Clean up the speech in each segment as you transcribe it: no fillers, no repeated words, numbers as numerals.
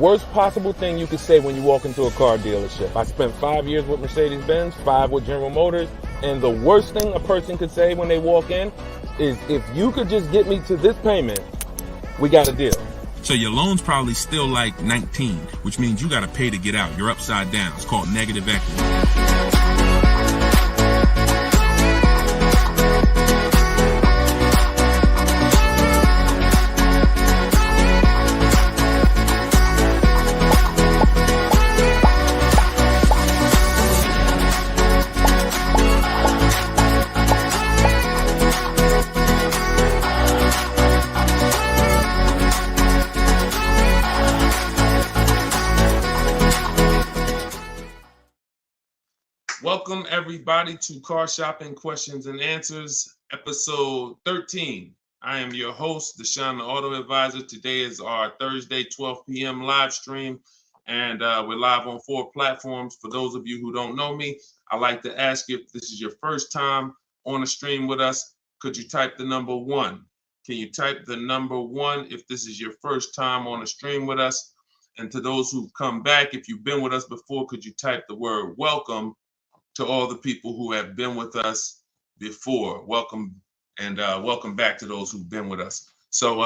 worst possible thing you could say when you walk into a car dealership. I spent 5 years with Mercedes-Benz, 5 with General Motors, and the worst thing a person could say when they walk in is, if you could just get me to this payment, we got a deal. So your loan's probably still like 19, which means you got to pay to get out. You're upside down. It's called negative equity. Welcome everybody to Car Shopping Questions and Answers, episode 13. I am your host, Deshone the Auto Advisor. Today is our Thursday, 12 p.m. live stream, and we're live on 4 platforms. For those of you who don't know me, I'd like to ask you, if this is your first time on a stream with us, could you type the number 1? Can you type the number 1 if this is your first time on a stream with us? And to those who've come back, if you've been with us before, could you type the word welcome to all the people who have been with us before? Welcome, and welcome back to those who've been with us. So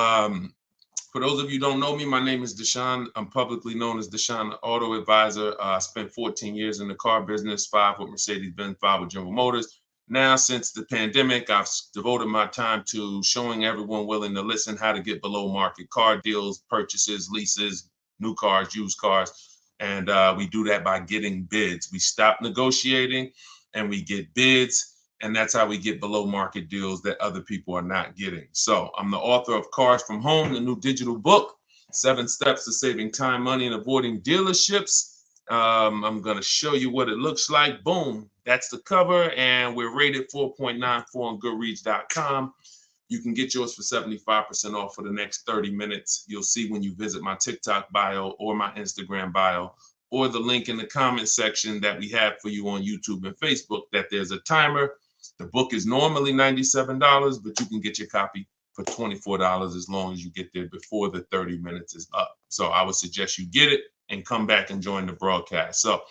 for those of you who don't know me, my name is Deshone. I'm publicly known as Deshone the Auto Advisor. I spent 14 years in the car business, 5 with Mercedes-Benz, 5 with General Motors. Now, since the pandemic, I've devoted my time to showing everyone willing to listen how to get below market car deals, purchases, leases, new cars, used cars. And we do that by getting bids. We stop negotiating and we get bids. And that's how we get below market deals that other people are not getting. So I'm the author of Cars from Home, the new digital book, 7 Steps to Saving Time, Money, and Avoiding Dealerships. I'm going to show you what it looks like. Boom. That's the cover. And we're rated 4.94 on Goodreads.com. You can get yours for 75% off for the next 30 minutes. You'll see when you visit my TikTok bio or my Instagram bio or the link in the comment section that we have for you on YouTube and Facebook that there's a timer. The book is normally $97, but you can get your copy for $24 as long as you get there before the 30 minutes is up. So I would suggest you get it and come back and join the broadcast. So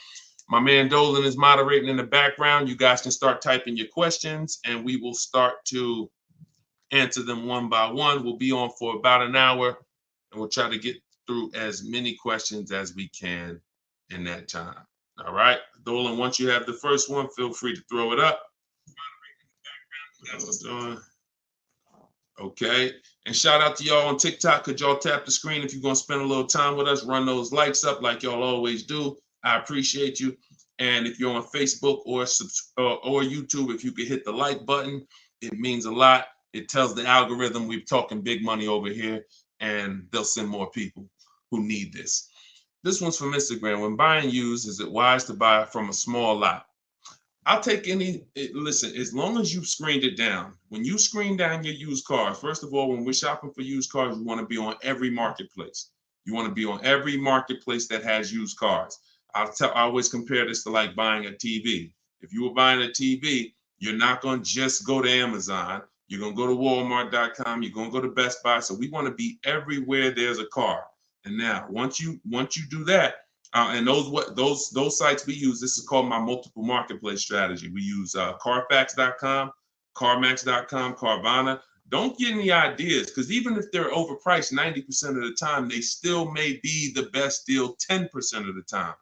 my man Dolan is moderating in the background. You guys can start typing your questions and we will start to answer them one by one. We'll be on for about an hour and we'll try to get through as many questions as we can in that time. All right, Dolan, once you have the first one, feel free to throw it up. Okay, and shout out to y'all on TikTok. Could y'all tap the screen if you're gonna spend a little time with us? Run those likes up like y'all always do. I appreciate you. And if you're on Facebook or YouTube, if you could hit the like button, it means a lot. It tells the algorithm we're talking big money over here, and they'll send more people who need this. This one's from Instagram. When buying used, is it wise to buy from a small lot? I'll take any, listen, as long as you've screened it down. When you screen down your used cars, first of all, when we're shopping for used cars, we want to be on every marketplace. You want to be on every marketplace that has used cars. I always compare this to like buying a TV. If you were buying a TV, you're not going to just go to Amazon. You're going to go to Walmart.com. You're going to go to Best Buy. So we want to be everywhere there's a car. And now, once you do that, and those sites we use, this is called my multiple marketplace strategy. We use Carfax.com, CarMax.com, Carvana. Don't get any ideas, because even if they're overpriced 90% of the time, they still may be the best deal 10% of the time.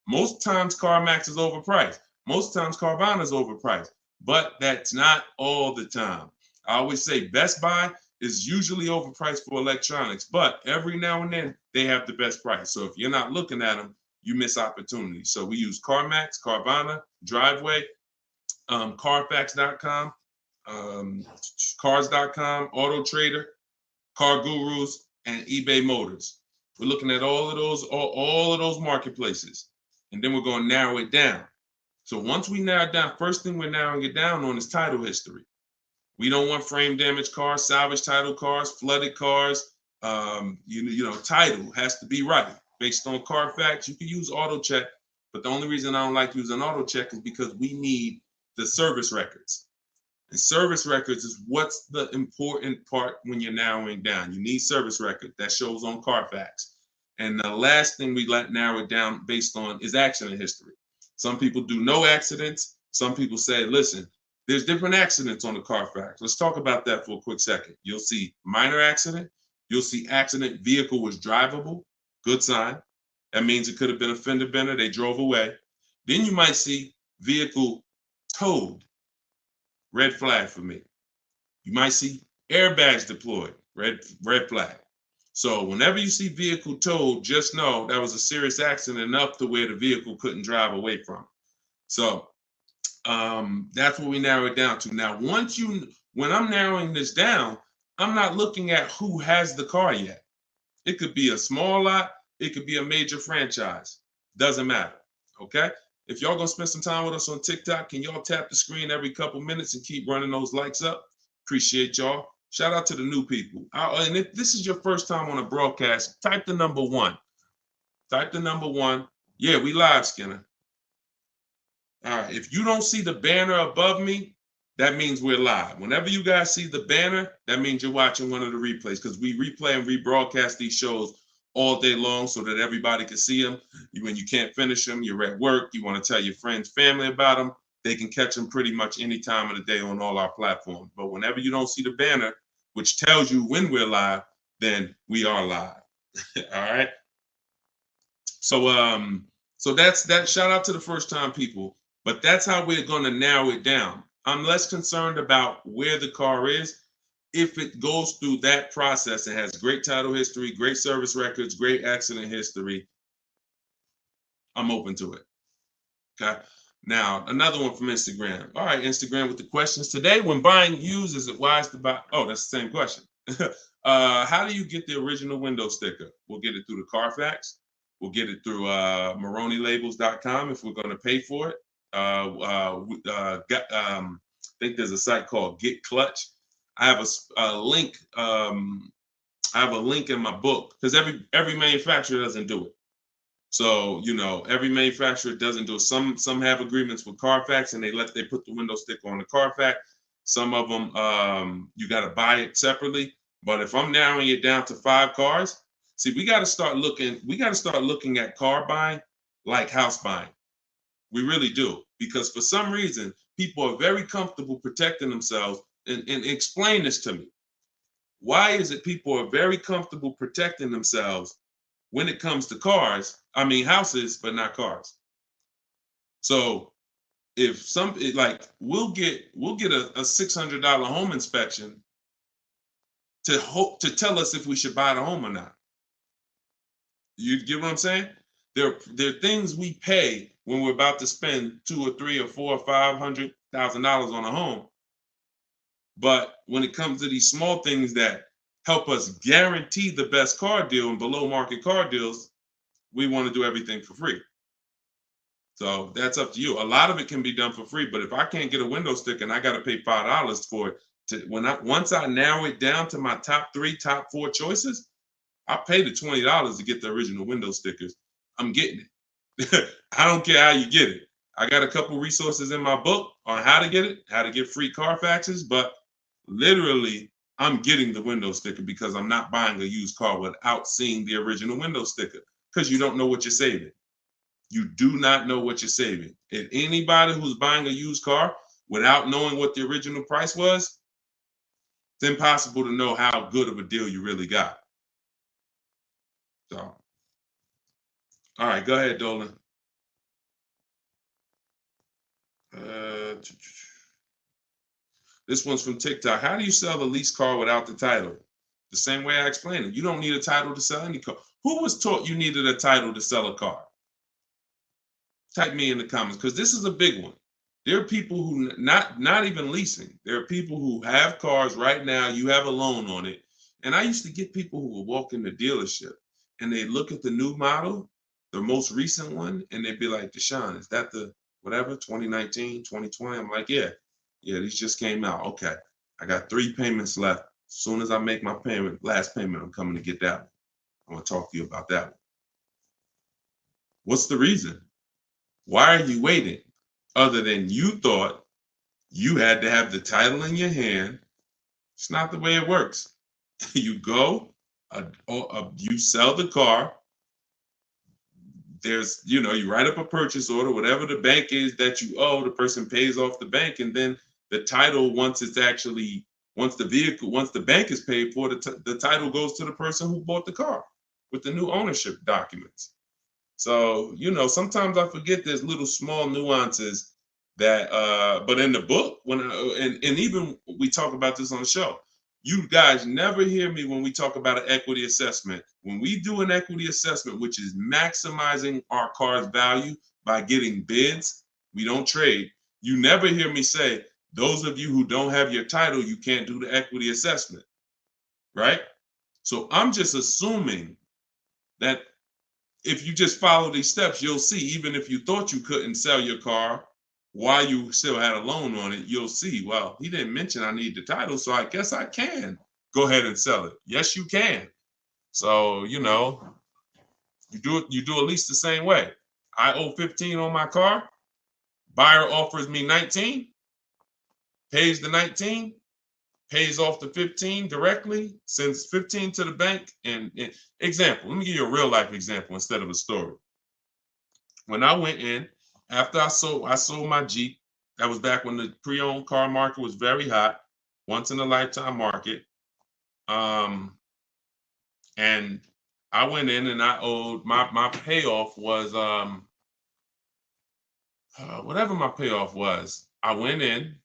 Most times CarMax is overpriced. Most times Carvana is overpriced, but that's not all the time. I always say Best Buy is usually overpriced for electronics, but every now and then they have the best price. So if you're not looking at them, you miss opportunities. So we use CarMax, Carvana, Driveway, Carfax.com, Cars.com, Auto Trader, Car Gurus, and eBay Motors. We're looking at all of those marketplaces, and then we're going to narrow it down. So once we narrow it down, first thing we're narrowing it down on is title history. We don't want frame damaged cars, salvage title cars, flooded cars. Title has to be right. Based on Carfax, you can use auto check, but the only reason I don't like using auto check is because we need the service records. And service records is what's the important part when you're narrowing down. You need service record that shows on Carfax. And the last thing we let narrow it down based on is accident history. Some people do no accidents. Some people say, listen, there's different accidents on the Carfax. Let's talk about that for a quick second. You'll see minor accident. You'll see accident, vehicle was drivable. Good sign. That means it could have been a fender bender. They drove away. Then you might see vehicle towed. Red flag for me. You might see airbags deployed. Red flag. So whenever you see vehicle towed, just know that was a serious accident enough to where the vehicle couldn't drive away from. So that's what we narrow it down to. Now, when I'm narrowing this down, I'm not looking at who has the car yet. It could be a small lot. It could be a major franchise. Doesn't matter. Okay. If y'all gonna spend some time with us on TikTok, can y'all tap the screen every couple minutes and keep running those likes up? Appreciate y'all. Shout out to the new people. And if this is your first time on a broadcast, type the number 1. Type the number 1. Yeah, we live, Skinner. All right. If you don't see the banner above me, that means we're live. Whenever you guys see the banner, that means you're watching one of the replays, because we replay and rebroadcast these shows all day long so that everybody can see them. When you can't finish them, you're at work, you want to tell your friends, family about them, they can catch them pretty much any time of the day on all our platforms. But whenever you don't see the banner, which tells you when we're live, then we are live. All right. So that's that. Shout out to the first time people. But that's how we're going to narrow it down. I'm less concerned about where the car is. If it goes through that process and has great title history, great service records, great accident history, I'm open to it. Okay. Now, another one from Instagram. All right, Instagram with the questions. Today, when buying used, is it wise to buy? Oh, that's the same question. How do you get the original window sticker? We'll get it through the Carfax. We'll get it through MaroneyLabels.com if we're going to pay for it. I think there's a site called Get Clutch. I have a link. I have a link in my book, because every manufacturer doesn't do it. So every manufacturer doesn't do it. Some have agreements with Carfax and they put the window sticker on the Carfax. Some of them you got to buy it separately. But if I'm narrowing it down to 5 cars, see, we got to start looking. We got to start looking at car buying like house buying. We really do, because for some reason people are very comfortable protecting themselves. And explain this to me. Why is it people are very comfortable protecting themselves when it comes to cars? I mean, houses, but not cars. So if we'll get a $600 home inspection to tell us if we should buy the home or not. You get what I'm saying? There are things we pay when we're about to spend $2 or $3 or $4 or $500,000 on a home. But when it comes to these small things that help us guarantee the best car deal and below market car deals, we want to do everything for free. So that's up to you. A lot of it can be done for free, but if I can't get a window sticker and I got to pay $5 for it, once I narrow it down to my top 4 choices, I pay the $20 to get the original window stickers. I'm getting it. I don't care how you get it. I got a couple resources in my book on how to get it, how to get free Carfaxes, but literally I'm getting the window sticker because I'm not buying a used car without seeing the original window sticker, because you don't know what you're saving. You do not know what you're saving. And anybody who's buying a used car without knowing what the original price was, it's impossible to know how good of a deal you really got. So, all right, go ahead, Dolan. This one's from TikTok. How do you sell the lease car without the title? The same way I explained it. You don't need a title to sell any car. Who was taught you needed a title to sell a car? Type me in the comments, because this is a big one. There are people who not even leasing. There are people who have cars right now. You have a loan on it. And I used to get people who would walk in the dealership and they look at the new model, the most recent one, and they'd be like, Deshone, is that the whatever, 2019, 2020? I'm like, yeah, these just came out. Okay, I got 3 payments left. As soon as I make my last payment, I'm coming to get that one. I want to talk to you about that one. What's the reason? Why are you waiting? Other than you thought you had to have the title in your hand. It's not the way it works. You go, you sell the car, there's, you write up a purchase order, whatever the bank is that you owe, the person pays off the bank, and then the title, once the bank is paid for, the title goes to the person who bought the car with the new ownership documents. So, sometimes I forget there's little small nuances that, but in the book, and even we talk about this on the show, you guys never hear me when we talk about an equity assessment. When we do an equity assessment, which is maximizing our car's value by getting bids, we don't trade. You never hear me say, those of you who don't have your title, you can't do the equity assessment, right? So I'm just assuming that if you just follow these steps, you'll see, even if you thought you couldn't sell your car while you still had a loan on it, you'll see, well, he didn't mention I need the title, so I guess I can go ahead and sell it. Yes, you can. So, you do at least the same way. I owe 15 on my car. Buyer offers me 19, pays the 19, pays off the 15 directly, sends 15 to the bank. And example, let me give you a real life example instead of a story. When I went in, after I sold my Jeep, that was back when the pre-owned car market was very hot, once in a lifetime market. And I went in and I owed my payoff was whatever my payoff was. I went in.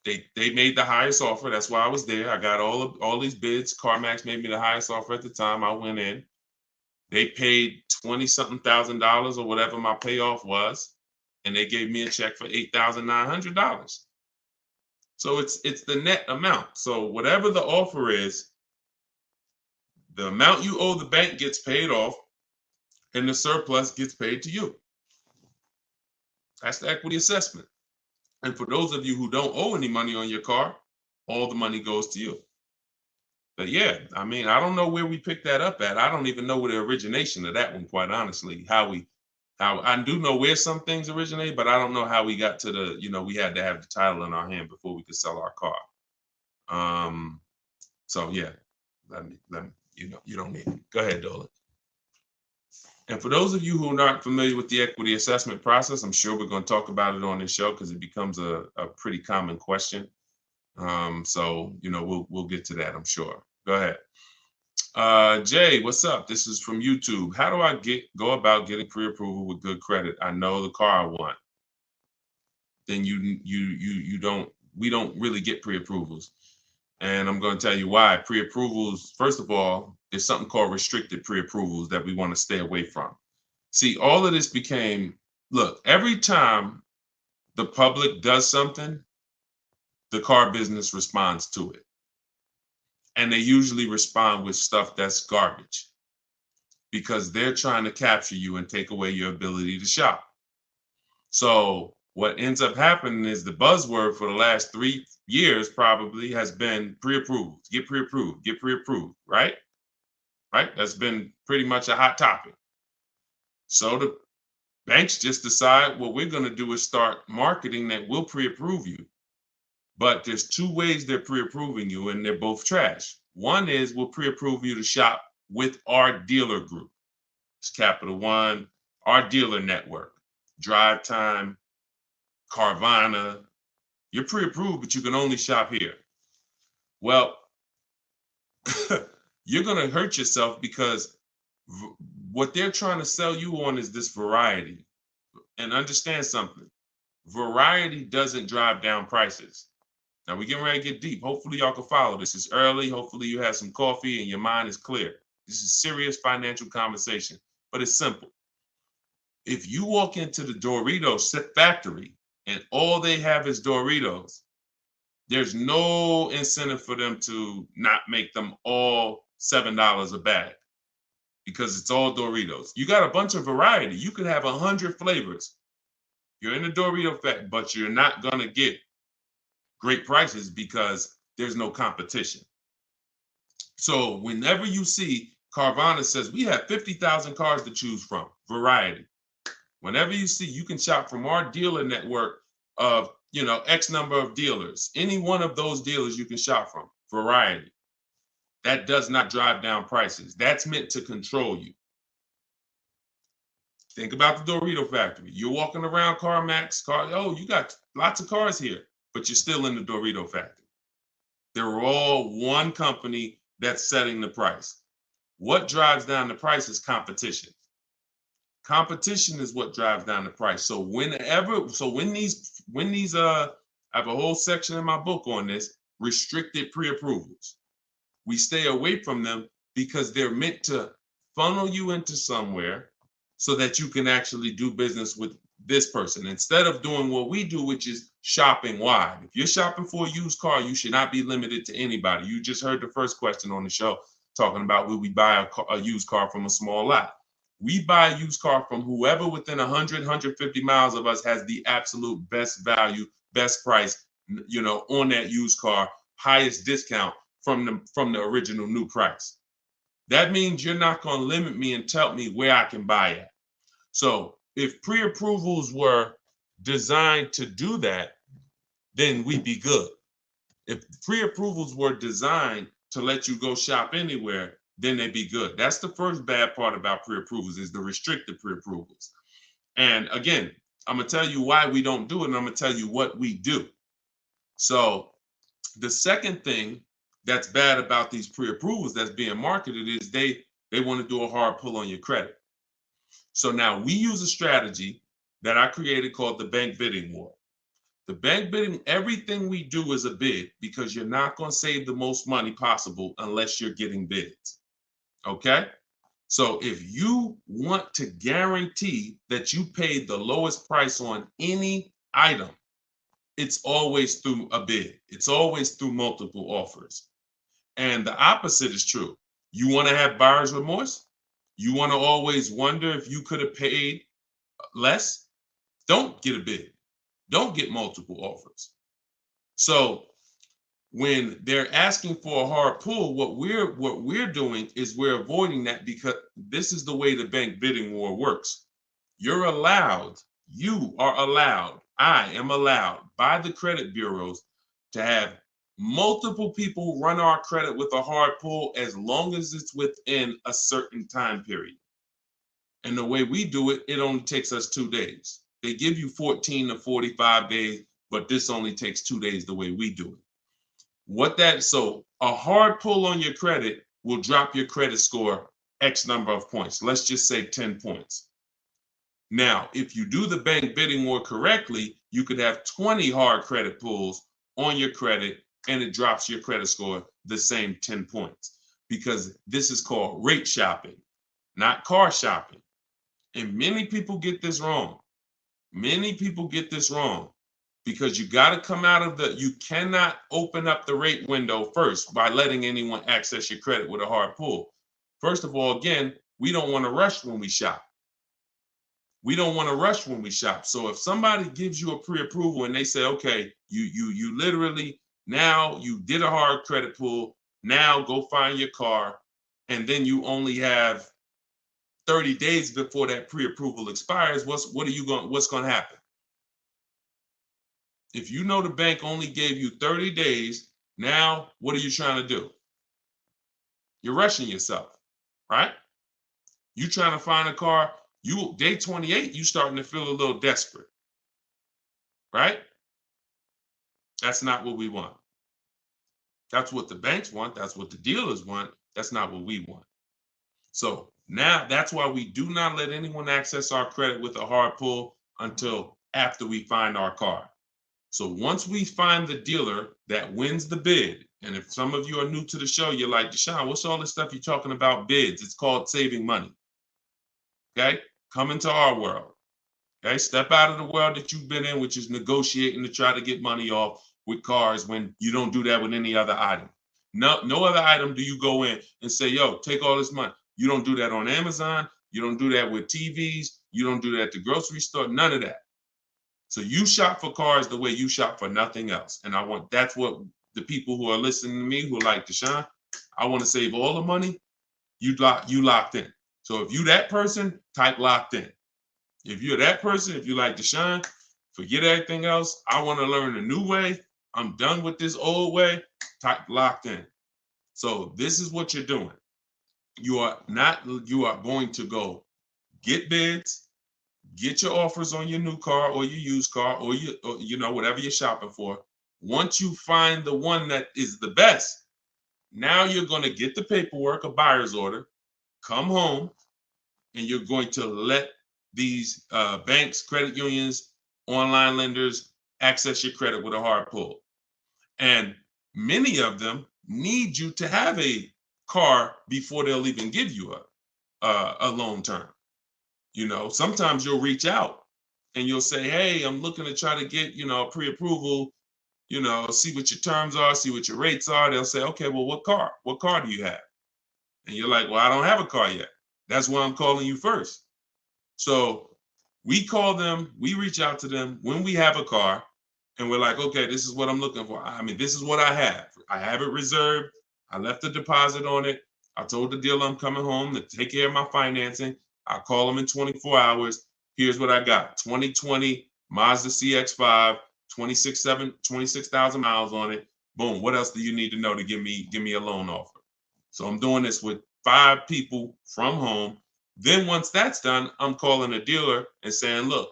They made the highest offer. That's why I was there. I got all these bids. CarMax made me the highest offer at the time. I went in. They paid $20-something thousand or whatever my payoff was, and they gave me a check for $8,900. So it's the net amount. So whatever the offer is, the amount you owe the bank gets paid off, and the surplus gets paid to you. That's the equity assessment. And for those of you who don't owe any money on your car, all the money goes to you. But yeah, I mean, I don't know where we picked that up at. I don't even know where the origination of that one, quite honestly. How I do know where some things originate, but I don't know how we got to we had to have the title in our hand before we could sell our car. So yeah, let me, you don't need it. Go ahead, Dolan. And for those of you who are not familiar with the equity assessment process, I'm sure we're going to talk about it on this show because it becomes a pretty common question. So we'll get to that, I'm sure. Go ahead. Jay, what's up? This is from YouTube. How do I go about getting pre-approval with good credit? I know the car I want. Then we don't really get pre-approvals. And I'm going to tell you why. Pre-approvals, first of all, there's something called restricted pre-approvals that we want to stay away from. See, all of this became, look, every time the public does something, the car business responds to it. And they usually respond with stuff that's garbage because they're trying to capture you and take away your ability to shop. So what ends up happening is the buzzword for the last 3 years probably has been pre-approved, get pre-approved, right? Right? That's been pretty much a hot topic. So the banks just decide what we're going to do is start marketing that we'll pre-approve you. But there's 2 ways they're pre-approving you, and they're both trash. One is we'll pre-approve you to shop with our dealer group. It's Capital One, our dealer network, Drive Time, Carvana. You're pre-approved, but you can only shop here. Well, you're going to hurt yourself because what they're trying to sell you on is this variety. And understand something. Variety doesn't drive down prices. Now we're getting ready to get deep. Hopefully y'all can follow this. It's early. Hopefully you have some coffee and your mind is clear. This is serious financial conversation, but it's simple. If you walk into the Doritos factory and all they have is Doritos, there's no incentive for them to not make them all $7 a bag because it's all Doritos. You got a bunch of variety. You could have 100 flavors. You're in the Dorito factory, but you're not going to get great prices because there's no competition. So whenever you see Carvana says we have 50,000 cars to choose from, variety. Whenever you see you can shop from our dealer network of, X number of dealers, any one of those dealers you can shop from, variety. That does not drive down prices. That's meant to control you. Think about the Dorito factory. You're walking around CarMax, oh, you got lots of cars here, but you're still in the Dorito factory. They're all one company that's setting the price. What drives down the price is competition. Competition is what drives down the price. So when these I have a whole section in my book on this, restricted pre-approvals. We stay away from them because they're meant to funnel you into somewhere so that you can actually do business with this person instead of doing what we do, which is shopping wide. If you're shopping for a used car, you should not be limited to anybody. You just heard the first question on the show talking about will we buy a used car from a small lot. We buy a used car from whoever within 100, 150 miles of us has the absolute best value, best price, on that used car, highest discount from the original new price. That means you're not going to limit me and tell me where I can buy it. So if pre-approvals were designed to do that, then we'd be good. If pre-approvals were designed to let you go shop anywhere, then they'd be good. That's the first bad part about pre-approvals is the restricted pre-approvals. And again, I'm going to tell you why we don't do it, and I'm going to tell you what we do. So the second thing that's bad about these pre-approvals that's being marketed is they want to do a hard pull on your credit. So now we use a strategy that I created called the bank bidding war. The bank bidding, everything we do is a bid because you're not going to save the most money possible unless you're getting bids. Okay? So if you want to guarantee that you paid the lowest price on any item, it's always through a bid. It's always through multiple offers. And the opposite is true. You want to have buyer's remorse? You want to always wonder if you could have paid less? Don't get a bid. Don't get multiple offers. So when they're asking for a hard pull, what we're doing is we're avoiding that because this is the way the bank bidding war works. You are allowed, I am allowed by the credit bureaus to have multiple people run our credit with a hard pull as long as it's within a certain time period. And the way we do it, it only takes us 2 days. They give you 14 to 45 days, but this only takes 2 days the way we do it. So a hard pull on your credit will drop your credit score X number of points. Let's just say 10 points. Now, if you do the bank bidding war correctly, you could have 20 hard credit pulls on your credit and it drops your credit score the same 10 points because this is called rate shopping, not car shopping. And many people get this wrong. Many people get this wrong because you got to come out of you cannot open up the rate window first by letting anyone access your credit with a hard pull. First of all, again, we don't want to rush when we shop. We don't want to rush when we shop. So if somebody gives you a pre-approval and they say, okay, you literally, now you did a hard credit pull, now go find your car, and then you only have 30 days before that pre-approval expires, what's going to happen? If you know the bank only gave you 30 days, now what are you trying to do? You're rushing yourself, right? You trying to find a car, day 28, you starting to feel a little desperate, right? That's not what we want. That's what the banks want. That's what the dealers want. That's not what we want. So now that's why we do not let anyone access our credit with a hard pull until after we find our car. So once we find the dealer that wins the bid, and if some of you are new to the show, you're like, Deshone, what's all this stuff you're talking about bids? It's called saving money. Okay? Come into our world. Okay? Step out of the world that you've been in, which is negotiating to try to get money off with cars when you don't do that with any other item. No other item do you go in and say, yo, take all this money. You don't do that on Amazon. You don't do that with TVs. You don't do that at the grocery store. None of that. So you shop for cars the way you shop for nothing else. And that's what the people who are listening to me who are like, Deshone, I want to save all the money. You locked in. So if you that person, type locked in. If you're that person, if you like Deshone, forget everything else. I want to learn a new way. I'm done with this old way. Type locked in. So this is what you're doing. You are going to go get bids. get your offers on your new car or your used car or whatever you're shopping for. Once you find the one that is the best, now you're going to get the paperwork, a buyer's order, come home, and you're going to let these banks, credit unions, online lenders access your credit with a hard pull. And many of them need you to have a car before they'll even give you a loan term. Sometimes you'll reach out and you'll say, hey, I'm looking to try to get, a pre-approval, see what your terms are, see what your rates are. They'll say, okay, well, what car? What car do you have? And you're like, well, I don't have a car yet. That's why I'm calling you first. So we call them, we reach out to them when we have a car, and we're like, okay, this is what I'm looking for. I mean, this is what I have. I have it reserved. I left a deposit on it. I told the dealer I'm coming home to take care of my financing. I'll call them in 24 hours. Here's what I got. 2020 Mazda CX-5, 26,000 miles on it. Boom. What else do you need to know to give me a loan offer? So I'm doing this with 5 people from home. Then once that's done, I'm calling a dealer and saying, look,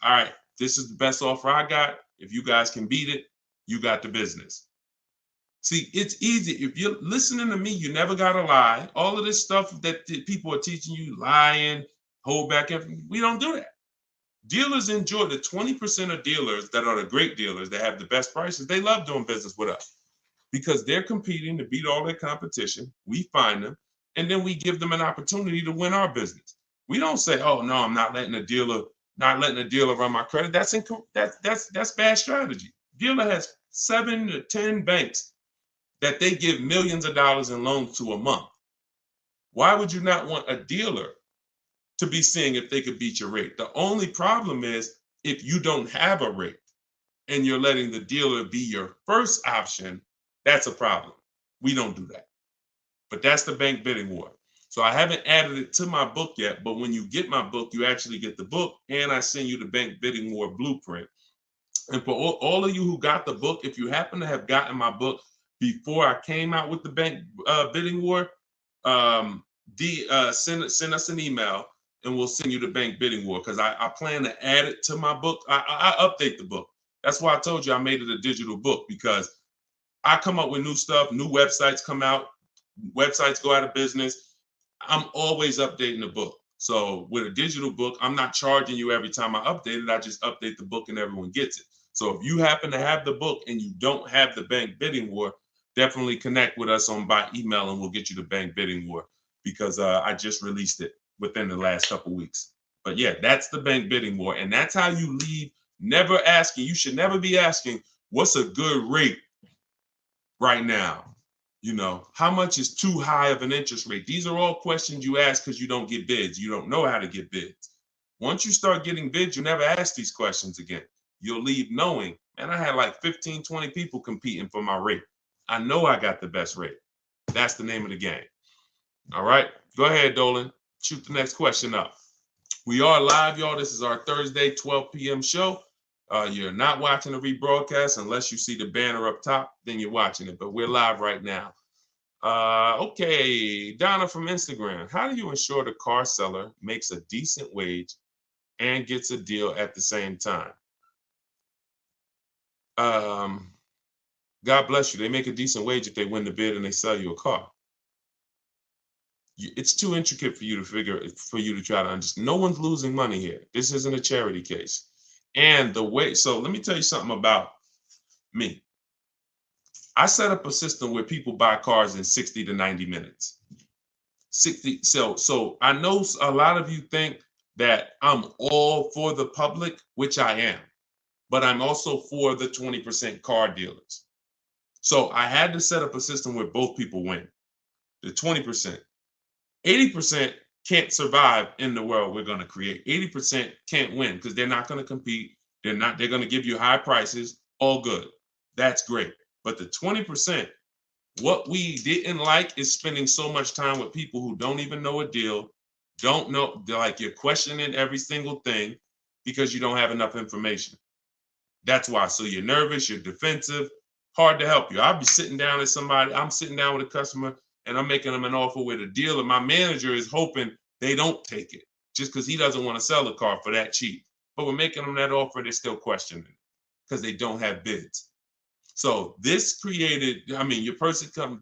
all right, this is the best offer I got. If you guys can beat it, you got the business. See, it's easy. If you're listening to me, you never got to lie. All of this stuff that people are teaching you, lying, hold back everything, we don't do that. Dealers enjoy the 20% of dealers that are the great dealers that have the best prices. They love doing business with us because they're competing to beat all their competition. We find them, and then we give them an opportunity to win our business. We don't say, oh, no, I'm not letting a dealer run my credit. That's bad strategy. Dealer has 7 to 10 banks that they give millions of dollars in loans to a month. Why would you not want a dealer to be seeing if they could beat your rate? The only problem is if you don't have a rate and you're letting the dealer be your first option, that's a problem. We don't do that. But that's the bank bidding war. So I haven't added it to my book yet, but when you get my book, you actually get the book, and I send you the bank bidding war blueprint. And for all of you who got the book, if you happen to have gotten my book before I came out with the bank bidding war, send us an email and we'll send you the bank bidding war, because I plan to add it to my book. I update the book. That's why I told you I made it a digital book, because I come up with new stuff, new websites come out, websites go out of business. I'm always updating the book. So with a digital book, I'm not charging you every time I update it. I just update the book and everyone gets it. So if you happen to have the book and you don't have the bank bidding war, definitely connect with us by email and we'll get you the bank bidding war, because I just released it within the last couple weeks. But yeah, that's the bank bidding war. And that's how you leave never asking. You should never be asking, what's a good rate right now? How much is too high of an interest rate? These are all questions you ask because you don't get bids. You don't know how to get bids. Once you start getting bids, you never ask these questions again. You'll leave knowing, man, I had like 15, 20 people competing for my rate. I know I got the best rate. That's the name of the game. All right, go ahead, Dolan. Shoot the next question up. We are live, y'all. This is our Thursday, 12 p.m. show. You're not watching the rebroadcast unless you see the banner up top, then you're watching it. But we're live right now. Okay, Donna from Instagram. How do you ensure the car seller makes a decent wage and gets a deal at the same time? God bless you. They make a decent wage if they win the bid and they sell you a car. It's too intricate for you to try to understand. No one's losing money here. This isn't a charity case. And so let me tell you something about me. I set up a system where people buy cars in 60 to 90 minutes. So I know a lot of you think that I'm all for the public, which I am, but I'm also for the 20% car dealers. So I had to set up a system where both people win. The 20%. 80% can't survive in the world we're going to create. 80% can't win because they're not going to compete. They're going to give you high prices. All good. That's great. But the 20%, what we didn't like is spending so much time with people who don't even know a deal, don't know, like you're questioning every single thing because you don't have enough information. That's why. So you're nervous, you're defensive, hard to help you. I'll be sitting down with somebody, I'm sitting down with a customer and I'm making them an offer with a deal, and my manager is hoping they don't take it just because he doesn't want to sell the car for that cheap. But we're making them that offer, they're still questioning it because they don't have bids. So this created,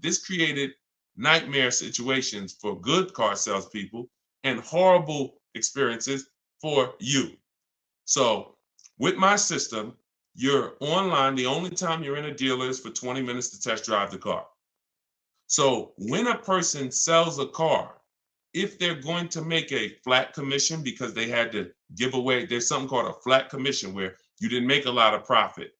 this created nightmare situations for good car salespeople and horrible experiences for you. So with my system, you're online. The only time you're in a dealer is for 20 minutes to test drive the car. So when a person sells a car, if they're going to make a flat commission because they had to give away, there's something called a flat commission where you didn't make a lot of profit.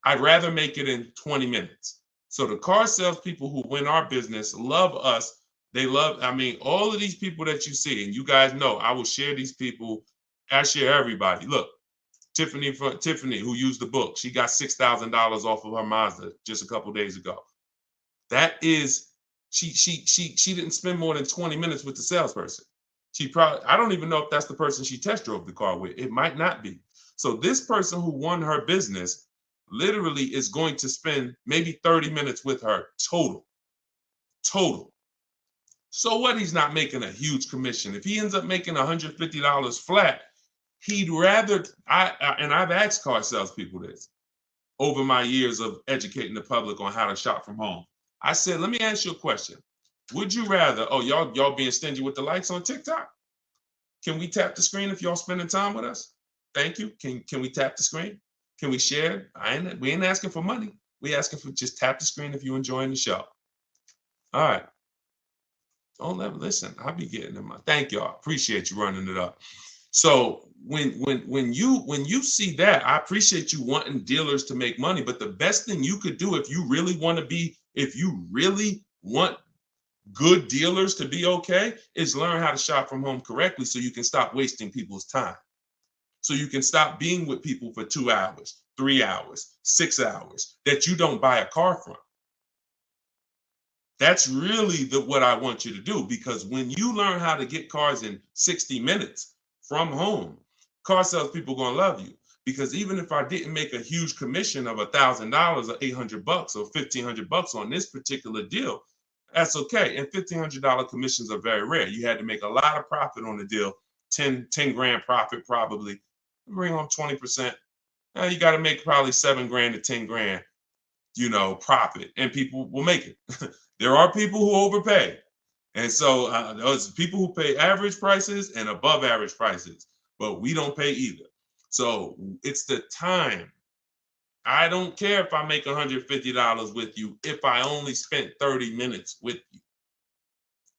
I'd rather make it in 20 minutes. So the car salespeople who win our business love us. They love, all of these people that you see, and you guys know, I will share these people. I share everybody. Look, Tiffany, who used the book, she got $6,000 off of her Mazda just a couple days ago. That is, she didn't spend more than 20 minutes with the salesperson. I don't even know if that's the person she test drove the car with. It might not be. So this person who won her business literally is going to spend maybe 30 minutes with her total. So what? He's not making a huge commission. If he ends up making $150 flat, he'd rather, and I've asked car salespeople this over my years of educating the public on how to shop from home. I said, let me ask you a question. Would you rather, y'all being stingy with the likes on TikTok? Can we tap the screen if y'all spending time with us? Thank you. Can we tap the screen? Can we share? We ain't asking for money. We asking for just tap the screen if you're enjoying the show. All right. Don't ever listen. I'll be getting in my. Thank y'all. Appreciate you running it up. So when you see that, I appreciate you wanting dealers to make money. But the best thing you could do if you really want good dealers to be okay, is learn how to shop from home correctly so you can stop wasting people's time. So you can stop being with people for 2 hours, 3 hours, 6 hours that you don't buy a car from. That's really what I want you to do, because when you learn how to get cars in 60 minutes from home, car salespeople are going to love you. Because even if I didn't make a huge commission of $1,000 or $800 or $1,500 on this particular deal, that's okay. And $1,500 commissions are very rare. You had to make a lot of profit on the deal, 10 grand profit probably. Bring home 20%. Now you got to make probably 7 grand to 10 grand, profit, and people will make it. There are people who overpay. And so those people who pay average prices and above average prices, but we don't pay either. So it's the time. I don't care if I make $150 with you if I only spent 30 minutes with you.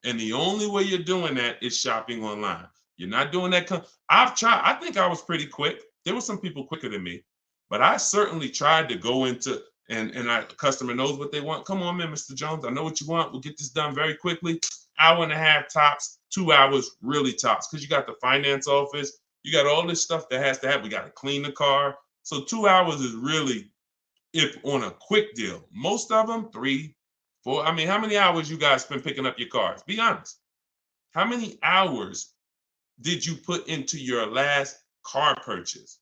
And the only way you're doing that is shopping online. You're not doing that. I've tried. I think I was pretty quick. There were some people quicker than me, but I certainly tried to go into, and a customer knows what they want. Come on in, Mr. Jones. I know what you want. We'll get this done very quickly. Hour and a half tops, 2 hours really tops, because you got the finance office. You got all this stuff that has to happen. We got to clean the car. So 2 hours is really, if on a quick deal. Most of them, 3, 4. How many hours you guys spend picking up your cars? Be honest. How many hours did you put into your last car purchase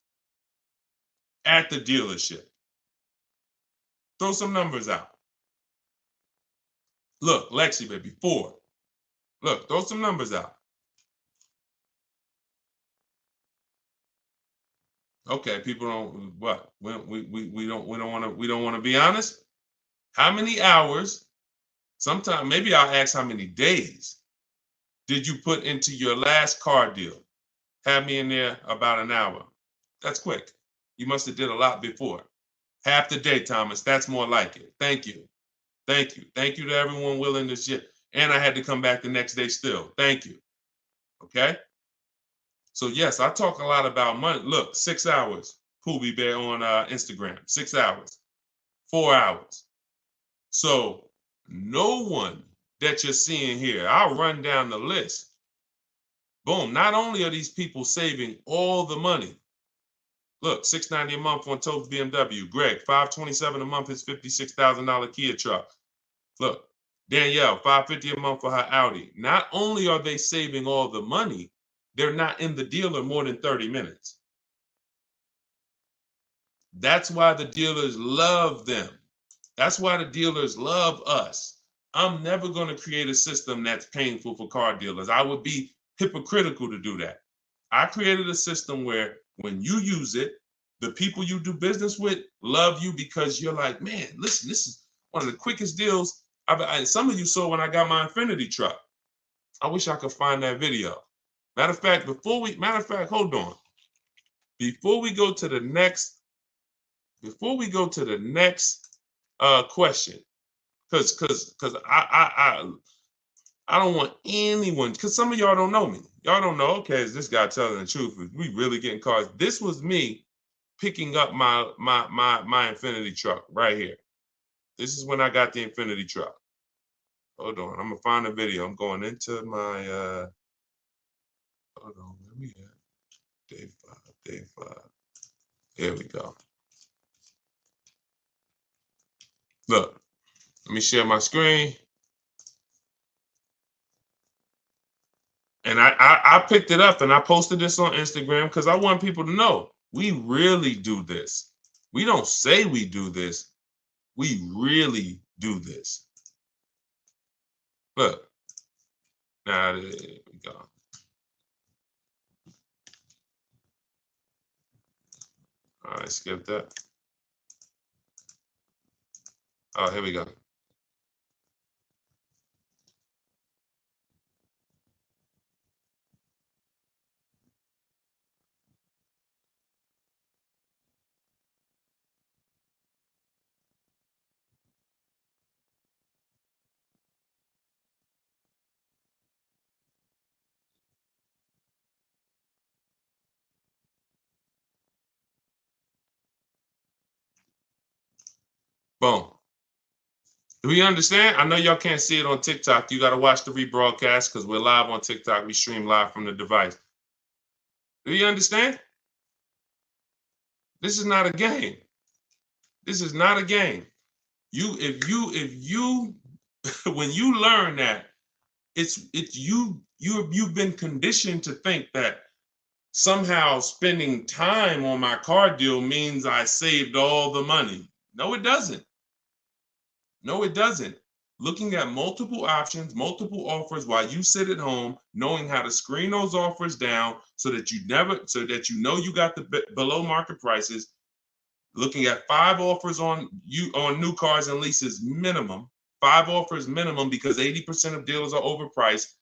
at the dealership? Throw some numbers out. Look, Lexi, baby, 4. Look, throw some numbers out. Okay, people don't what? We don't want to be honest. How many hours? Sometimes maybe I'll ask how many days did you put into your last car deal? Have me in there about an hour. That's quick. You must have did a lot before. Half the day, Thomas. That's more like it. Thank you. Thank you. Thank you to everyone willing to shit. And I had to come back the next day still. Thank you. Okay? So yes, I talk a lot about money. Look, 6 hours. Poobie Bear on Instagram. 6 hours. 4 hours. So no one that you're seeing here, I'll run down the list. Boom. Not only are these people saving all the money. Look, $690 a month on Totes BMW. Greg, $527 a month, his $56,000 Kia truck. Look, Danielle, $550 a month for her Audi. Not only are they saving all the money, they're not in the dealer more than 30 minutes. That's why the dealers love them. That's why the dealers love us. I'm never going to create a system that's painful for car dealers. I would be hypocritical to do that. I created a system where when you use it, the people you do business with love you because you're like, man, listen, this is one of the quickest deals. Some of you saw when I got my Infinity truck. I wish I could find that video. Matter of fact, hold on. Before we go to the next question, because I don't want anyone, because some of y'all don't know me. Y'all don't know, okay, is this guy telling the truth? Is we really getting cars? This was me picking up my Infinity truck right here. This is when I got the Infinity truck. Hold on, I'm gonna find a video. I'm going into my hold on, where we at? Day five. Here we go. Look, let me share my screen. And I picked it up and I posted this on Instagram because I want people to know we really do this. We don't say we do this. We really do this. Look. Now, there we go. All right, skip that. Oh, here we go. Boom. Do we understand? I know y'all can't see it on TikTok. You got to watch the rebroadcast because we're live on TikTok. We stream live from the device. Do you understand? This is not a game. This is not a game. If you when you learn that you've been conditioned to think that somehow spending time on my car deal means I saved all the money. No, it doesn't. No, it doesn't. Looking at multiple options, multiple offers while you sit at home, knowing how to screen those offers down so that you know you got the below market prices. Looking at 5 offers on new cars and leases minimum, 5 offers minimum because 80% of dealers are overpriced.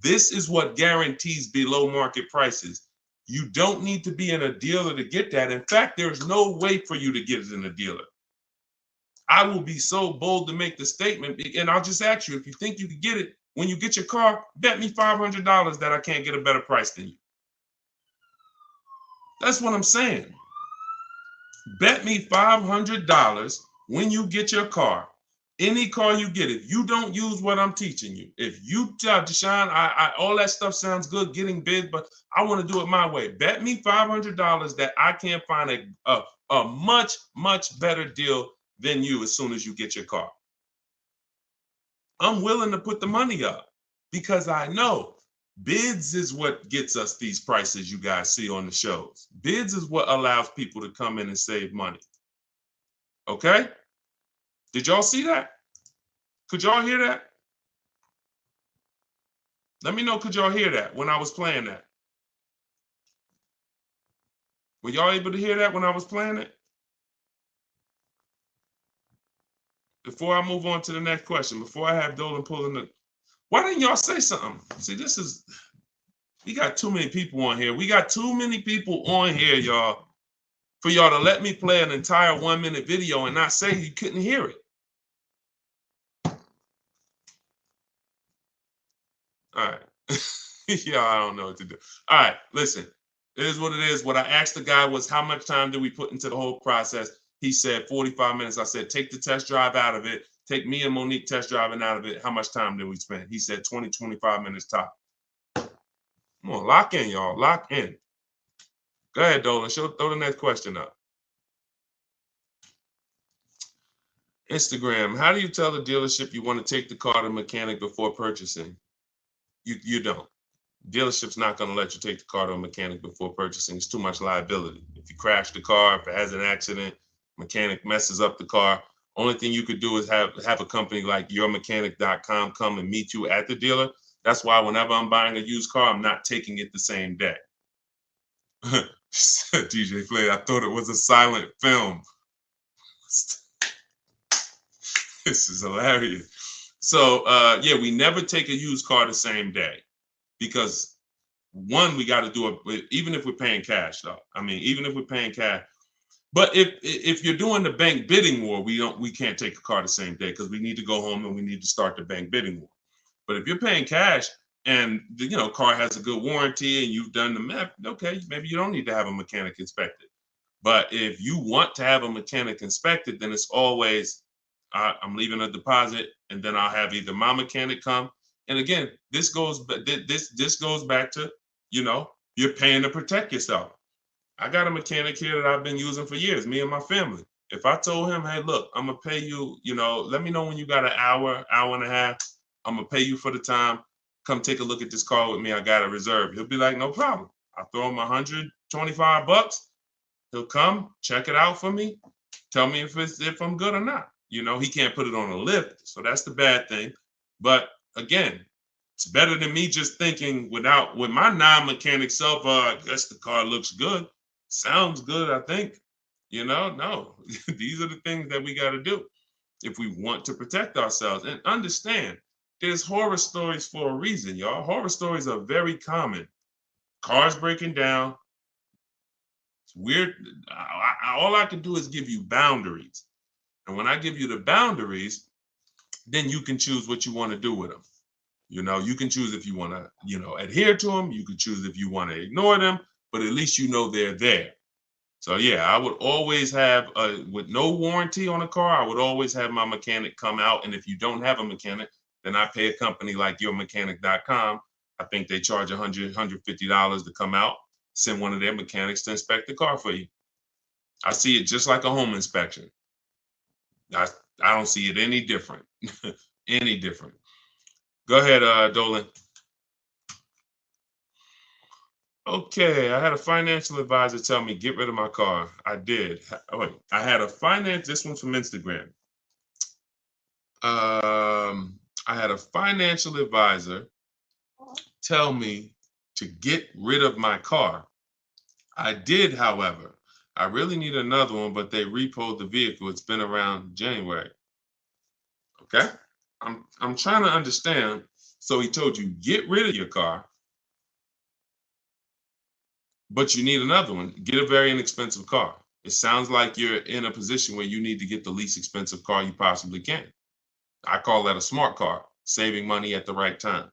This is what guarantees below market prices. You don't need to be in a dealer to get that. In fact, there's no way for you to get it in a dealer. I will be so bold to make the statement, and I'll just ask you, if you think you can get it, when you get your car, bet me $500 that I can't get a better price than you. That's what I'm saying. Bet me $500 when you get your car, any car you get, if you don't use what I'm teaching you, if you tell Deshone, all that stuff sounds good, getting bids, but I want to do it my way. Bet me $500 that I can't find a much, much better deal than you as soon as you get your car. I'm willing to put the money up because I know bids is what gets us these prices you guys see on the shows. Bids is what allows people to come in and save money. Okay? Did y'all see that? Could y'all hear that? Let me know, could y'all hear that when I was playing that? Were y'all able to hear that when I was playing it? Before I move on to the next question, before I have Dolan pulling the... Why didn't y'all say something? See, we got too many people on here. We got too many people on here, y'all, for y'all to let me play an entire 1-minute video and not say you couldn't hear it. All right. Yeah, I don't know what to do. All right, listen. It is what it is. What I asked the guy was, how much time did we put into the whole process? He said 45 minutes. I said, take the test drive out of it. Take me and Monique test driving out of it. How much time did we spend? He said 20, 25 minutes top. Come on, lock in, y'all. Lock in. Go ahead, Dolan. Throw the next question up. Instagram. How do you tell the dealership you want to take the car to mechanic before purchasing? You don't. Dealership's not going to let you take the car to a mechanic before purchasing. It's too much liability. If you crash the car, if it has an accident, mechanic messes up the car, only thing you could do is have a company like yourmechanic.com come and meet you at the dealer. That's why whenever I'm buying a used car, I'm not taking it the same day. DJ Flay, I thought it was a silent film. This is hilarious. So yeah, we never take a used car the same day because one, we got to do it even if we're paying cash though. I mean, even if we're paying cash. But if you're doing the bank bidding war, we can't take a car the same day because we need to go home and we need to start the bank bidding war. But if you're paying cash and the car has a good warranty and you've done the math, okay, maybe you don't need to have a mechanic inspected. But if you want to have a mechanic inspected, then it's always I'm leaving a deposit, and then I'll have either my mechanic come. And again, this goes back to you're paying to protect yourself. I got a mechanic here that I've been using for years, me and my family. If I told him, hey, look, I'm gonna pay you, let me know when you got an hour and a half. I'm gonna pay you for the time. Come take a look at this car with me. I got a reserve. He'll be like, no problem. I'll throw him $125. He'll come, check it out for me, tell me if I'm good or not. He can't put it on a lift, so that's the bad thing. But again, it's better than me just thinking with my non-mechanic self, I guess the car looks good. Sounds good, I think. No. These are the things that we got to do if we want to protect ourselves. And understand, there's horror stories for a reason, y'all. Horror stories are very common. Cars breaking down. It's weird. All I can do is give you boundaries. And when I give you the boundaries, then you can choose what you want to do with them. You can choose if you want to, adhere to them. You can choose if you want to ignore them, but at least they're there. So yeah, I would always have, with no warranty on a car, I would always have my mechanic come out. And if you don't have a mechanic, then I pay a company like yourmechanic.com. I think they charge $100, $150 to come out, send one of their mechanics to inspect the car for you. I see it just like a home inspection. I don't see it any different. Any different. Go ahead, Dolan. Okay, I had a financial advisor tell me get rid of my car. I did. Wait, I had this one's from Instagram. I had a financial advisor tell me to get rid of my car. I did, however. I really need another one, but they repoed the vehicle. It's been around January. Okay, I'm trying to understand. So he told you get rid of your car, but you need another one. Get a very inexpensive car. It sounds like you're in a position where you need to get the least expensive car you possibly can. I call that a smart car, saving money at the right time.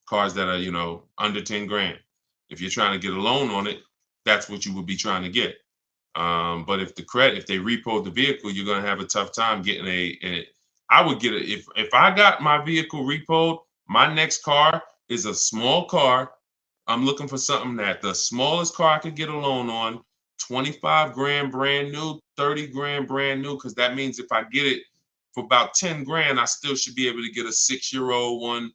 Cars that are, under 10 grand. If you're trying to get a loan on it, that's what you would be trying to get. But if they repo the vehicle, you're going to have a tough time getting I would get it. If I got my vehicle repoed, my next car is a small car. I'm looking for something that the smallest car I could get a loan on, 25 grand brand new, 30 grand brand new, because that means if I get it for about 10 grand, I still should be able to get a 6-year-old one,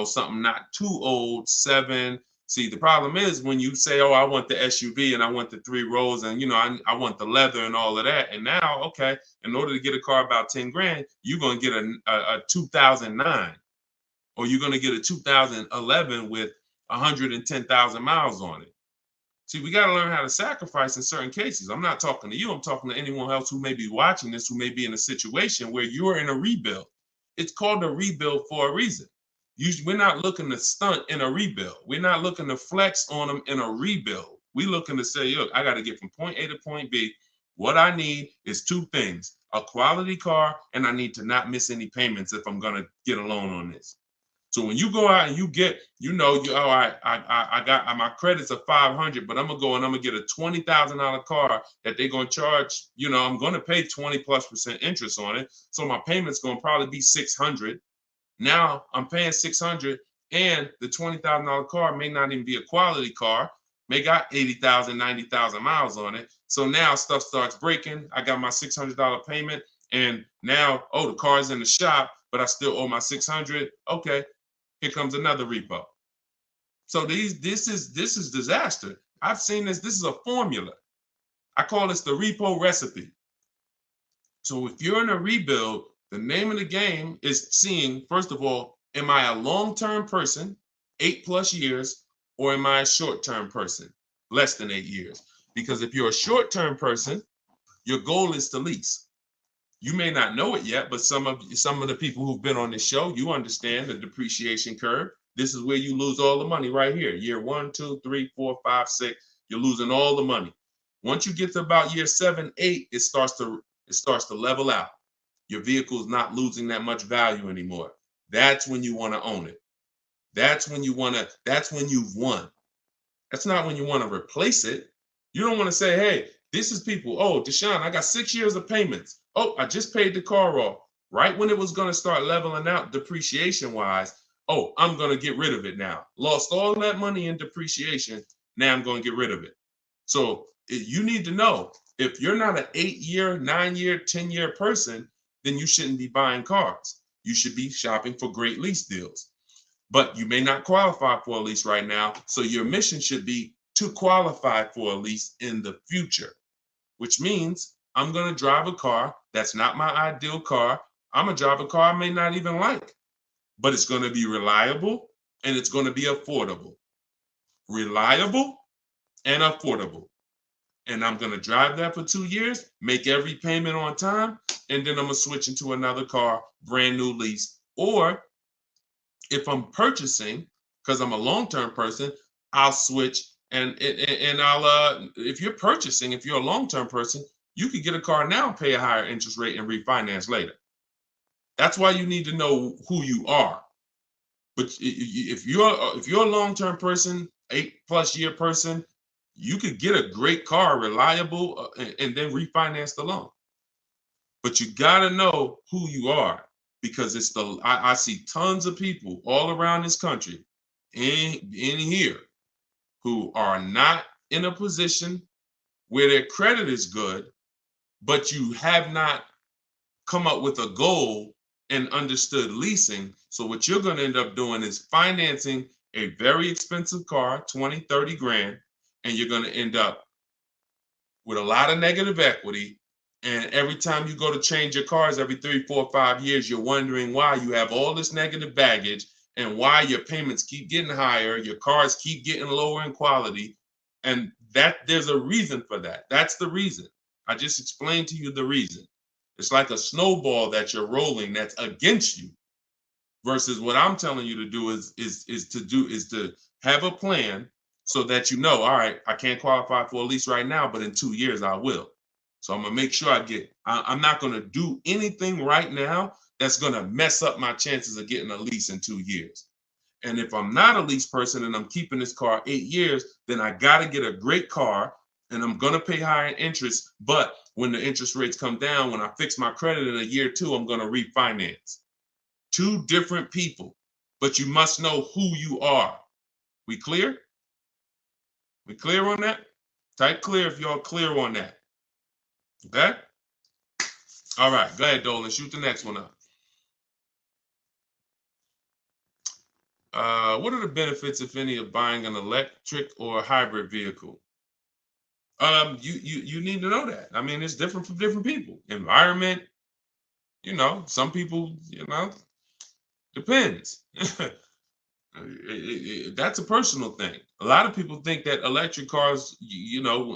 something not too old, 7. See, the problem is when you say, oh, I want the SUV and I want the 3 rows and, I want the leather and all of that. And now, okay, in order to get a car about 10 grand, you're going to get a 2009 or you're going to get a 2011 with 110,000 miles on it. See, we got to learn how to sacrifice in certain cases. I'm not talking to you. I'm talking to anyone else who may be watching this, who may be in a situation where you're in a rebuild. It's called a rebuild for a reason. We're not looking to stunt in a rebuild. We're not looking to flex on them in a rebuild. We're looking to say, look, I got to get from point A to point B. What I need is 2 things, a quality car, and I need to not miss any payments if I'm going to get a loan on this. So when you go out and you get, I got my credits are 500, but I'm gonna go and I'm gonna get a $20,000 car that they're gonna charge. I'm gonna pay 20+% interest on it, so my payment's gonna probably be 600. Now I'm paying 600, and the $20,000 car may not even be a quality car. May got 80,000, 90,000 miles on it. So now stuff starts breaking. I got my $600 payment, and now the car's in the shop, but I still owe my 600. Okay. Here comes another repo. So this is disaster. I've seen this. This is a formula. I call this the repo recipe. So if you're in a rebuild, the name of the game is seeing, first of all, Am I a long-term person, 8+ years, or am I a short-term person, less than 8 years? Because if you're a short-term person, your goal is to lease. You may not know it yet, but some of the people who've been on this show, you understand the depreciation curve. This is where you lose all the money right here. Year 1, 2, 3, 4, 5, 6. You're losing all the money. Once you get to about year 7, 8, it starts to level out. Your vehicle is not losing that much value anymore. That's when you want to own it. That's when you've won. That's not when you want to replace it. You don't want to say, hey, this is people. Oh, Deshone, I got 6 years of payments. Oh, I just paid the car off. Right when it was going to start leveling out depreciation wise. Oh, I'm going to get rid of it now. Lost all that money in depreciation. Now I'm going to get rid of it. So you need to know, if you're not an 8-year, 9-year, 10-year person, then you shouldn't be buying cars. You should be shopping for great lease deals. But you may not qualify for a lease right now. So your mission should be to qualify for a lease in the future, which means I'm going to drive a car that's not my ideal car. I'm going to drive a car I may not even like, but it's going to be reliable and it's going to be affordable. Reliable and affordable. And I'm going to drive that for 2 years, make every payment on time, and then I'm going to switch into another car, brand new lease. Or if I'm purchasing, because I'm a long-term person, I'll switch and I'll if you're purchasing, if you're a long-term person, you could get a car now, pay a higher interest rate, and refinance later. That's why you need to know who you are. But if you're a long-term person, 8+ year person, you could get a great car, reliable, and then refinance the loan. But you got to know who you are, because I see tons of people all around this country in here who are not in a position where their credit is good, but you have not come up with a goal and understood leasing. So what you're going to end up doing is financing a very expensive car, 20, 30 grand, and you're going to end up with a lot of negative equity. And every time you go to change your cars every 3, 4, 5 years, you're wondering why you have all this negative baggage and why your payments keep getting higher, your cars keep getting lower in quality. And that there's a reason for that. That's the reason. I just explained to you the reason. It's like a snowball that you're rolling that's against you, versus what I'm telling you to do is to have a plan so that you know, all right, I can't qualify for a lease right now, but in 2 years I will. So I'm gonna make sure I'm not gonna do anything right now that's gonna mess up my chances of getting a lease in 2 years. And if I'm not a lease person and I'm keeping this car 8 years, then I gotta get a great car and I'm gonna pay higher interest. But when the interest rates come down, when I fix my credit in a year or two, I'm gonna refinance. 2 different people, but you must know who you are. We clear? We clear on that? Type clear if y'all clear on that. Okay? All right, go ahead, Dolan. Shoot the next one up. What are the benefits, if any, of buying an electric or hybrid vehicle? You need to know that. I mean, it's different for different people. Environment, some people, depends. That's a personal thing. A lot of people think that electric cars,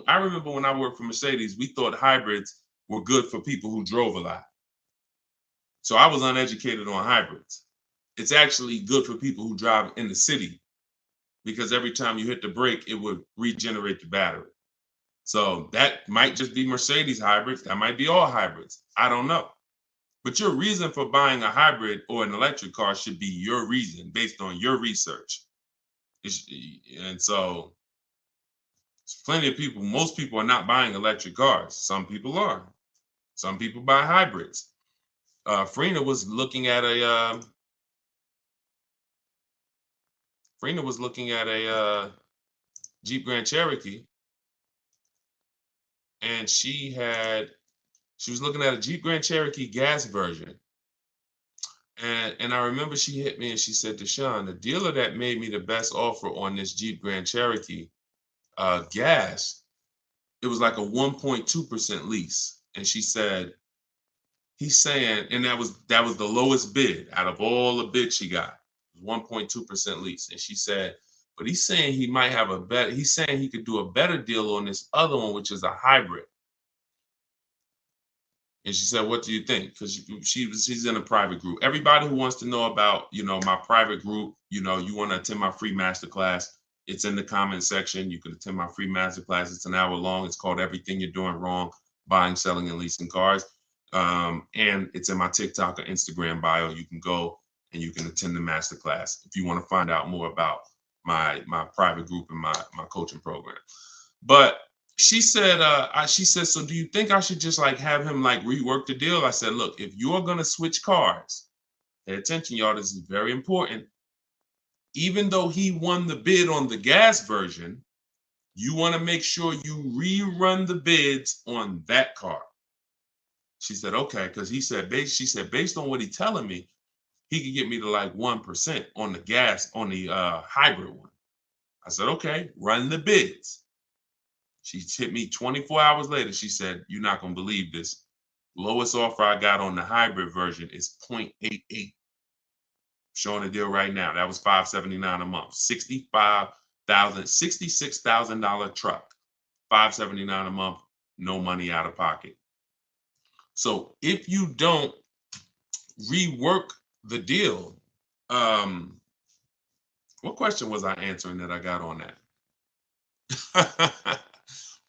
I remember when I worked for Mercedes, we thought hybrids were good for people who drove a lot. So I was uneducated on hybrids. It's actually good for people who drive in the city, because every time you hit the brake, it would regenerate the battery. So that might just be Mercedes hybrids. That might be all hybrids. I don't know. But your reason for buying a hybrid or an electric car should be your reason based on your research. And so there's plenty of people, most people are not buying electric cars. Some people are. Some people buy hybrids. Frina was looking at a Jeep Grand Cherokee, and she was looking at a Jeep Grand Cherokee gas version. And I remember she hit me and she said, Deshone, the dealer that made me the best offer on this Jeep Grand Cherokee gas, it was like a 1.2% lease. And she said, he's saying, and that was the lowest bid out of all the bids she got. 1.2% lease. And she said, but he's saying he might have he's saying he could do a better deal on this other one, which is a hybrid. And she said, what do you think? Because she's in a private group. Everybody who wants to know about, my private group, you want to attend my free masterclass, it's in the comment section. You can attend my free masterclass. It's an hour long. It's called Everything You're Doing Wrong, Buying, Selling, and Leasing Cars. And it's in my TikTok or Instagram bio. You can go and you can attend the masterclass if you want to find out more about my private group and my coaching program. But she said, so do you think I should just like have him like rework the deal? I said, look, if you're going to switch cars, pay attention, y'all, this is very important. Even though he won the bid on the gas version, you want to make sure you rerun the bids on that car. She said, okay, because she said, based on what he's telling me, he could get me to like 1% on the gas, on the hybrid one. I said, okay, run the bids. She hit me 24 hours later. She said, you're not going to believe this. Lowest offer I got on the hybrid version is 0.88. Showing the deal right now. That was $579 a month. $66,000 truck. $579 a month. No money out of pocket. So if you don't rework the deal, what question was I answering that I got on that?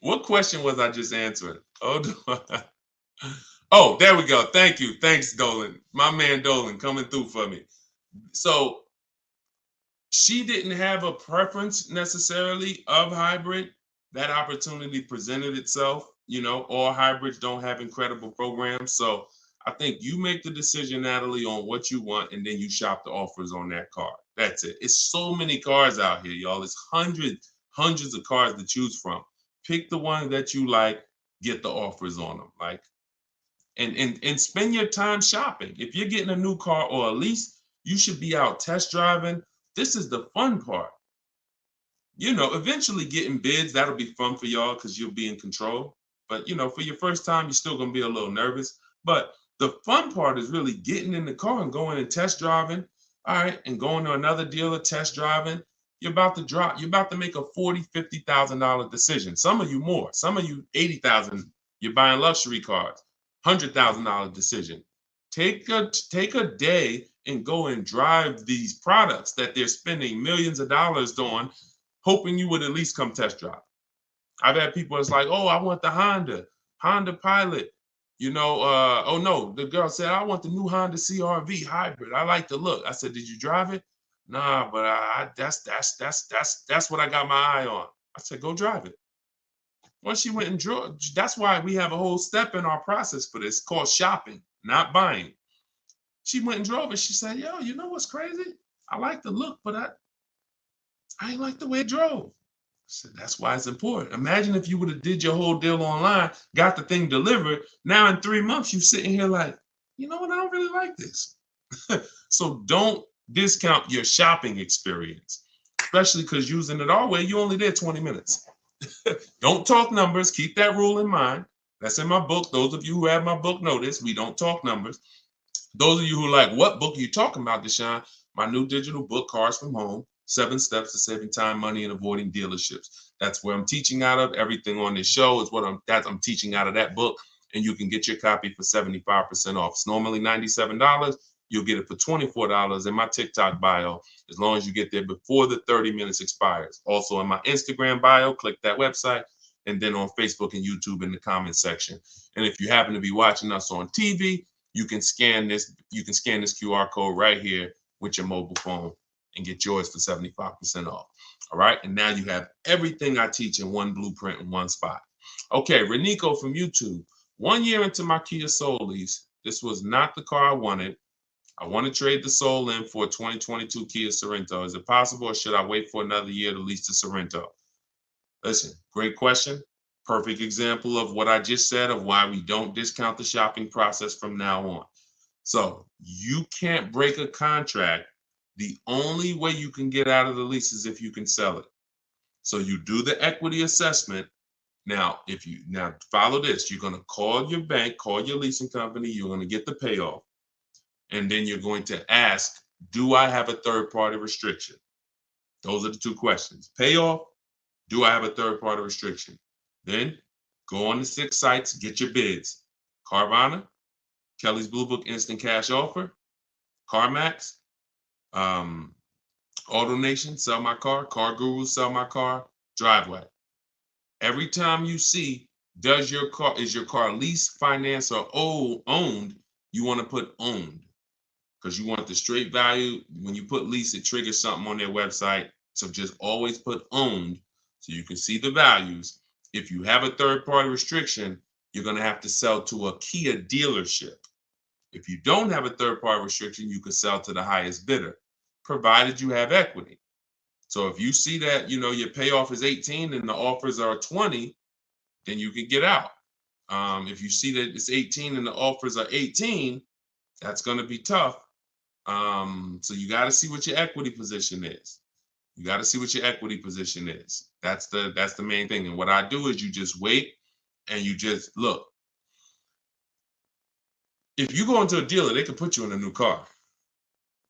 What question was I just answering? Oh, there we go. Thank you. Thanks, Dolan. My man Dolan coming through for me. So she didn't have a preference necessarily of hybrid. That opportunity presented itself. All hybrids don't have incredible programs. So I think you make the decision, Natalie, on what you want, and then you shop the offers on that car. That's it. It's so many cars out here, y'all. It's hundreds of cars to choose from. Pick the one that you like, get the offers on them. And spend your time shopping. If you're getting a new car or a lease, you should be out test driving. This is the fun part. Eventually getting bids, that'll be fun for y'all because you'll be in control. But, for your first time, you're still going to be a little nervous. But the fun part is really getting in the car and going and test driving. All right. And going to another dealer, test driving. You're about to make a $40,000, $50,000 decision. Some of you more, some of you 80,000. You're buying luxury cars, $100,000 decision. Take a day and go and drive these products that they're spending millions of dollars on, hoping you would at least come test drive. I've had people that's like, oh, I want the Honda Pilot. Oh no, the girl said, I want the new Honda CR-V hybrid. I like the look. I said, did you drive it? Nah, but that's what I got my eye on. I said, go drive it. Once she went and drove, that's why we have a whole step in our process for this called shopping, not buying. She went and drove it. She said, yo, you know what's crazy? I like the look, but I ain't like the way it drove. I said, that's why it's important. Imagine if you would have did your whole deal online, got the thing delivered. Now in 3 months, you're sitting here like, you know what? I don't really like this. So don't discount your shopping experience, especially because using it our way, you only there 20 minutes. Don't talk numbers. Keep that rule in mind. That's in my book. Those of you who have my book know this. We don't talk numbers. Those of you who are like, what book are you talking about, Deshone? My new digital book, Cars from Home, 7 Steps to Saving Time, Money, and Avoiding Dealerships. That's where I'm teaching out of. Everything on this show is what I'm teaching out of that book. And you can get your copy for 75% off. It's normally $97. You'll get it for $24 in my TikTok bio, as long as you get there before the 30 minutes expires. Also in my Instagram bio, click that website, and then on Facebook and YouTube in the comment section. And if you happen to be watching us on TV, you can scan this QR code right here with your mobile phone and get yours for 75% off. All right. And now you have everything I teach in one blueprint in one spot. Okay, Renico from YouTube. 1 year into my Kia Soul lease, this was not the car I wanted. I want to trade the Soul in for a 2022 Kia Sorento. Is it possible, or should I wait for another year to lease the Sorento? Listen, great question. Perfect example of what I just said of why we don't discount the shopping process from now on. So you can't break a contract. The only way you can get out of the lease is if you can sell it. So you do the equity assessment. Now follow this. You're going to call your bank, call your leasing company. You're going to get the payoff. And then you're going to ask do I have a third-party restriction? Those are the two questions. Payoff, do I have a third-party restriction? Then go on the 6 sites, get your bids. Carvana, Kelly's Blue Book Instant Cash Offer, CarMax, AutoNation, Sell My Car, Car Guru, Sell My Car, Driveway. Every time you see, is your car leased, financed, or owned, you want to put owned, because you want the straight value. When you put lease, it triggers something on their website. So just always put owned so you can see the values. If you have a third-party restriction, you're going to have to sell to a Kia dealership. If you don't have a third-party restriction, you can sell to the highest bidder, provided you have equity. So if you see that, your payoff is 18 and the offers are 20, then you can get out. If you see that it's 18 and the offers are 18, that's going to be tough. So you got to see what your equity position is. You got to see what your equity position is. That's the main thing. And what I do is you just wait and you just look. If you go into a dealer, they can put you in a new car.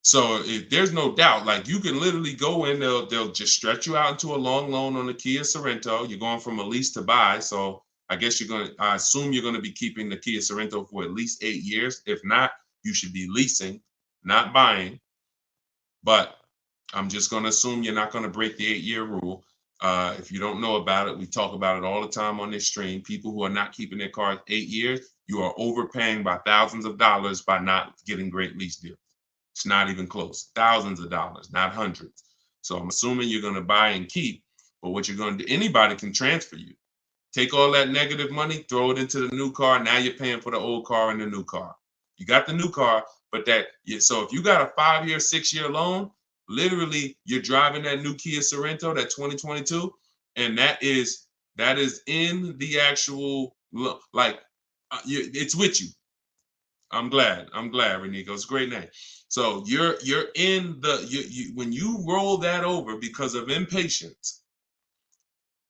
So if there's no doubt, like you can literally go in, they'll just stretch you out into a long loan on the Kia Sorento. You're going from a lease to buy. So I assume you're going to be keeping the Kia Sorento for at least 8 years. If not, you should be leasing, not buying. But I'm just going to assume you're not going to break the 8-year rule. If you don't know about it, we talk about it all the time on this stream. People who are not keeping their cars 8 years, you are overpaying by thousands of dollars by not getting great lease deals. It's not even close. Thousands of dollars, not hundreds. So I'm assuming you're going to buy and keep. But what you're going to do, anybody can transfer you. Take all that negative money, throw it into the new car. Now you're paying for the old car and the new car. You got the new car, but so if you got a 5-year, 6-year loan, literally you're driving that new Kia Sorento, that 2022, and that is in the actual, it's with you. I'm glad, Renico. It's a great name. So you're in when you roll that over because of impatience,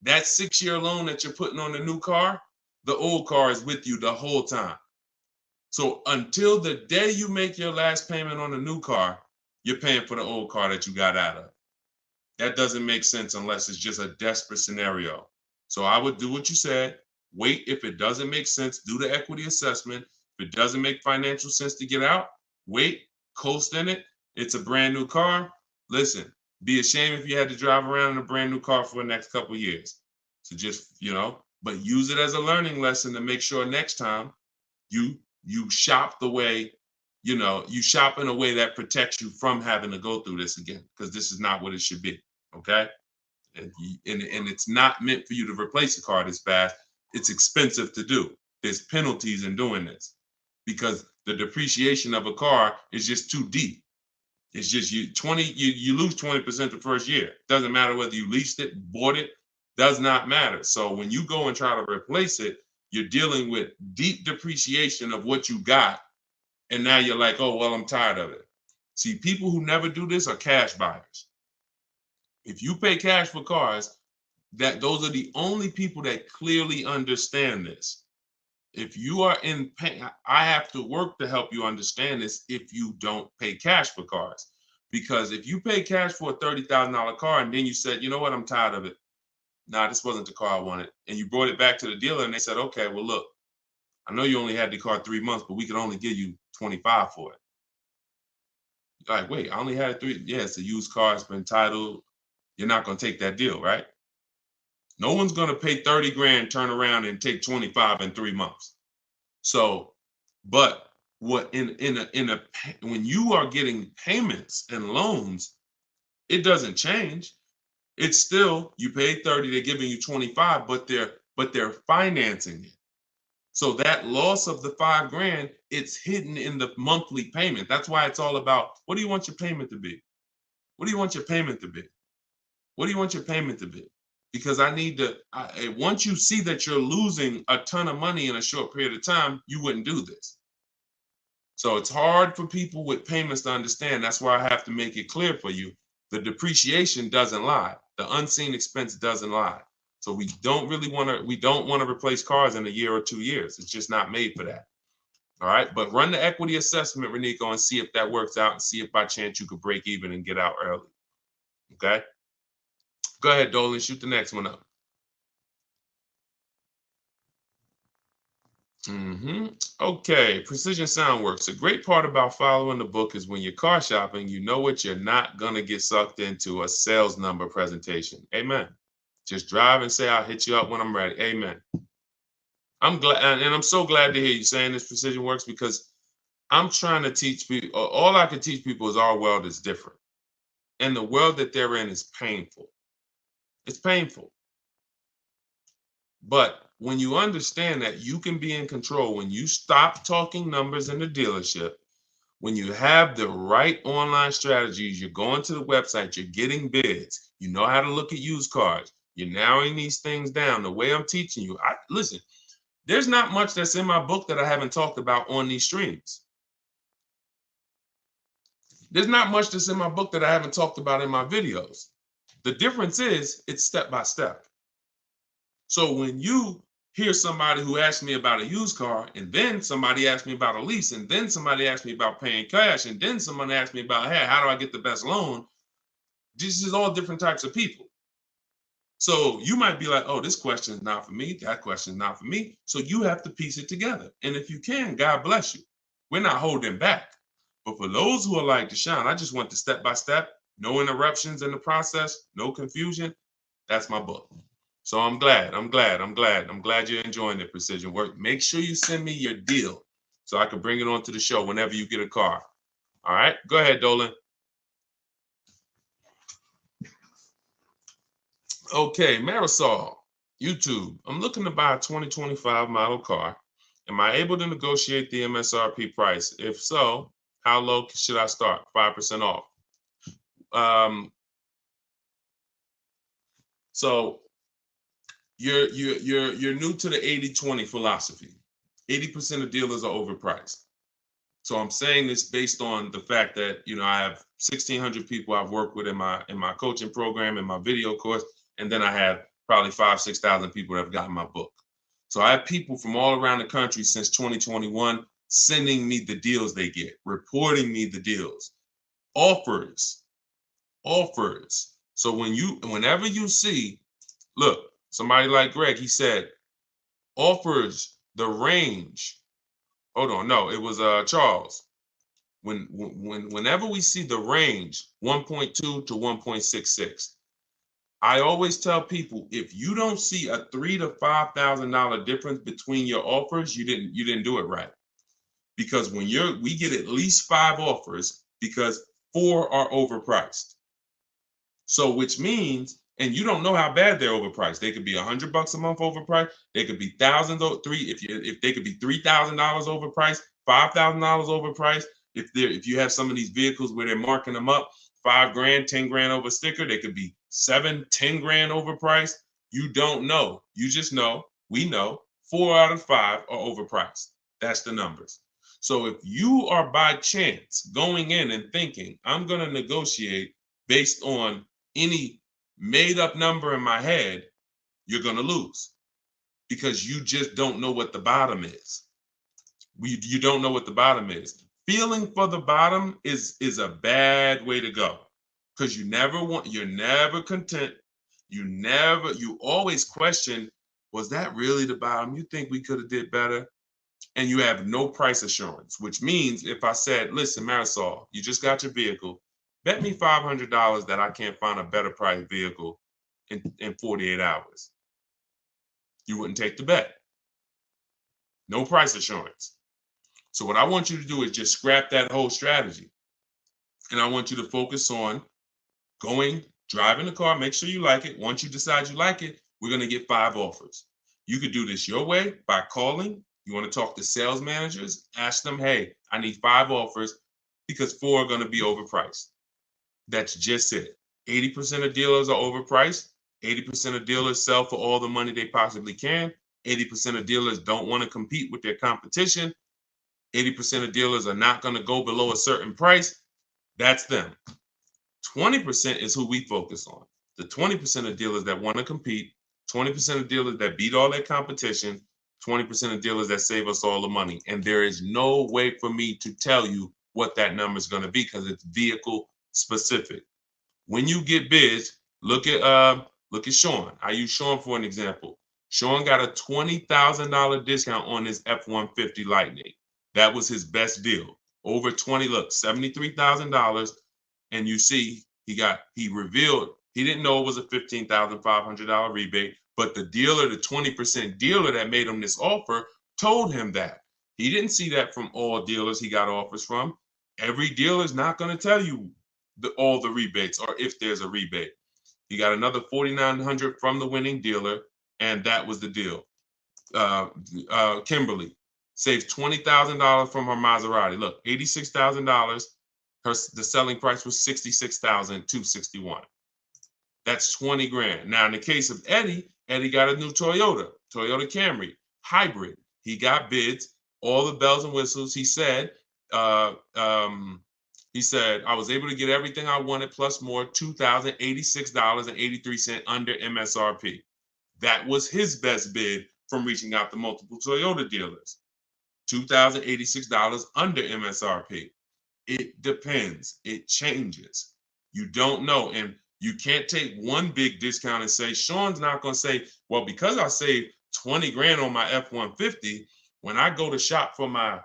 that 6-year loan that you're putting on the new car, the old car is with you the whole time. So until the day you make your last payment on the new car, you're paying for the old car that you got out of. That doesn't make sense unless it's just a desperate scenario. So I would do what you said. Wait. If it doesn't make sense, do the equity assessment. If it doesn't make financial sense to get out, wait, coast in it. It's a brand new car. Listen, be ashamed if you had to drive around in a brand new car for the next couple of years. So just, but use it as a learning lesson to make sure next time you shop the way, you shop in a way that protects you from having to go through this again, because this is not what it should be. Okay. And it's not meant for you to replace a car this fast. It's expensive to do. There's penalties in doing this because the depreciation of a car is just too deep. It's just you lose 20% the first year. Doesn't matter whether you leased it, bought it, does not matter. So when you go and try to replace it, you're dealing with deep depreciation of what you got. And now you're like, oh, well, I'm tired of it. See, people who never do this are cash buyers. If you pay cash for cars, those are the only people that clearly understand this. If you are in pain, I have to work to help you understand this if you don't pay cash for cars. Because if you pay cash for a $30,000 car and then you said, you know what, I'm tired of it. Nah, this wasn't the car I wanted. And you brought it back to the dealer and they said, okay, well, look, I know you only had the car 3 months, but we can only give you 25 for it. You're like, wait, I only had 3. Yeah, it's a used car. It's been titled. You're not going to take that deal, right? No one's going to pay 30 grand, turn around and take 25 in 3 months. So, but what when you are getting payments and loans, it doesn't change. It's still, you pay 30, they're giving you 25, but they're financing it. So that loss of the 5 grand, it's hidden in the monthly payment. That's why it's all about, what do you want your payment to be? What do you want your payment to be? What do you want your payment to be? Because once you see that you're losing a ton of money in a short period of time, you wouldn't do this. So it's hard for people with payments to understand. That's why I have to make it clear for you. The depreciation doesn't lie. The unseen expense doesn't lie. So we don't want to replace cars in a year or 2 years. It's just not made for that. All right, but run the equity assessment, Renico, and see if that works out and see if by chance you could break even and get out early. Okay. Go ahead, Dolan, shoot the next one up. Okay, Precision Soundworks. A great part about following the book is when you're car shopping, you know what you're not going to get sucked into a sales number presentation. Amen. Just drive and say, I'll hit you up when I'm ready. Amen. I'm glad, and I'm so glad to hear you saying this, Precision Works, because I'm trying to teach people. All I can teach people is our world is different. And the world that they're in is painful. It's painful. But when you understand that you can be in control, when you stop talking numbers in the dealership, when you have the right online strategies, you're going to the website, you're getting bids, you know how to look at used cars, you're narrowing these things down the way I'm teaching you. Listen, there's not much that's in my book that I haven't talked about on these streams. There's not much that's in my book that I haven't talked about in my videos. The difference is it's step by step. So when you hear somebody who asks me about a used car, and then somebody asks me about a lease, and then somebody asks me about paying cash, and then someone asks me about, hey, how do I get the best loan? This is all different types of people. So you might be like, oh, this question is not for me. That question is not for me. So you have to piece it together. And if you can, God bless you. We're not holding back. But for those who are like Deshone, I just want the step by step, no interruptions in the process, no confusion. That's my book. So I'm glad you're enjoying the Precision Work. Make sure you send me your deal so I can bring it onto the show whenever you get a car. All right, go ahead, Dolan. Okay, Marisol, YouTube. I'm looking to buy a 2025 model car. Am I able to negotiate the MSRP price? If so, how low should I start? 5% off. So you're new to the 80-20 philosophy. 80% of dealers are overpriced. So I'm saying this based on the fact that, you know, I have 1,600 people I've worked with in my coaching program, in my video course, and then I have probably 5,000-6,000 people that have gotten my book. So I have people from all around the country since 2021 sending me the deals they get, reporting me the deals, offers. So whenever you see, look, somebody like Greg, he said, offers the range. Hold on, no, it was Charles. Whenever we see the range 1.2 to 1.66, I always tell people, if you don't see a $3,000 to $5,000 difference between your offers, you didn't do it right. Because when we get at least 5 offers because 4 are overpriced. So which means, and you don't know how bad they're overpriced. They could be $100 a month overpriced. They could be thousands, if they could be $3,000 overpriced, $5,000 overpriced. If you have some of these vehicles where they're marking them up, $5 grand, 10 grand over sticker, they could be 7, 10 grand overpriced. You don't know. You just know, we know 4 out of 5 are overpriced. That's the numbers. So if you are by chance going in and thinking, I'm going to negotiate based on any made up number in my head, you're going to lose because you just don't know what the bottom is. You don't know what the bottom is. Feeling for the bottom is a bad way to go because you're never content. You always question, was that really the bottom? You think we could have did better? And you have no price assurance, which means if I said, listen, Marisol, you just got your vehicle, bet me $500 that I can't find a better price vehicle in 48 hours. You wouldn't take the bet. No price assurance. So what I want you to do is just scrap that whole strategy. And I want you to focus on driving the car, make sure you like it. Once you decide you like it, we're going to get 5 offers. You could do this your way by calling. You want to talk to sales managers, ask them, hey, I need 5 offers because 4 are going to be overpriced. That's just it. 80% of dealers are overpriced. 80% of dealers sell for all the money they possibly can. 80% of dealers don't want to compete with their competition. 80% of dealers are not going to go below a certain price. That's them. 20% is who we focus on. The 20% of dealers that want to compete, 20% of dealers that beat all their competition, 20% of dealers that save us all the money. And there is no way for me to tell you what that number is going to be because it's vehicle specific. When you get bids, look at Sean. I use Sean for an example. Sean got a $20,000 discount on his F-150 Lightning. That was his best deal. Over 20, look, $73,000. And you see, he revealed, he didn't know it was a $15,500 rebate, but the dealer, the 20% dealer that made him this offer, told him that. He didn't see that from all dealers he got offers from. Every dealer is not going to tell you all the rebates or if there's a rebate. He got another $4,900 from the winning dealer, and that was the deal. Kimberly saves $20,000 from her Maserati. Look, $86,000. The selling price was $66,261. That's 20 grand. Now, in the case of Eddie got a new Toyota Camry hybrid. He got bids, all the bells and whistles. He said, I was able to get everything I wanted plus more, $2,086.83 under MSRP. That was his best bid from reaching out to multiple Toyota dealers. $2,086 under MSRP. It depends. It changes. You don't know. And you can't take one big discount and say, Sean's not going to say, well, because I saved 20 grand on my F-150, when I go to shop for my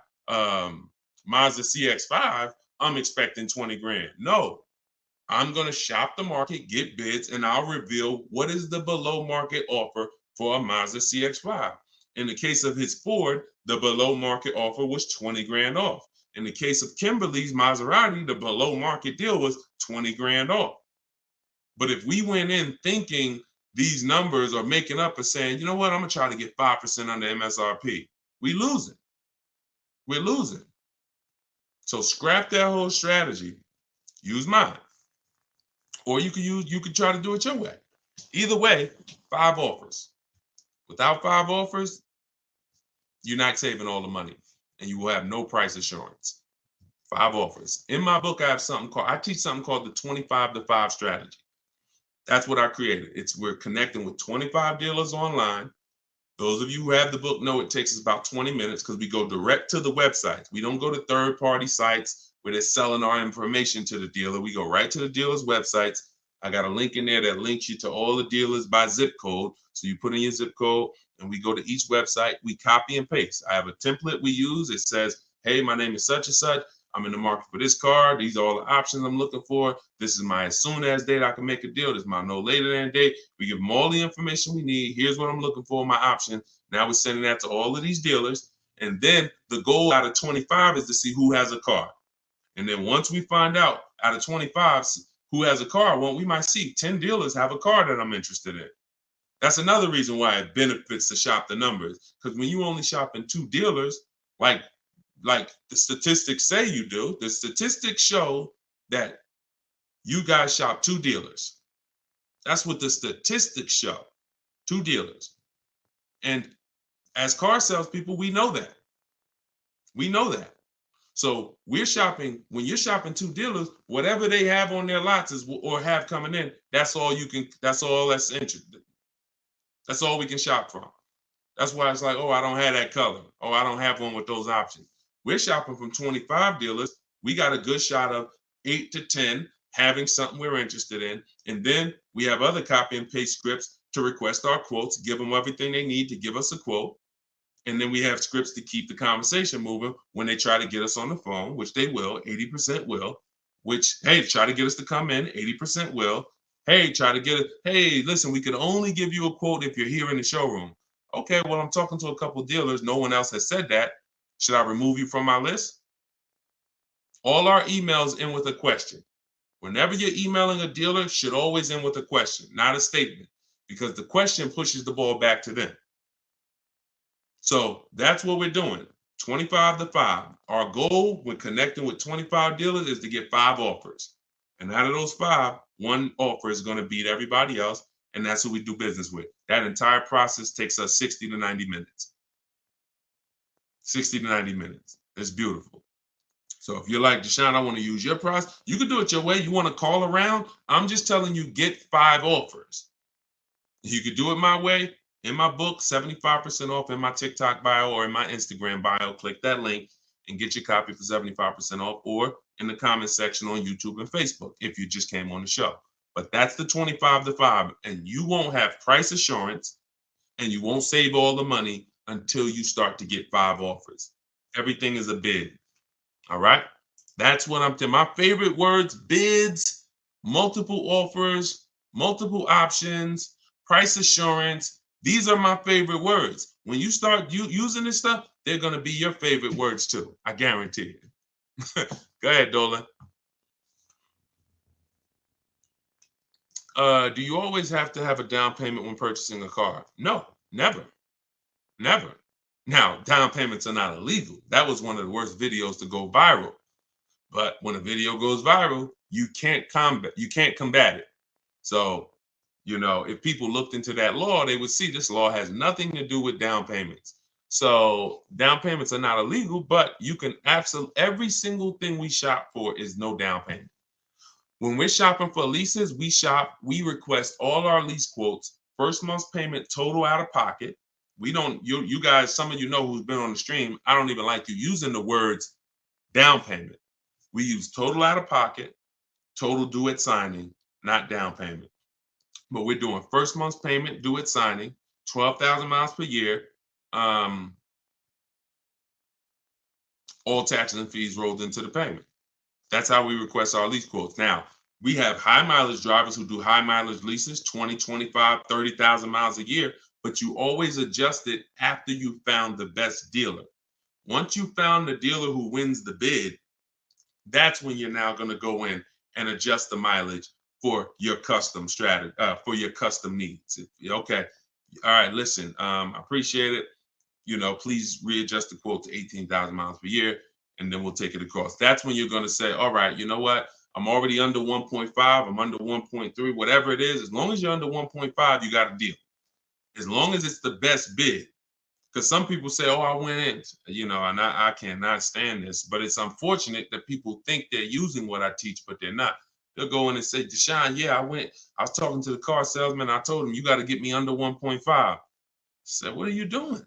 Mazda CX-5, I'm expecting 20 grand. No, I'm going to shop the market, get bids, and I'll reveal what is the below market offer for a Mazda CX-5. In the case of his Ford, the below market offer was 20 grand off. In the case of Kimberly's Maserati, the below market deal was 20 grand off. But if we went in thinking these numbers are making up and saying, you know what, I'm going to try to get 5% under MSRP, we're losing. So scrap that whole strategy. Use mine. Or you could try to do it your way. Either way, 5 offers. Without 5 offers, you're not saving all the money and you will have no price assurance. 5 offers. In my book, I teach something called the 25 to 5 strategy. That's what I created. We're connecting with 25 dealers online. Those of you who have the book know it takes us about 20 minutes because we go direct to the websites. We don't go to third-party sites where they're selling our information to the dealer. We go right to the dealer's websites. I got a link in there that links you to all the dealers by zip code. So you put in your zip code and we go to each website. We copy and paste. I have a template we use. It says, hey, my name is such and such. I'm in the market for this car. These are all the options I'm looking for. This is my as soon as date I can make a deal. This is my no later than date. We give them all the information we need. Here's what I'm looking for, my option. Now we're sending that to all of these dealers. And then the goal out of 25 is to see who has a car. And then once we find out of 25 who has a car, well, we might see 10 dealers have a car that I'm interested in. That's another reason why it benefits to shop the numbers. Because when you only shop in 2 dealers, like the statistics say you do, the statistics show that you guys shop 2 dealers. That's what the statistics show, 2 dealers. And as car salespeople, we know that. So when you're shopping 2 dealers, whatever they have on their lots or have coming in, that's all that's interesting. That's all we can shop from. That's why it's like, oh, I don't have that color. Oh, I don't have one with those options. We're shopping from 25 dealers. We got a good shot of 8 to 10 having something we're interested in. And then we have other copy and paste scripts to request our quotes, give them everything they need to give us a quote. And then we have scripts to keep the conversation moving when they try to get us on the phone, which they will, 80% will, which, hey, try to get us to come in, 80% will. Hey, hey, listen, we could only give you a quote if you're here in the showroom. Okay, well, I'm talking to a couple dealers. No one else has said that. Should I remove you from my list? All our emails end with a question. Whenever you're emailing a dealer, should always end with a question, not a statement, because the question pushes the ball back to them. So that's what we're doing, 25 to 5. Our goal when connecting with 25 dealers is to get 5 offers. And out of those 5, 1 offer is going to beat everybody else, and that's who we do business with. That entire process takes us 60 to 90 minutes. 60 to 90 minutes. It's beautiful. So if you're like, Deshone, I want to use your process, you can do it your way. You want to call around? I'm just telling you, get 5 offers. You could do it my way. In my book, 75% off in my TikTok bio or in my Instagram bio. Click that link and get your copy for 75% off, or in the comment section on YouTube and Facebook if you just came on the show. But that's the 25 to 5, and you won't have price assurance and you won't save all the money until you start to get 5 offers. Everything is a bid. All right. That's what I'm telling. My favorite words: bids, multiple offers, multiple options, price assurance. These are my favorite words. When you start using this stuff, they're going to be your favorite words too. I guarantee it. Go ahead, Dolan. Do you always have to have a down payment when purchasing a car? No, never. Never. Now, down payments are not illegal. That was one of the worst videos to go viral. But when a video goes viral, you can't combat it. So, if people looked into that law, they would see this law has nothing to do with down payments. So down payments are not illegal, but you can every single thing we shop for is no down payment. When we're shopping for leases, we request all our lease quotes, first month's payment total out of pocket. We don't, you guys, some of you know who's been on the stream, I don't even like you using the words down payment. We use total out of pocket, total due at signing, not down payment. But we're doing first month's payment due at signing, 12,000 miles per year, all taxes and fees rolled into the payment. That's how we request our lease quotes. Now, we have high mileage drivers who do high mileage leases, 20, 25, 30,000 miles a year, but you always adjust it after you found the best dealer. Once you found the dealer who wins the bid, that's when you're now going to go in and adjust the mileage for your custom strategy, for your custom needs. Okay. All right. Listen, I appreciate it. Please readjust the quote to 18,000 miles per year, and then we'll take it across. That's when you're going to say, all right, you know what? I'm already under 1.5. I'm under 1.3, whatever it is. As long as you're under 1.5, you got a deal. As long as it's the best bid. Because some people say, oh, I went in, and I cannot stand this. But it's unfortunate that people think they're using what I teach, but they're not. They'll go in and say, Deshone, yeah, I was talking to the car salesman. I told him, you got to get me under 1.5. I said, what are you doing?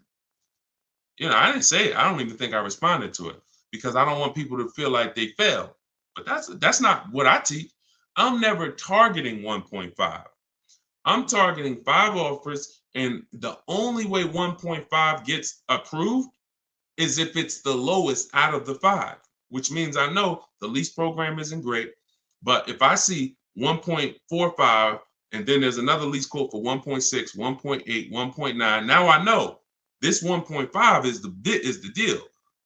I didn't say it. I don't even think I responded to it because I don't want people to feel like they failed. But that's not what I teach. I'm never targeting 1.5. I'm targeting 5 offers, and the only way 1.5 gets approved is if it's the lowest out of the 5, which means I know the lease program isn't great. But if I see 1.45 and then there's another lease quote for 1.6, 1.8, 1.9, now I know this 1.5 is the deal.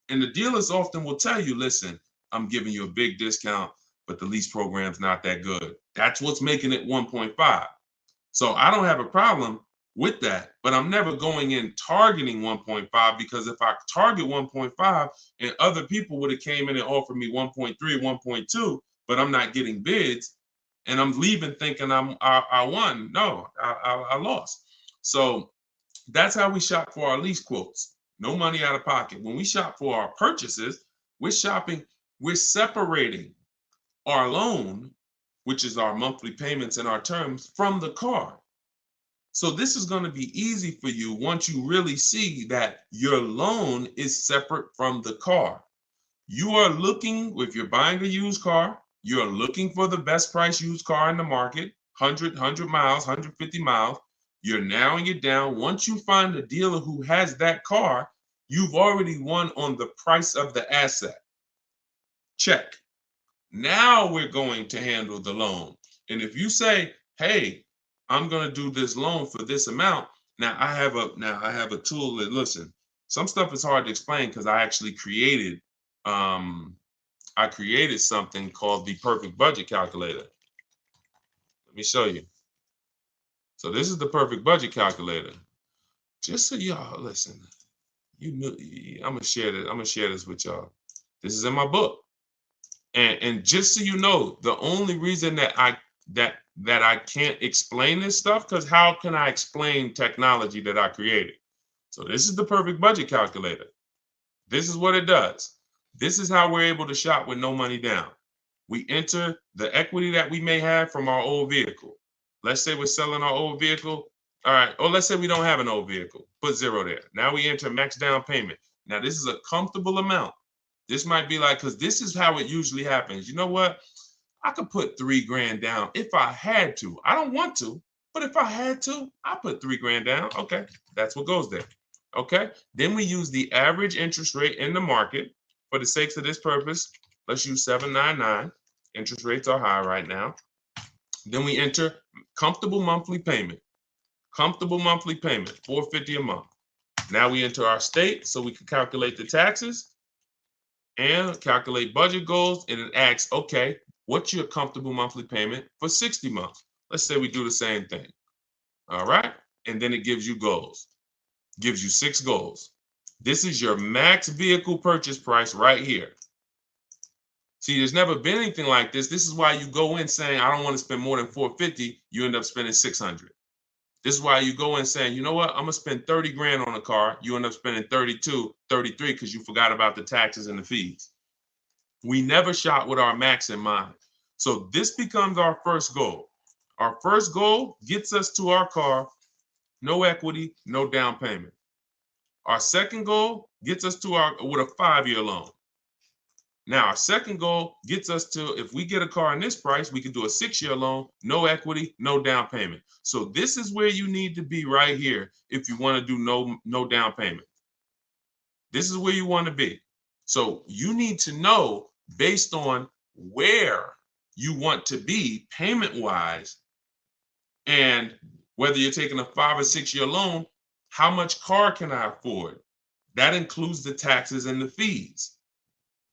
And the dealers often will tell you, listen, I'm giving you a big discount, but the lease program's not that good. That's what's making it 1.5. So I don't have a problem with that, but I'm never going in targeting 1.5, because if I target 1.5 and other people would have came in and offered me 1.3, 1.2, but I'm not getting bids, and I'm leaving thinking I won. No, I lost. So that's how we shop for our lease quotes. No money out of pocket. When we shop for our purchases, we're separating our loan, which is our monthly payments and our terms, from the car. So this is going to be easy for you once you really see that your loan is separate from the car. You are looking, if you're buying a used car, you're looking for the best price used car in the market, 100 miles, 150 miles. You're narrowing it down. Once you find a dealer who has that car, you've already won on the price of the asset. Check. Now we're going to handle the loan. And if you say, hey, I'm going to do this loan for this amount. Now I have a tool that, listen, some stuff is hard to explain because I actually created something called the perfect budget calculator. Let me show you. So this is the perfect budget calculator. Just so y'all listen, I'm gonna share this with y'all. This is in my book. And just so you know, the only reason that I can't explain this stuff, because how can I explain technology that I created? So this is the perfect budget calculator. This is what it does. This is how we're able to shop with no money down. We enter the equity that we may have from our old vehicle. Let's say we're selling our old vehicle. All right. Or let's say we don't have an old vehicle. Put 0 there. Now we enter max down payment. Now this is a comfortable amount. This might be like, because this is how it usually happens. You know what? I could put 3 grand down if I had to. I don't want to, but if I had to, I put 3 grand down. Okay, that's what goes there. Okay, then we use the average interest rate in the market. For the sakes of this purpose, let's use 7.99. Interest rates are high right now. Then we enter comfortable monthly payment. Comfortable monthly payment, $450 a month. Now we enter our state so we can calculate the taxes and calculate budget goals, and it asks, okay, what's your comfortable monthly payment for 60 months? Let's say we do the same thing. All right. And then it gives you goals, gives you 6 goals. This is your max vehicle purchase price right here. See, there's never been anything like this. This is why you go in saying, I don't want to spend more than 450. You end up spending 600. This is why you go in saying, you know what? I'm going to spend 30 grand on a car. You end up spending 32, 33 because you forgot about the taxes and the fees. We never shop with our max in mind. So this becomes our first goal. Our first goal gets us to our car, no equity, no down payment. Our second goal gets us to with a 5-year loan. Now, our second goal gets us to, if we get a car in this price, we can do a 6-year loan, no equity, no down payment. So this is where you need to be right here if you want to do no down payment. This is where you want to be. So you need to know, based on where you want to be payment-wise, and whether you're taking a 5 or 6-year loan, how much car can I afford? That includes the taxes and the fees.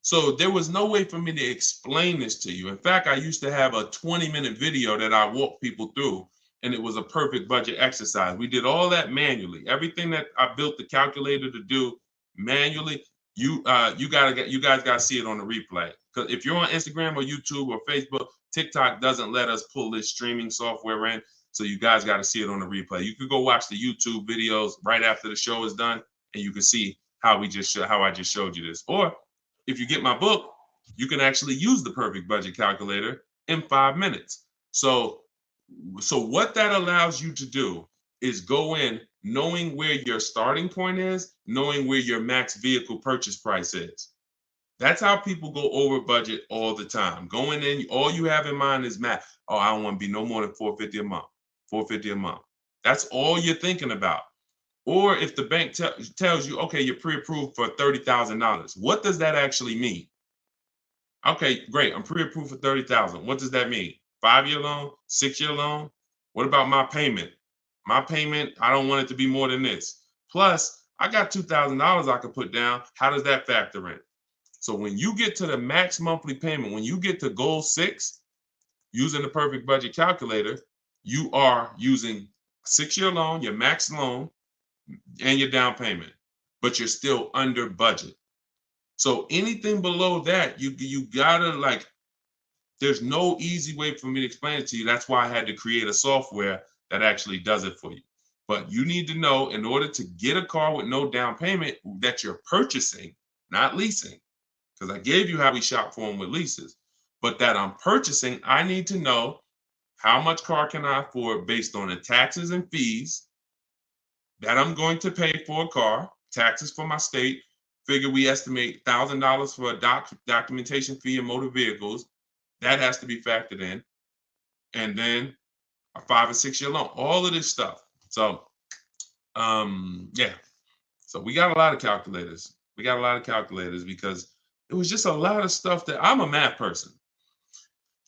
So there was no way for me to explain this to you. In fact, I used to have a 20-minute video that I walked people through, and it was a perfect budget exercise. We did all that manually. Everything that I built the calculator to do manually, you guys got to see it on the replay. Because if you're on Instagram or YouTube or Facebook, TikTok doesn't let us pull this streaming software in. So you guys got to see it on the replay. You could go watch the YouTube videos right after the show is done, and you can see how I just showed you this. Or if you get my book, you can actually use the perfect budget calculator in 5 minutes. So what that allows you to do is go in knowing where your starting point is, knowing where your max vehicle purchase price is. That's how people go over budget all the time. Going in, all you have in mind is math. Oh, I don't want to be no more than $450 a month. $450 a month. That's all you're thinking about. Or if the bank tells you, okay, you're pre-approved for $30,000. What does that actually mean? Okay, great. I'm pre-approved for $30,000. What does that mean? 5-year loan, 6-year loan? What about my payment? My payment, I don't want it to be more than this. Plus, I got $2,000 I could put down. How does that factor in? So when you get to the max monthly payment, when you get to goal 6, using the perfect budget calculator, you are using a 6-year loan, your max loan, and your down payment, but you're still under budget. So anything below that, you gotta there's no easy way for me to explain it to you. That's why I had to create a software that actually does it for you. But you need to know, in order to get a car with no down payment that you're purchasing, not leasing, because I gave you how we shop for them with leases, but that I'm purchasing, I need to know how much car can I afford based on the taxes and fees that I'm going to pay for a car, taxes for my state. Figure we estimate $1,000 for a documentation fee in motor vehicles. That has to be factored in. And then a 5 or 6-year loan, all of this stuff. So, yeah. So we got a lot of calculators. We got a lot of calculators because it was just a lot of stuff that I'm a math person.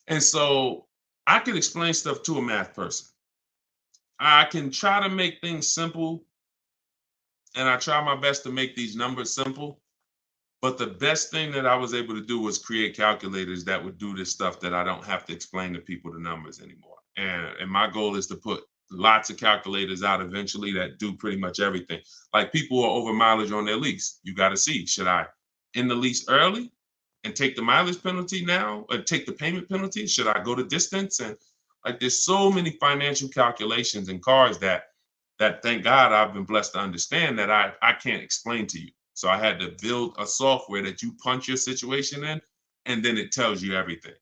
And so I can explain stuff to a math person. I can try to make things simple, and I try my best to make these numbers simple. But the best thing that I was able to do was create calculators that would do this stuff that I don't have to explain to people the numbers anymore. And my goal is to put lots of calculators out eventually that do pretty much everything. Like people who are over mileage on their lease. You got to see, should I end the lease early and take the mileage penalty now, or take the payment penalty? Should I go to distance? And there's so many financial calculations in cars that thank God I've been blessed to understand that I can't explain to you. So I had to build a software that you punch your situation in, and then it tells you everything.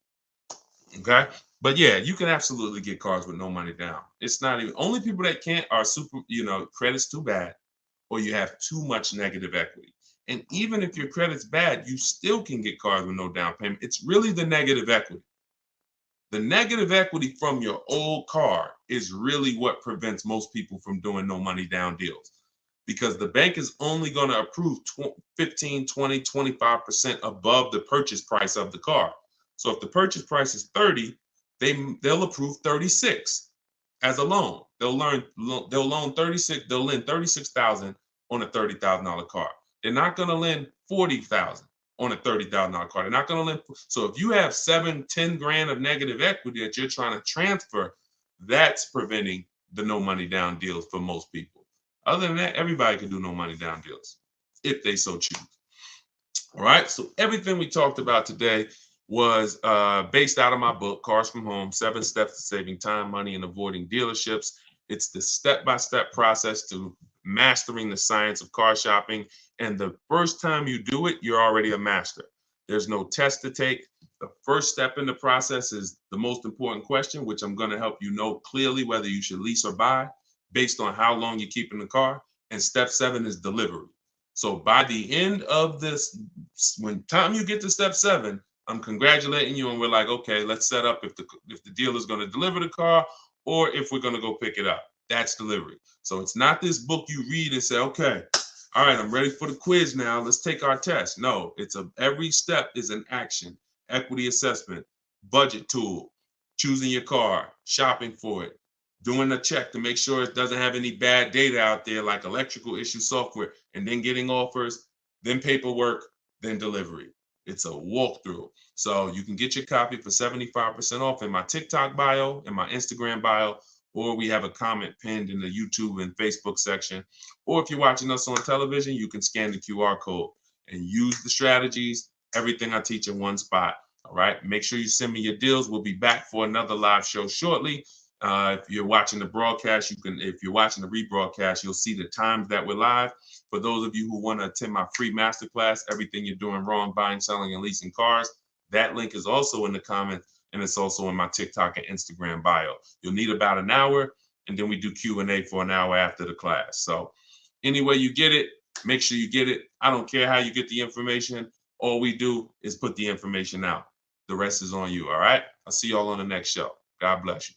Okay. But yeah, you can absolutely get cars with no money down. It's not even, only people that can't are super, credit's too bad, or you have too much negative equity. And even if your credit's bad, you still can get cars with no down payment. It's really the negative equity. The negative equity from your old car is really what prevents most people from doing no money down deals, because the bank is only going to approve 15, 20, 25% above the purchase price of the car. So if the purchase price is 30, they'll approve 36 as a loan. They'll loan 36, they'll lend 36,000 on a $30,000 car. They're not going to lend 40,000 on a $30,000 car. They're not going to lend. So if you have 10 grand of negative equity that you're trying to transfer, that's preventing the no money down deals for most people. Other than that, everybody can do no money down deals if they so choose. All right. So everything we talked about today was based out of my book, Cars from Home, 7 Steps to Saving Time, Money, and Avoiding Dealerships. It's the step-by-step process to mastering the science of car shopping. And the first time you do it, you're already a master. There's no test to take. The first step in the process is the most important question, which I'm going to help you know clearly whether you should lease or buy based on how long you keep in the car. And step 7 is delivery. So by the end of this, when time you get to step 7, I'm congratulating you, and we're like, okay, let's set up if the dealer is going to deliver the car or if we're going to go pick it up. That's delivery. So it's not this book you read and say, okay, all right, I'm ready for the quiz now. Let's take our test. No, every step is an action. Equity assessment, budget tool, choosing your car, shopping for it, doing a check to make sure it doesn't have any bad data out there like electrical issue software, and then getting offers, then paperwork, then delivery. It's a walkthrough. So you can get your copy for 75% off in my TikTok bio, in my Instagram bio, or we have a comment pinned in the YouTube and Facebook section. Or if you're watching us on television, you can scan the QR code and use the strategies, everything I teach in one spot. All right. Make sure you send me your deals. We'll be back for another live show shortly. If you're watching the broadcast, if you're watching the rebroadcast, you'll see the times that we're live. For those of you who want to attend my free masterclass, Everything You're Doing Wrong, Buying, Selling, and Leasing Cars, that link is also in the comments, and it's also in my TikTok and Instagram bio. You'll need about an hour, and then we do Q&A for an hour after the class. So any way you get it, make sure you get it. I don't care how you get the information. All we do is put the information out. The rest is on you, all right? I'll see y'all on the next show. God bless you.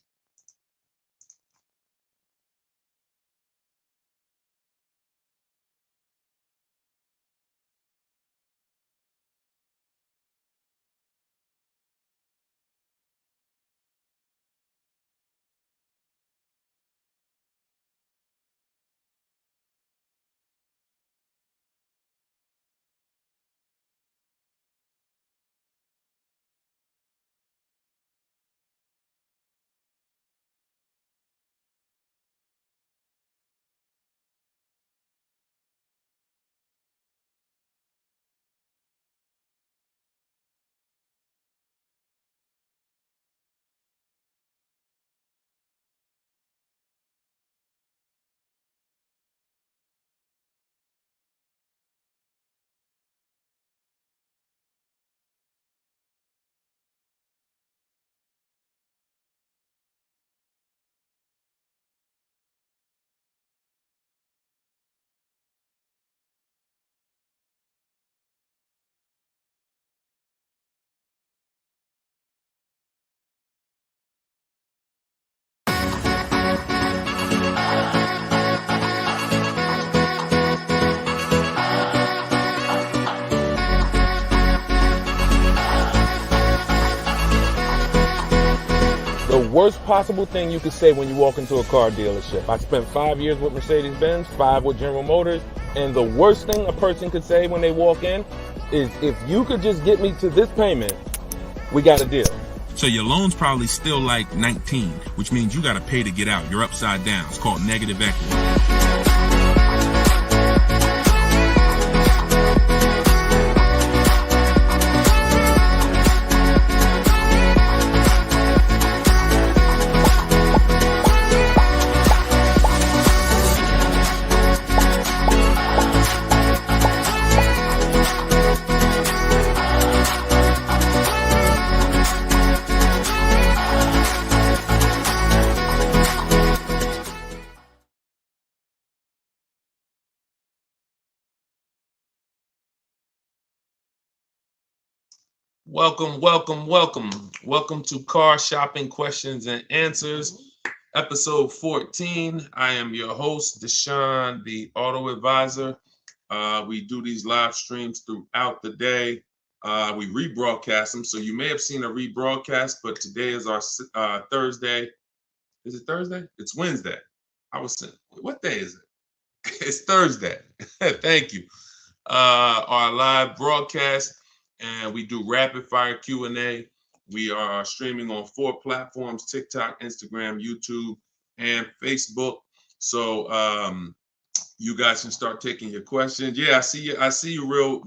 The worst possible thing you could say when you walk into a car dealership. I spent 5 years with Mercedes-Benz, 5 with General Motors, and the worst thing a person could say when they walk in is, if you could just get me to this payment, we got a deal. So your loan's probably still like 19, which means you got to pay to get out. You're upside down. It's called negative equity. Welcome, welcome, welcome. Welcome to Car Shopping Questions and Answers, episode 14. I am your host, Deshone the Auto Advisor. We do these live streams throughout the day. We rebroadcast them, so you may have seen a rebroadcast, but today is our Thursday. Is it Thursday? It's Wednesday. I was saying, what day is it? It's Thursday. Thank you. Our live broadcast, and we do rapid fire Q&A. We are streaming on 4 platforms: TikTok, Instagram, YouTube, and Facebook. So you guys can start taking your questions. Yeah, I see you, real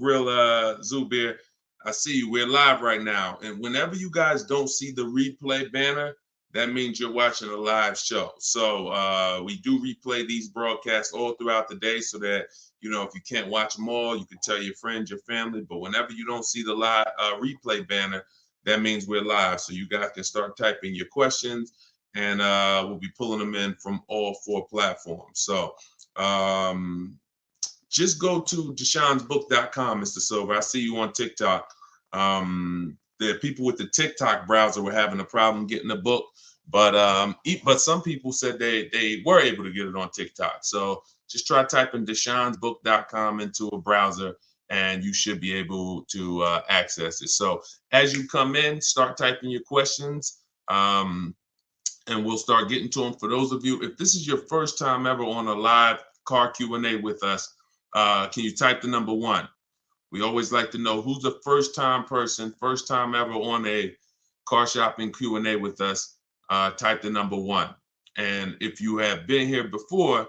Zubir. I see you. We're live right now. And whenever you guys don't see the replay banner, that means you're watching a live show. So we do replay these broadcasts all throughout the day so that, you know, if you can't watch them all, you can tell your friends, your family. But whenever you don't see the live replay banner, that means we're live. So you guys can start typing your questions, and we'll be pulling them in from all 4 platforms. So just go to deshonsbook.com, Mr. Silver. I see you on TikTok. The people with the TikTok browser were having a problem getting the book, but some people said they were able to get it on TikTok. So just try typing deshonsbook.com into a browser, and you should be able to access it. So as you come in, start typing your questions, and we'll start getting to them. For those of you, if this is your first time ever on a live car Q&A with us, can you type the number 1? We always like to know who's the first time person, first time ever on a car shopping Q&A with us. Type the number 1. And if you have been here before,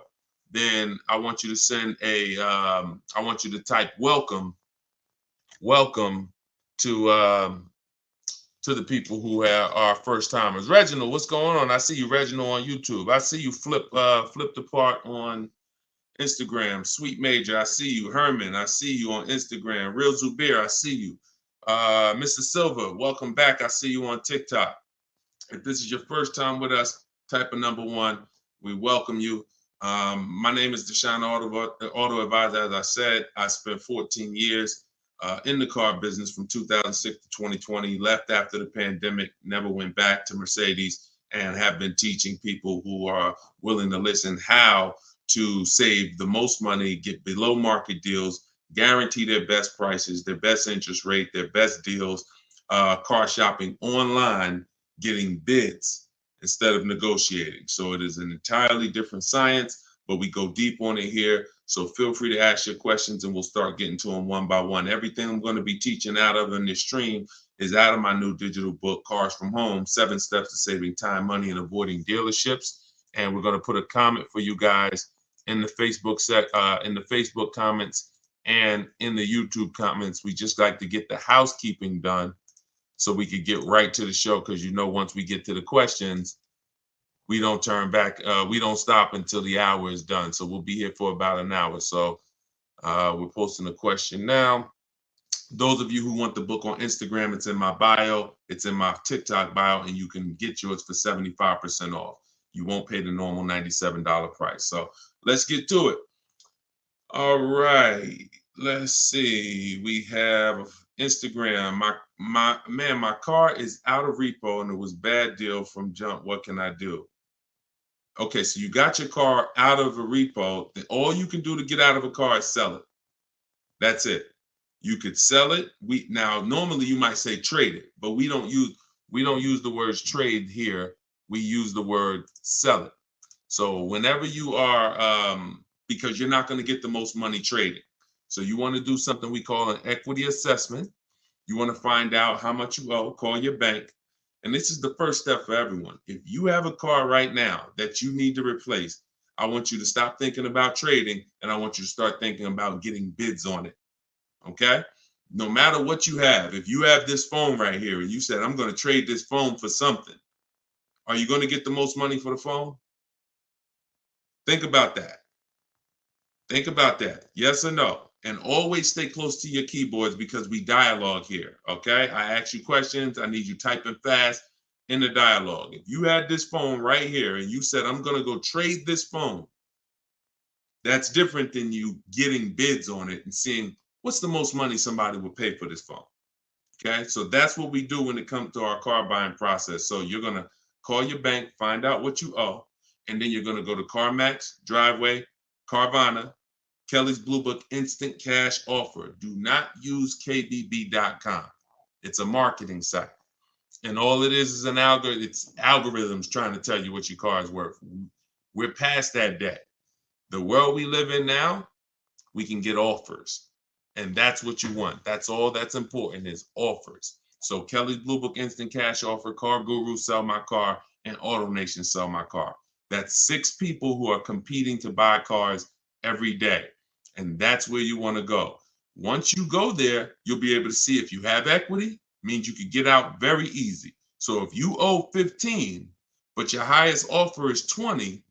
then I want you to send I want you to type welcome to the people who are first timers. Reginald, what's going on? I see you, Reginald, on YouTube. I see you flip apart on Instagram. Sweet Major, I see you. Herman, I see you on Instagram. Real Zubir, I see you. Mr. Silver, welcome back. I see you on TikTok. If this is your first time with us, type a number 1. We welcome you. My name is Deshone the Auto Advisor. As I said, I spent 14 years in the car business from 2006 to 2020. Left after the pandemic, never went back to Mercedes, and have been teaching people who are willing to listen how to save the most money, get below market deals, guarantee their best prices, their best interest rate, their best deals, car shopping online, getting bids instead of negotiating. So it is an entirely different science, but we go deep on it here. So feel free to ask your questions, and we'll start getting to them one by one. Everything I'm going to be teaching out of in this stream is out of my new digital book, Cars from Home, 7 Steps to Saving Time, Money, and Avoiding Dealerships. And we're going to put a comment for you guys in the Facebook comments and in the YouTube comments. We just like to get the housekeeping done so we could get right to the show, because, you know, once we get to the questions, we don't turn back. We don't stop until the hour is done. So we'll be here for about an hour. So we're posting a question now. Those of you who want the book on Instagram, it's in my bio. It's in my TikTok bio, and you can get yours for 75% off. You won't pay the normal $97 price. So let's get to it. All right. Let's see. We have Instagram. My car is out of repo and it was bad deal from jump. What can I do? Okay, so you got your car out of a repo. All you can do to get out of a car is sell it. That's it. You could sell it. Now normally you might say trade it, but we don't use the words trade here. We use the word sell it. So whenever you are, because you're not going to get the most money trading. So you want to do something we call an equity assessment. You want to find out how much you owe, call your bank. And this is the first step for everyone. If you have a car right now that you need to replace, I want you to stop thinking about trading, and I want you to start thinking about getting bids on it. Okay? No matter what you have, if you have this phone right here and you said, I'm going to trade this phone for something, are you going to get the most money for the phone? Think about that. Think about that. Yes or no? And always stay close to your keyboards, because we dialogue here, okay? I ask you questions. I need you typing fast in the dialogue. If you had this phone right here and you said, I'm going to go trade this phone, that's different than you getting bids on it and seeing what's the most money somebody would pay for this phone, Okay, so that's what we do when it comes to our car buying process. So you're gonna call your bank, find out what you owe, and then you're gonna go to CarMax, Driveway, Carvana, Kelly's Blue Book Instant Cash Offer. Do not use KBB.com. It's a marketing site. And all it is an algorithm. It's algorithms trying to tell you what your car is worth. We're past that day. The world we live in now, we can get offers. And that's what you want. That's all that's important is offers. So Kelly's Blue Book Instant Cash Offer, Car Guru Sell My Car, and AutoNation Sell My Car. That's 6 people who are competing to buy cars every day. And that's where you want to go. Once you go there, you'll be able to see if you have equity, means you could get out very easy. So if you owe 15, but your highest offer is 20,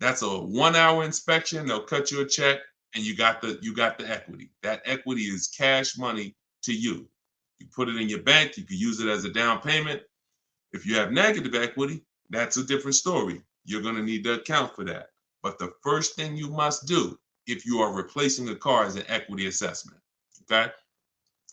that's a 1-hour inspection. They'll cut you a check and you got the equity. That equity is cash money to you. You put it in your bank, you can use it as a down payment. If you have negative equity, that's a different story. You're going to need to account for that. But the first thing you must do if you are replacing a car is an equity assessment. Okay?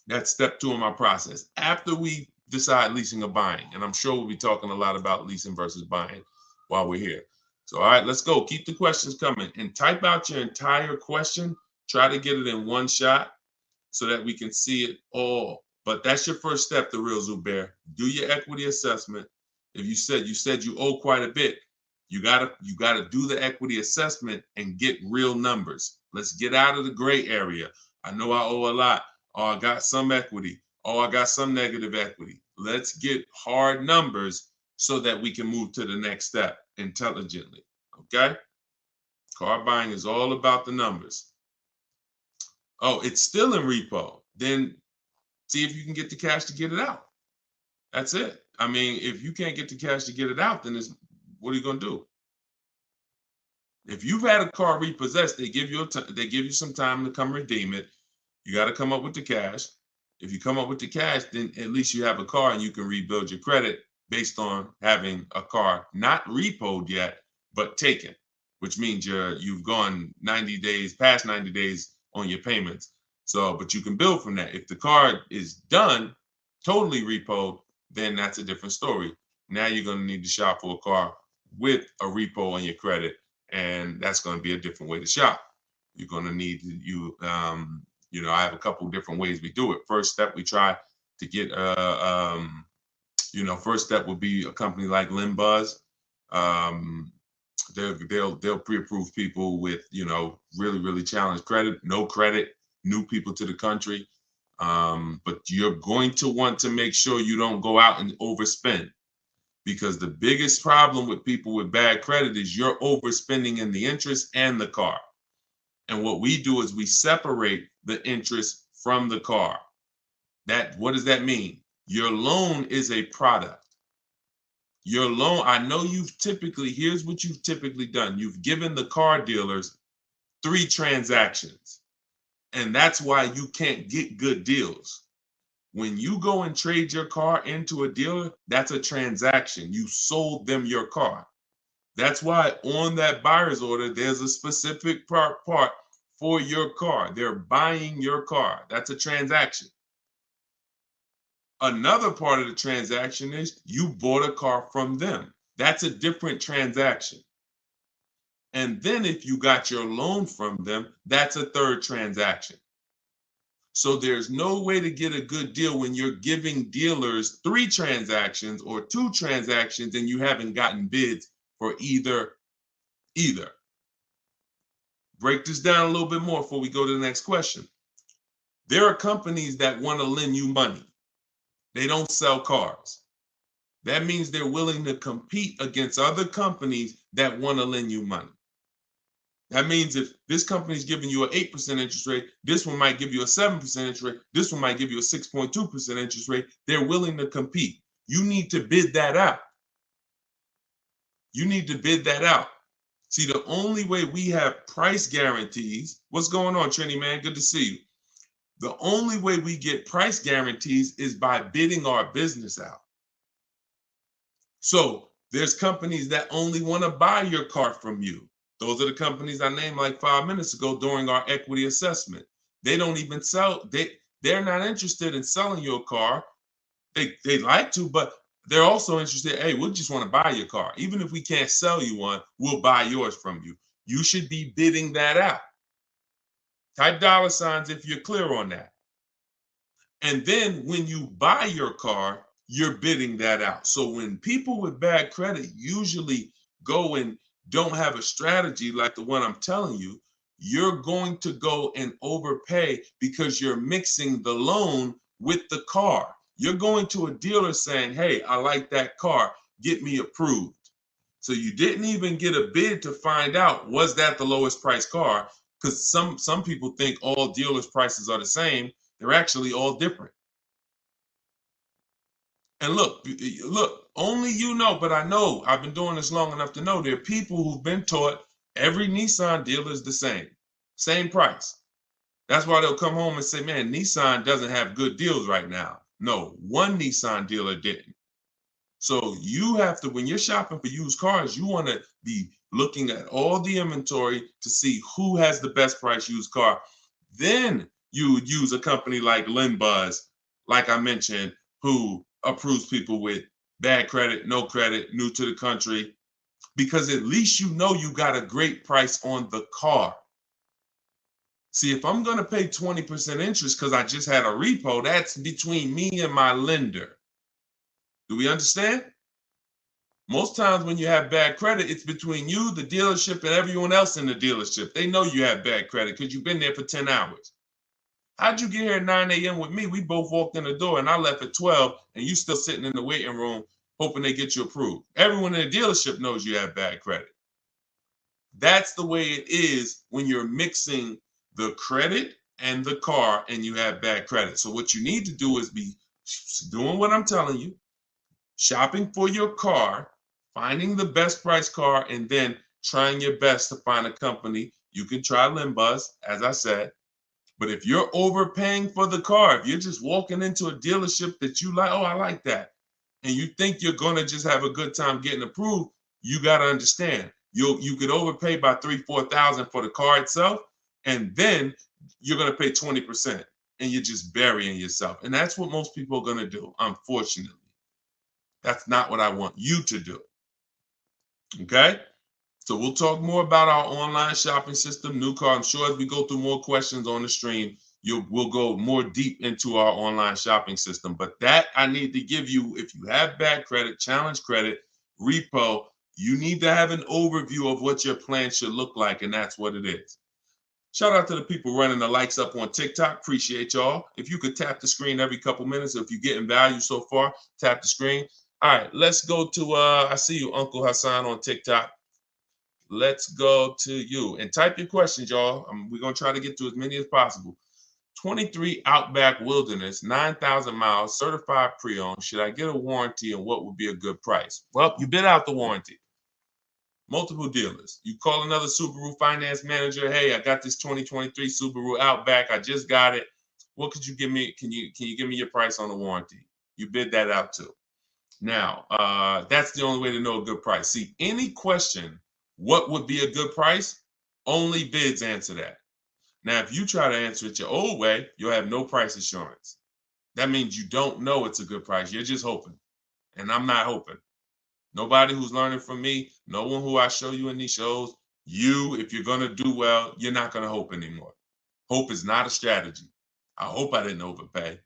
That's step 2 in my process. After we decide leasing or buying, and I'm sure we'll be talking a lot about leasing versus buying while we're here. So, all right, let's go. Keep the questions coming and type out your entire question. Try to get it in one shot so that we can see it all. But that's your first step, the real Zubair. Do your equity assessment. If you said you owe quite a bit, you gotta do the equity assessment and get real numbers. Let's get out of the gray area. I know I owe a lot. Oh, I got some equity. Oh, I got some negative equity. Let's get hard numbers so that we can move to the next step intelligently. Okay? Car buying is all about the numbers. Oh, it's still in repo. Then see if you can get the cash to get it out. That's it. I mean, if you can't get the cash to get it out, then what are you going to do? If you've had a car repossessed, they give you some time to come redeem it. You got to come up with the cash. If you come up with the cash, then at least you have a car and you can rebuild your credit based on having a car not repoed yet, but taken, which means you've gone 90 days, past 90 days on your payments. So, but you can build from that. If the car is done, totally repoed, then that's a different story. Now you're going to need to shop for a car with a repo on your credit, and that's going to be a different way to shop. You're going to need I have a couple different ways we do it. First step, we try to get first step would be a company like Limbuzz. They'll pre-approve people with really challenged credit, no credit, new people to the country. But you're going to want to make sure you don't go out and overspend, because the biggest problem with people with bad credit is you're overspending in the interest and the car. And what we do is we separate the interest from the car. What does that mean? Your loan is a product. Your loan, I know here's what you've typically done. You've given the car dealers 3 transactions. And that's why you can't get good deals. When you go and trade your car into a dealer, that's a transaction. You sold them your car. That's why on that buyer's order, there's a specific part for your car. They're buying your car. That's a transaction. Another part of the transaction is you bought a car from them. That's a different transaction. And then if you got your loan from them, that's a third transaction. So there's no way to get a good deal when you're giving dealers 3 transactions or 2 transactions and you haven't gotten bids for either. Break this down a little bit more before we go to the next question. There are companies that want to lend you money. They don't sell cars. That means they're willing to compete against other companies that want to lend you money. That means if this company is giving you an 8% interest rate, this one might give you a 7% interest rate, this one might give you a 6.2% interest rate. They're willing to compete. You need to bid that out. See, the only way we have price guarantees, what's going on, Trini, man? Good to see you. The only way we get price guarantees is by bidding our business out. So there's companies that only want to buy your car from you. Those are the companies I named like 5 minutes ago during our equity assessment. They don't even sell. They're not interested in selling your car. They'd like to, but they're also interested, hey, we just want to buy your car. Even if we can't sell you one, we'll buy yours from you. You should be bidding that out. Type $ if you're clear on that. And then when you buy your car, you're bidding that out. So when people with bad credit usually go and don't have a strategy like the one I'm telling you, you're going to go and overpay because you're mixing the loan with the car. You're going to a dealer saying, hey, I like that car, get me approved. So you didn't even get a bid to find out, was that the lowest price car? Because some people think all dealers' prices are the same. They're actually all different. And look, only you know, but I know, I've been doing this long enough to know there are people who've been taught every Nissan dealer is the same price. That's why they'll come home and say, man, Nissan doesn't have good deals right now. No, one Nissan dealer didn't. So you have to, when you're shopping for used cars, you want to be looking at all the inventory to see who has the best price used car. Then you would use a company like LendBuzz, like I mentioned, who approves people with bad credit, no credit, new to the country, because at least you know you got a great price on the car. See, if I'm going to pay 20% interest because I just had a repo, that's between me and my lender. Do we understand? Most times when you have bad credit, it's between you, the dealership, and everyone else in the dealership. They know you have bad credit because you've been there for 10 hours. How'd you get here at 9 a.m. with me? We both walked in the door and I left at 12 and you still sitting in the waiting room hoping they get you approved. Everyone in the dealership knows you have bad credit. That's the way it is when you're mixing the credit and the car and you have bad credit. So what you need to do is be doing what I'm telling you, shopping for your car, finding the best price car, and then trying your best to find a company. You can try LendBuzz, as I said. But if you're overpaying for the car, if you're just walking into a dealership that you like, oh, I like that, and you think you're going to just have a good time getting approved, you got to understand, you could overpay by $3,000-$4,000 for the car itself, and then you're going to pay 20%, and you're just burying yourself. And that's what most people are going to do, unfortunately. That's not what I want you to do. Okay? So we'll talk more about our online shopping system, new car. I'm sure as we go through more questions on the stream, we'll go more deep into our online shopping system. But that I need to give you, if you have bad credit, challenge credit, repo, you need to have an overview of what your plan should look like, and that's what it is. Shout out to the people running the likes up on TikTok. Appreciate y'all. If you could tap the screen every couple minutes, if you're getting value so far, tap the screen. All right, let's go to, I see you, Uncle Hassan on TikTok. Let's go to you and type your questions, y'all. We're going to try to get to as many as possible. 23 Outback Wilderness, 9,000 miles, certified pre-owned. Should I get a warranty and what would be a good price? Well, you bid out the warranty. Multiple dealers. You call another Subaru finance manager. Hey, I got this 2023 Subaru Outback. I just got it. What could you give me? Can you give me your price on the warranty? You bid that out too. Now, that's the only way to know a good price. See, any question, what would be a good price? Only bids answer that. Now, if you try to answer it your old way, you'll have no price assurance. That means you don't know it's a good price. You're just hoping. And I'm not hoping. Nobody who's learning from me, no one who I show you in these shows, if you're going to do well, you're not going to hope anymore. Hope is not a strategy. I hope I didn't overpay.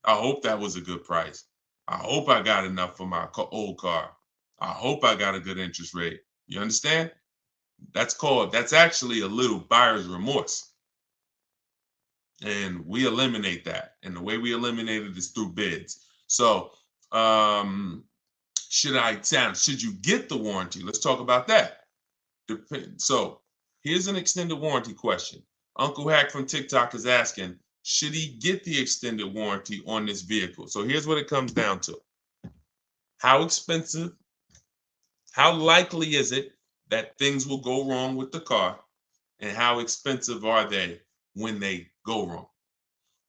I hope that was a good price. I hope I got enough for my old car. I hope I got a good interest rate. You understand? That's actually a little buyer's remorse. And we eliminate that. And the way we eliminate it is through bids. So, should you get the warranty? Let's talk about that. So here's an extended warranty question. Uncle Hack from TikTok is asking, should he get the extended warranty on this vehicle? So here's what it comes down to. How expensive, how likely is it that things will go wrong with the car? And how expensive are they when they go wrong?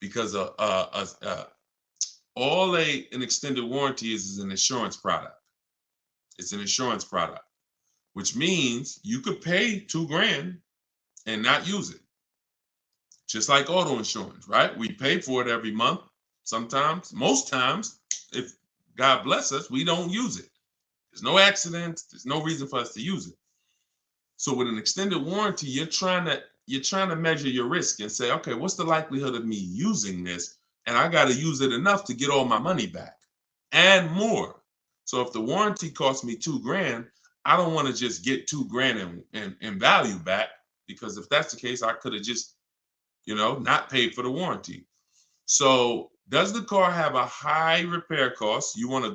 Because all an extended warranty is an insurance product. It's an insurance product, which means you could pay $2,000 and not use it. Just like auto insurance, right? We pay for it every month. Sometimes, most times, if God bless us, we don't use it. There's no accidents. There's no reason for us to use it. So with an extended warranty, you're trying to measure your risk and say, okay, what's the likelihood of me using this? And I got to use it enough to get all my money back and more. So if the warranty costs me $2,000, I don't want to just get $2,000 in value back, because if that's the case, I could have just, not paid for the warranty. So does the car have a high repair cost? You want to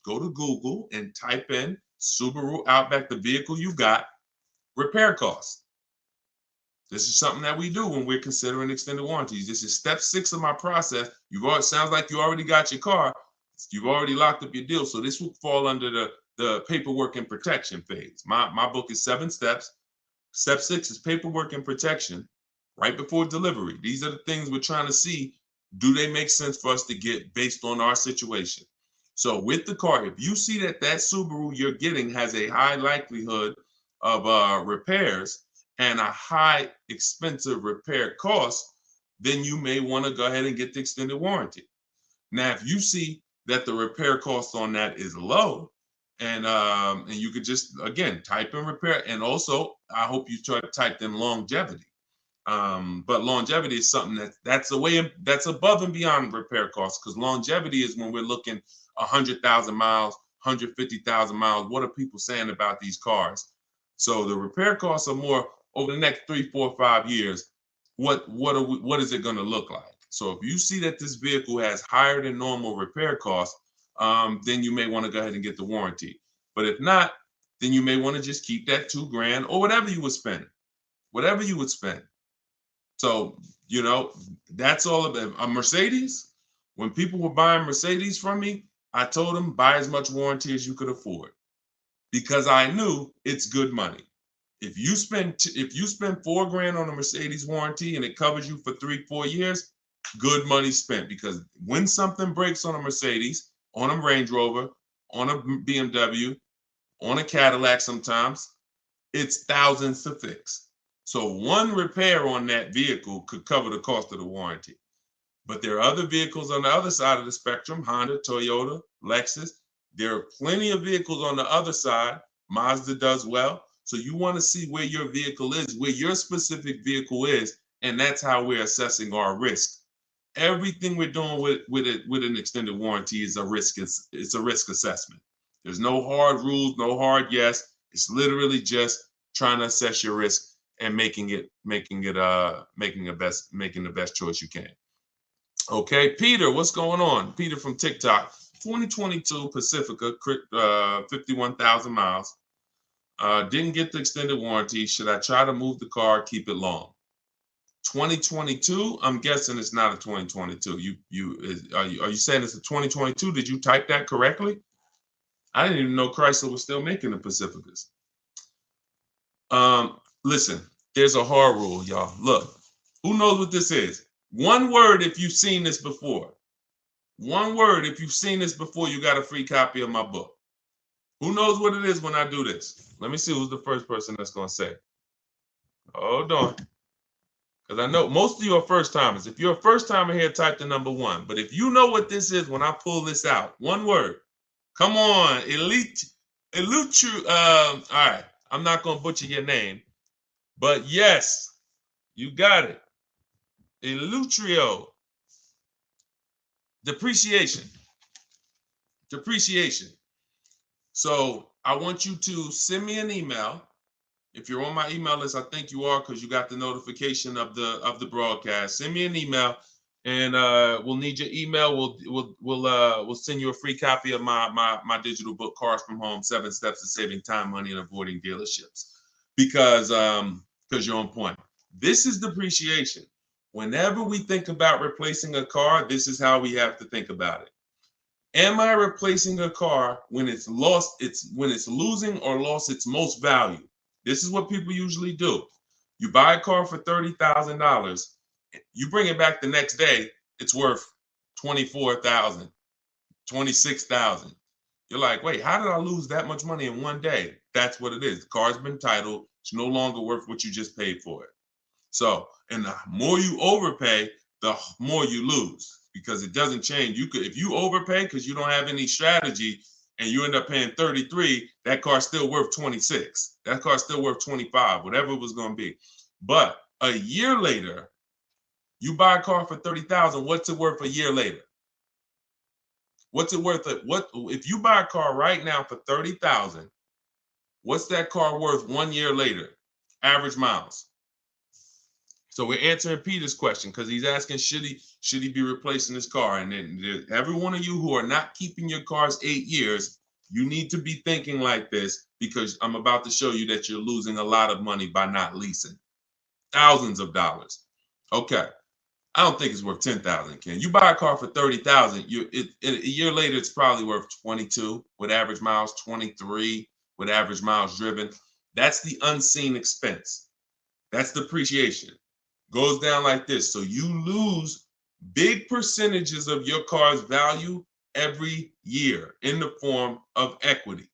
go to Google and type in Subaru Outback, the vehicle you got, repair costs. This is something that we do when we're considering extended warranties. This is step 6 of my process. Sounds like you already got your car. You've already locked up your deal. So this will fall under the paperwork and protection phase. My book is 7 steps. Step 6 is paperwork and protection right before delivery. These are the things we're trying to see. Do they make sense for us to get based on our situation? So with the car, if you see that Subaru you're getting has a high likelihood of repairs and a high expensive repair cost, then you may want to go ahead and get the extended warranty. Now, if you see that the repair cost on that is low, and you could just, again, type in repair. And also, I hope you try to type in longevity. But longevity is something that's above and beyond repair costs, because longevity is when we're looking 100,000 miles, 150,000 miles. What are people saying about these cars? So the repair costs are more over the next 3, 4, 5 years. What is it going to look like? So if you see that this vehicle has higher than normal repair costs, then you may want to go ahead and get the warranty. But if not, then you may want to just keep that $2,000 or whatever you would spend. So, that's all about a Mercedes. When people were buying Mercedes from me, I told them buy as much warranty as you could afford, because I knew it's good money. If you spend $4,000 on a Mercedes warranty and it covers you for 3, 4 years, good money spent. Because when something breaks on a Mercedes, on a Range Rover, on a BMW, on a Cadillac, sometimes it's thousands to fix. So one repair on that vehicle could cover the cost of the warranty. But there are other vehicles on the other side of the spectrum: Honda, Toyota, Lexus. There are plenty of vehicles on the other side. Mazda does well. So you want to see where your vehicle is, where your specific vehicle is, and that's how we're assessing our risk. Everything we're doing with an extended warranty is a risk. It's a risk assessment. There's no hard rules, no hard yes. It's literally just trying to assess your risk and making the best choice you can. Okay, Peter, what's going on? Peter from TikTok. 2022 Pacifica, 51,000 miles. Didn't get the extended warranty. Should I try to move the car, keep it long? 2022, I'm guessing it's not a 2022. Are you saying it's a 2022? Did you type that correctly? I didn't even know Chrysler was still making the Pacificas. Listen, there's a hard rule, y'all. Look, who knows what this is? One word if you've seen this before. One word if you've seen this before, you got a free copy of my book. Who knows what it is when I do this? Let me see who's the first person that's going to say. Hold on. Because I know most of you are first timers. If you're a first timer here, type the number 1. But if you know what this is when I pull this out, one word. Come on, all right, I'm not going to butcher your name. But yes, you got it. Elutrio. Depreciation. So I want you to send me an email. If you're on my email list, I think you are, because you got the notification of the broadcast. Send me an email, and we'll need your email. We'll send you a free copy of my digital book, Cars from Home: 7 Steps to Saving Time, Money, and Avoiding Dealerships. Because you're on point. This is depreciation. Whenever we think about replacing a car, this is how we have to think about it. Am I replacing a car when it's losing or lost its most value? This is what people usually do. You buy a car for $30,000. You bring it back the next day, it's worth $24,000, $26,000. You're like, wait, how did I lose that much money in one day? That's what it is. The car's been titled. It's no longer worth what you just paid for it. So, and the more you overpay, the more you lose, because it doesn't change. You could, if you overpay because you don't have any strategy and you end up paying 33, that car's still worth 26. That car's still worth 25, whatever it was going to be. But a year later, you buy a car for 30,000. What's it worth a year later? What's it worth? What if you buy a car right now for 30,000? What's that car worth 1 year later? Average miles. So we're answering Peter's question because he's asking, should he be replacing his car? And then every one of you who are not keeping your cars 8 years, you need to be thinking like this, because I'm about to show you that you're losing a lot of money by not leasing. Thousands of dollars. Okay. I don't think it's worth 10,000, Ken. You buy a car for 30,000, a year later it's probably worth 22 with average miles, 23 with average miles driven. That's the unseen expense. That's depreciation. Goes down like this. So you lose big percentages of your car's value every year in the form of equity.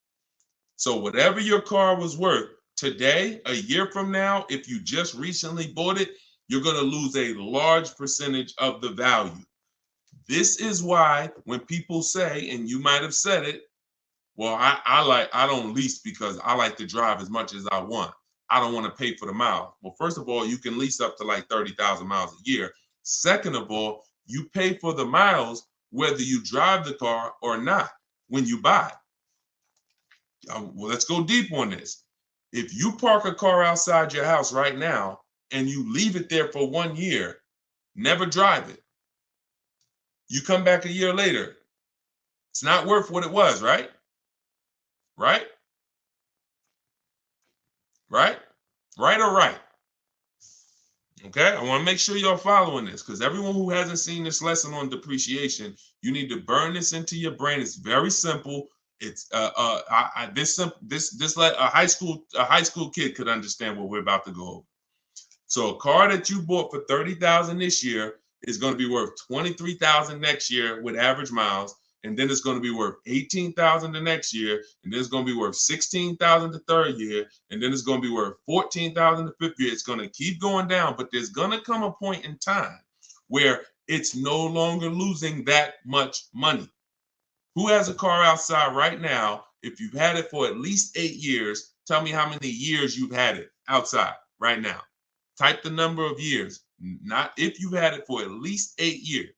So whatever your car was worth today, a year from now, if you just recently bought it, you're going to lose a large percentage of the value. This is why when people say, and you might have said it, well, I don't lease because I like to drive as much as I want. I don't want to pay for the mile. Well, first of all, you can lease up to like 30,000 miles a year. Second of all, you pay for the miles whether you drive the car or not when you buy it. Well, let's go deep on this. If you park a car outside your house right now and you leave it there for 1 year, never drive it, you come back a year later, it's not worth what it was, right? Right? Right? Right or right? Okay, I want to make sure you're following this, because everyone who hasn't seen this lesson on depreciation, you need to burn this into your brain. It's very simple. It's this like a high school kid could understand what we're about to go over. So a car that you bought for 30,000 this year is going to be worth 23,000 next year with average miles, and then it's going to be worth 18,000 the next year, and then it's going to be worth 16,000 the third year, and then it's going to be worth 14,000 the fifth year. It's going to keep going down, but there's going to come a point in time where it's no longer losing that much money. Who has a car outside right now? If you've had it for at least 8 years, tell me how many years you've had it outside right now. Type the number of years, not if you've had it for at least 8 years.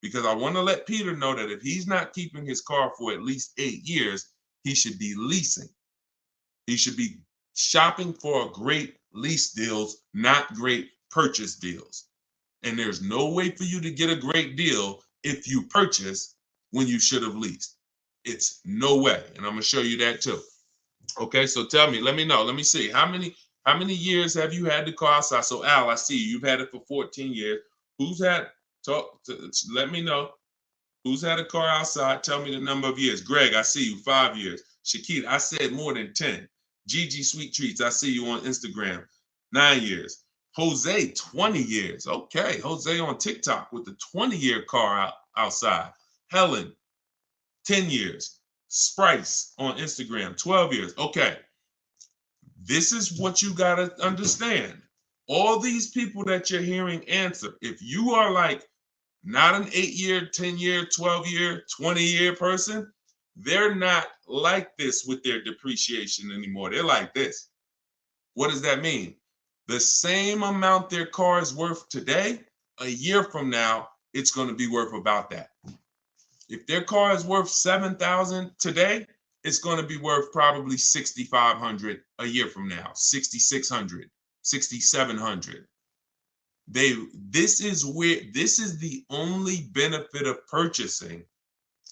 Because I want to let Peter know that if he's not keeping his car for at least 8 years, he should be leasing. He should be shopping for great lease deals, not great purchase deals. And there's no way for you to get a great deal if you purchase when you should have leased. It's no way. And I'm going to show you that too. Okay, so tell me, let me know. Let me see. How many years have you had the car outside? So Al, I see you've had it for 14 years. Let me know. Who's had a car outside? Tell me the number of years. Greg, I see you, 5 years. Shakita, I said more than 10. Gigi Sweet Treats, I see you on Instagram, 9 years. Jose, 20 years. Okay, Jose on TikTok with the 20-year car outside. Helen, 10 years. Sprice on Instagram, 12 years. Okay, this is what you got to understand. All these people that you're hearing answer, if you are like not an 8-year, 10-year, 12-year, 20-year person, they're not like this with their depreciation anymore. They're like this. What does that mean? The same amount their car is worth today, a year from now, it's going to be worth about that. If their car is worth 7,000 today, it's going to be worth probably 6,500 a year from now, 6,600, 6,700. This is the only benefit of purchasing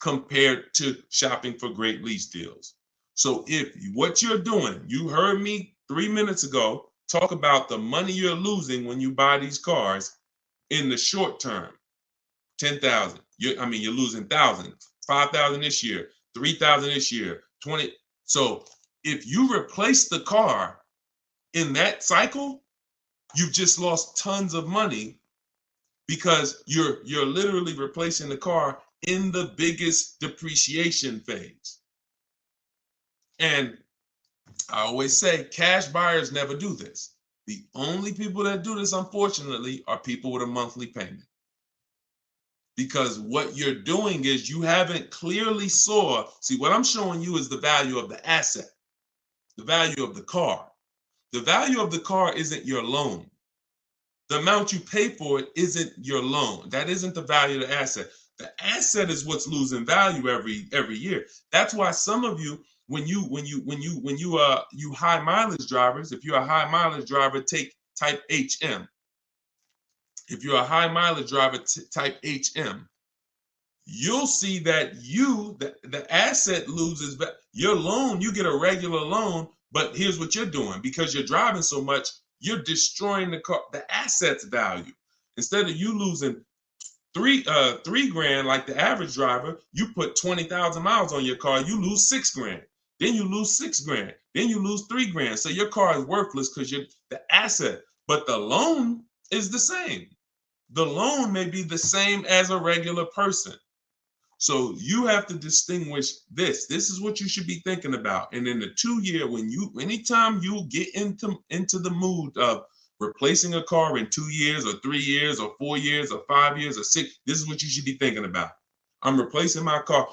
compared to shopping for great lease deals. So if what you're doing, you heard me 3 minutes ago talk about the money you're losing when you buy these cars in the short term, 10,000. You're losing 1,000, 5,000 this year, 3,000 this year, 20. So if you replace the car in that cycle, you've just lost tons of money because you're literally replacing the car in the biggest depreciation phase. And I always say cash buyers never do this The only people that do this, unfortunately, are people with a monthly payment. Because what you're doing is you haven't clearly see, what I'm showing you is the value of the asset, the value of the car. The value of the car isn't your loan. The amount you pay for it isn't your loan. That isn't the value of the asset. The asset is what's losing value every year. That's why some of you, you high mileage drivers, if you're a high mileage driver, type HM. If you're a high mileage driver, type HM. You'll see that the asset loses your loan. You get a regular loan, but here's what you're doing. Because you're driving so much, you're destroying the car, the asset's value. Instead of you losing three grand like the average driver, you put 20,000 miles on your car, you lose 6 grand. Then you lose 6 grand. Then you lose 3 grand. So your car is worthless because you're the asset, but the loan is the same. The loan may be the same as a regular person. So you have to distinguish this. This is what you should be thinking about. And in the 2 year, anytime you get into the mood of replacing a car in 2 years or 3 years or 4 years or 5 years or 6, this is what you should be thinking about. I'm replacing my car.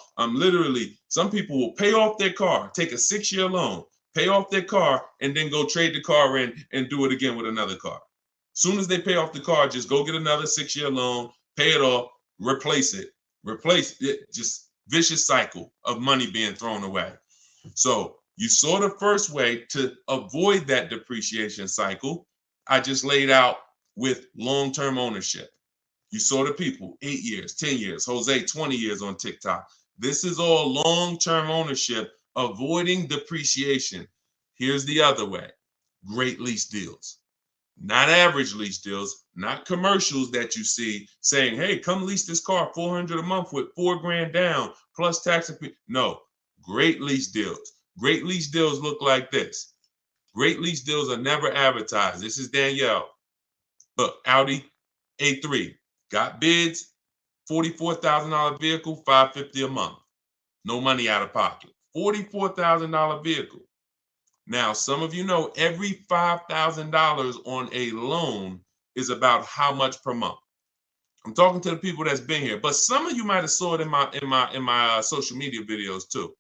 Some people will pay off their car, take a 6-year loan, pay off their car, and then go trade the car in and do it again with another car. Soon as they pay off the car, just go get another 6-year loan, pay it off, replace it, just vicious cycle of money being thrown away. So you saw the first way to avoid that depreciation cycle. I just laid out with long-term ownership. You saw the people, 8 years, 10 years, Jose, 20 years on TikTok. This is all long-term ownership, avoiding depreciation. Here's the other way, great lease deals. Not average lease deals, not commercials that you see saying, hey, come lease this car, $400 a month with 4 grand down plus tax. No, great lease deals. Great lease deals look like this. Great lease deals are never advertised. This is Danielle. Look, Audi A3, got bids, $44,000 vehicle, $550 a month. No money out of pocket. $44,000 vehicle. Now, some of you know every $5,000 on a loan is about how much per month. I'm talking to the people that's been here, but some of you might have saw it in my social media videos too.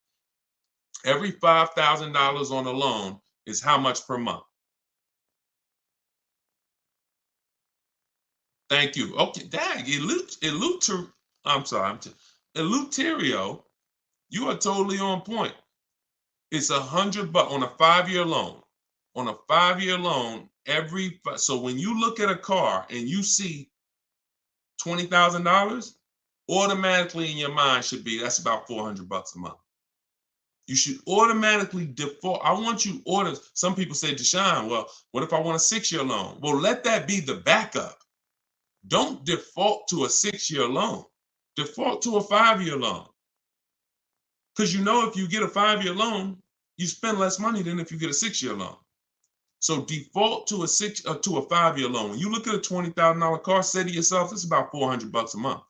Every $5,000 on a loan is how much per month. Thank you. Okay, dang, Eleuterio, you are totally on point. It's $100 on a 5-year loan. On a 5-year loan, so when you look at a car and you see $20,000, automatically in your mind should be that's about $400 a month. You should automatically default. I want you order. Some people say, Deshone, well, what if I want a 6-year loan? Well, let that be the backup. Don't default to a 6-year loan. Default to a 5-year loan. Because if you get a 5-year loan, you spend less money than if you get a 6-year loan. So default to a 5-year loan. When you look at a $20,000 car, say to yourself, it's about $400 a month.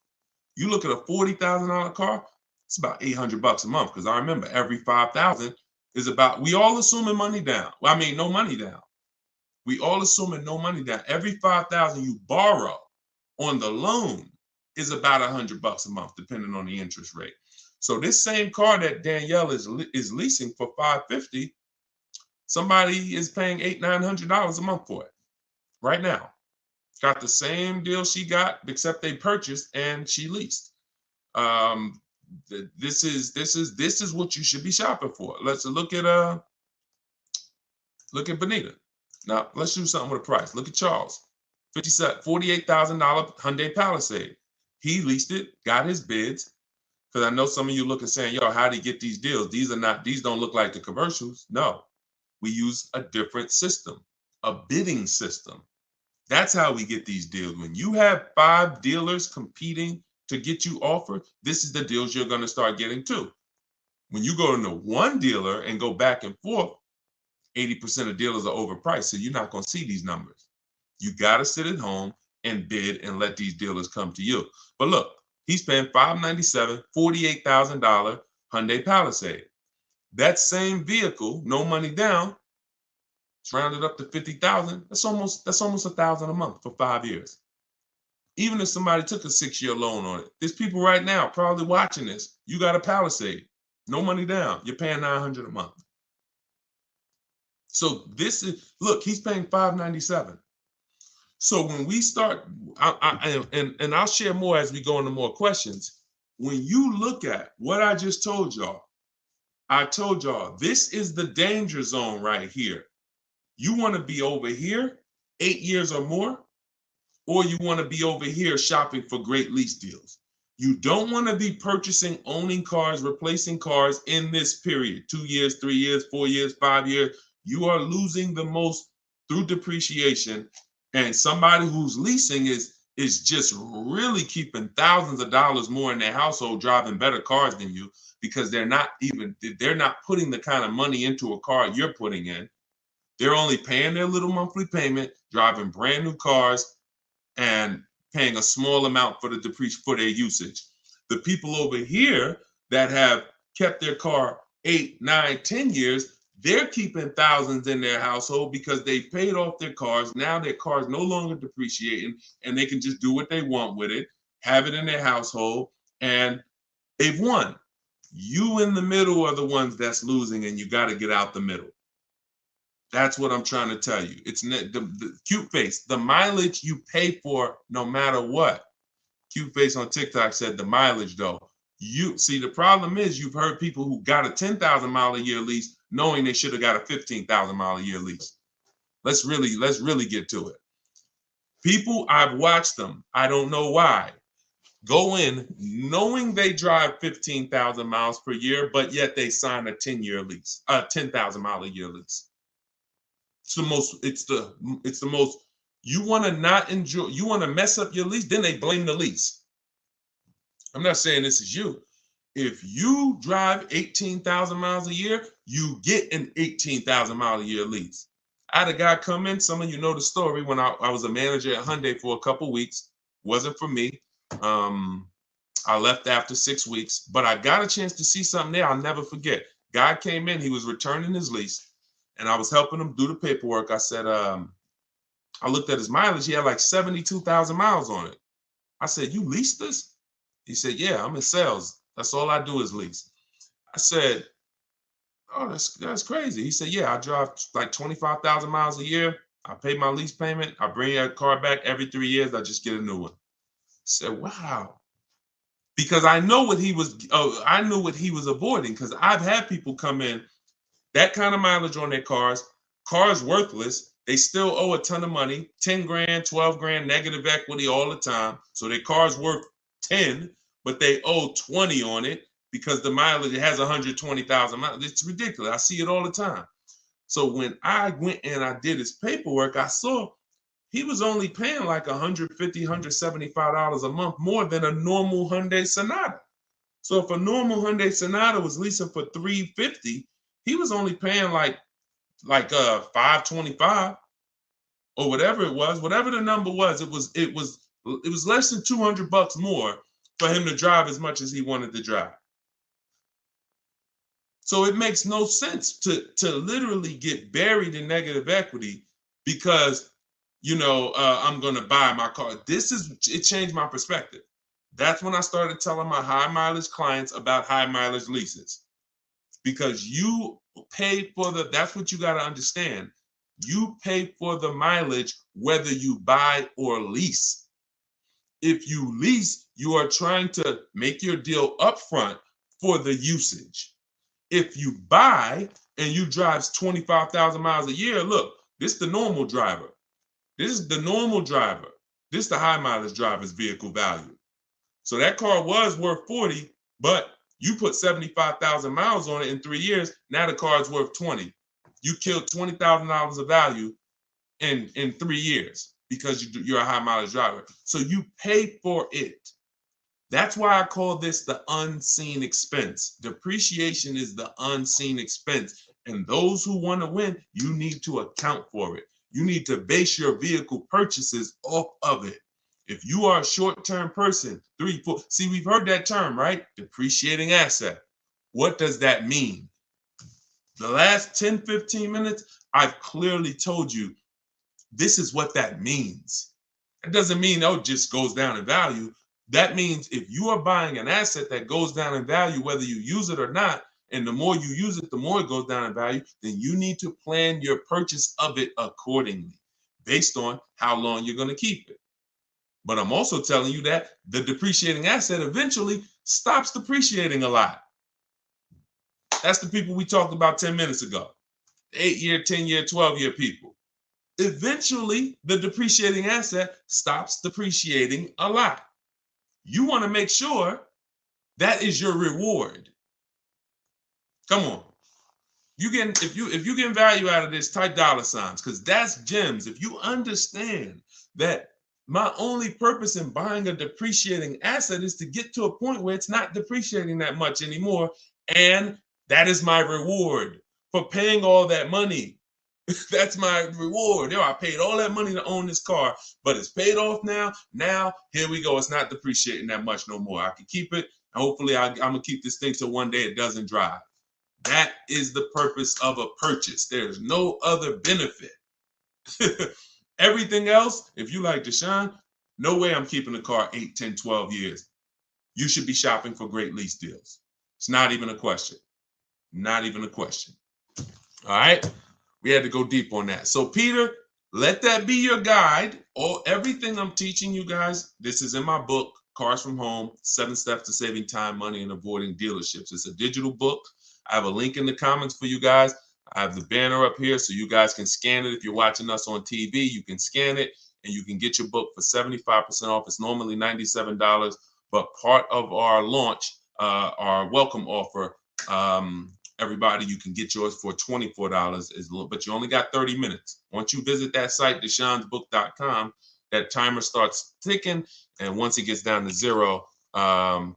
You look at a $40,000 car, it's about $800 a month. Because I remember every $5,000 is about, we all assuming money down. Well, I mean, no money down. We all assuming no money down. Every $5,000 you borrow on the loan is about $100 a month, depending on the interest rate. So this same car that Danielle is leasing for $550, somebody is paying $800-900 a month for it right now. Got the same deal she got, except they purchased and she leased. This is what you should be shopping for. Let's look at Benita. Now let's do something with a price. Look at Charles, $48,000 Hyundai Palisade. He leased it, got his bids. Because I know some of you looking saying, yo, how do you get these deals? These don't look like the commercials. No, we use a different system, a bidding system. That's how we get these deals. When you have 5 dealers competing to get you offered, this is the deals you're going to start getting too. When you go into one dealer and go back and forth, 80% of dealers are overpriced. So you're not going to see these numbers. You got to sit at home and bid and let these dealers come to you. But look, he's paying $597, $48,000 Hyundai Palisade. That same vehicle, no money down, It's rounded up to 50,000. That's almost $1,000 a month for 5 years. Even if somebody took a 6-year loan on it, there's people right now probably watching this. You got a Palisade, no money down. You're paying $900 a month. So this is, look, he's paying $597. So when we start, and I'll share more as we go into more questions. When you look at what I just told y'all, I told y'all this is the danger zone right here. You want to be over here 8 years or more, or you want to be over here shopping for great lease deals. You don't want to be purchasing, owning cars, replacing cars in this period, 2 years, 3 years, 4 years, 5 years. You are losing the most through depreciation. And somebody who's leasing is just really keeping thousands of dollars more in their household, driving better cars than you, because they're not putting the kind of money into a car you're putting in. They're only paying their little monthly payment, driving brand new cars, and paying a small amount for their usage. The people over here that have kept their car 8, 9, 10 years, they're keeping thousands in their household because they paid off their cars. Now their car's no longer depreciating, and they can just do what they want with it, have it in their household, and they've won. You in the middle are the ones that's losing, and you got to get out the middle. That's what I'm trying to tell you. It's the cute face, the mileage you pay for no matter what. Cute face on TikTok said the mileage though. You see, the problem is you've heard people who got a 10,000 mile a year lease knowing they should have got a 15,000 mile a year lease. Let's really get to it. People, I've watched them. I don't know why. Go in knowing they drive 15,000 miles per year, but yet they sign a 10-year lease, a 10,000 mile a year lease. It's the most, you want to not enjoy, you want to mess up your lease, then they blame the lease. I'm not saying this is you. If you drive 18,000 miles a year, you get an 18,000 mile a year lease. I had a guy come in, some of you know the story, when I was a manager at Hyundai for a couple weeks. Wasn't for me. I left after 6 weeks, but I got a chance to see something there I'll never forget. Guy came in, he was returning his lease, and I was helping him do the paperwork. I said, I looked at his mileage. He had like 72,000 miles on it. I said, you leased this? He said, yeah, I'm in sales. That's all I do is lease. I said, oh, that's crazy. He said, yeah, I drive like 25,000 miles a year. I pay my lease payment. I bring that car back every 3 years. I just get a new one. I said, wow. Because I know what he was, I knew what he was avoiding, because I've had people come in, that kind of mileage on their cars worthless. They still owe a ton of money, 10 grand, 12 grand, negative equity all the time. So their car's worth 10, but they owe 20 on it because the mileage, it has 120,000 miles. It's ridiculous. I see it all the time. So when I went and I did his paperwork, I saw he was only paying like $150, $175 a month more than a normal Hyundai Sonata. So if a normal Hyundai Sonata was leasing for $350, he was only paying like $525 or whatever it was, whatever the number was. It was less than $200 more for him to drive as much as he wanted to drive. So it makes no sense to literally get buried in negative equity because, I'm going to buy my car. It changed my perspective. That's when I started telling my high mileage clients about high mileage leases, because you pay for that's what you got to understand. You pay for the mileage whether you buy or lease. If you lease, you are trying to make your deal upfront for the usage. If you buy and you drive 25,000 miles a year, look, this is the normal driver. This is the normal driver. This is the high mileage driver's vehicle value. So that car was worth 40, but you put 75,000 miles on it in 3 years. Now the car is worth 20. You killed $20,000 of value in 3 years because you're a high mileage driver. So you pay for it. That's why I call this the unseen expense. Depreciation is the unseen expense. And those who want to win, you need to account for it. You need to base your vehicle purchases off of it. If you are a short-term person, 3, 4, see, we've heard that term, right? Depreciating asset. What does that mean? The last 10, 15 minutes, I've clearly told you this is what that means. It doesn't mean, oh, it just goes down in value. That means if you are buying an asset that goes down in value, whether you use it or not, and the more you use it, the more it goes down in value, then you need to plan your purchase of it accordingly based on how long you're going to keep it. But I'm also telling you that the depreciating asset eventually stops depreciating a lot. That's the people we talked about 10 minutes ago. 8-year, 10-year, 12-year people. Eventually, the depreciating asset stops depreciating a lot. You want to make sure that is your reward. Come on. You getting if you getting value out of this, type dollar signs, because that's gems. If you understand that my only purpose in buying a depreciating asset is to get to a point where it's not depreciating that much anymore, and that is my reward for paying all that money. That's my reward. I paid all that money to own this car, but it's paid off now. Now, here we go. It's not depreciating that much no more. I can keep it. And hopefully, I'm going to keep this thing till one day it doesn't drive. That is the purpose of a purchase. There's no other benefit. Everything else, if you like Deshone, no way I'm keeping the car 8, 10, 12 years. You should be shopping for great lease deals. It's not even a question. Not even a question. All right. We had to go deep on that. So, Peter, let that be your guide. Everything I'm teaching you guys, this is in my book, Cars from Home, 7 Steps to Saving Time, Money, and Avoiding Dealerships. It's a digital book. I have a link in the comments for you guys. I have the banner up here so you guys can scan it. If you're watching us on TV, you can scan it and you can get your book for 75% off. It's normally $97, but part of our launch, our welcome offer, everybody, you can get yours for $24, but you only got 30 minutes. Once you visit that site, deshonesbook.com, that timer starts ticking, and once it gets down to 0,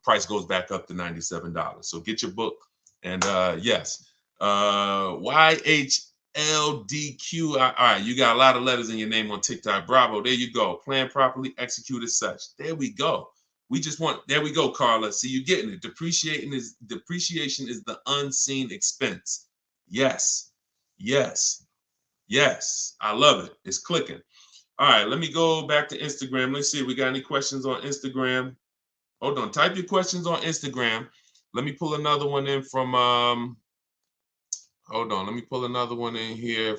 price goes back up to $97. So get your book, and yes, YHLDQ. All right, you got a lot of letters in your name on TikTok. Bravo, there you go. Plan properly, execute as such. There we go. There we go, Carla. See, you're getting it. Depreciation is the unseen expense. Yes, yes, yes. I love it. It's clicking. All right, let me go back to Instagram. Let's see if we got any questions on Instagram. Hold on. Type your questions on Instagram. Let me pull another one in from, hold on. Let me pull another one in here.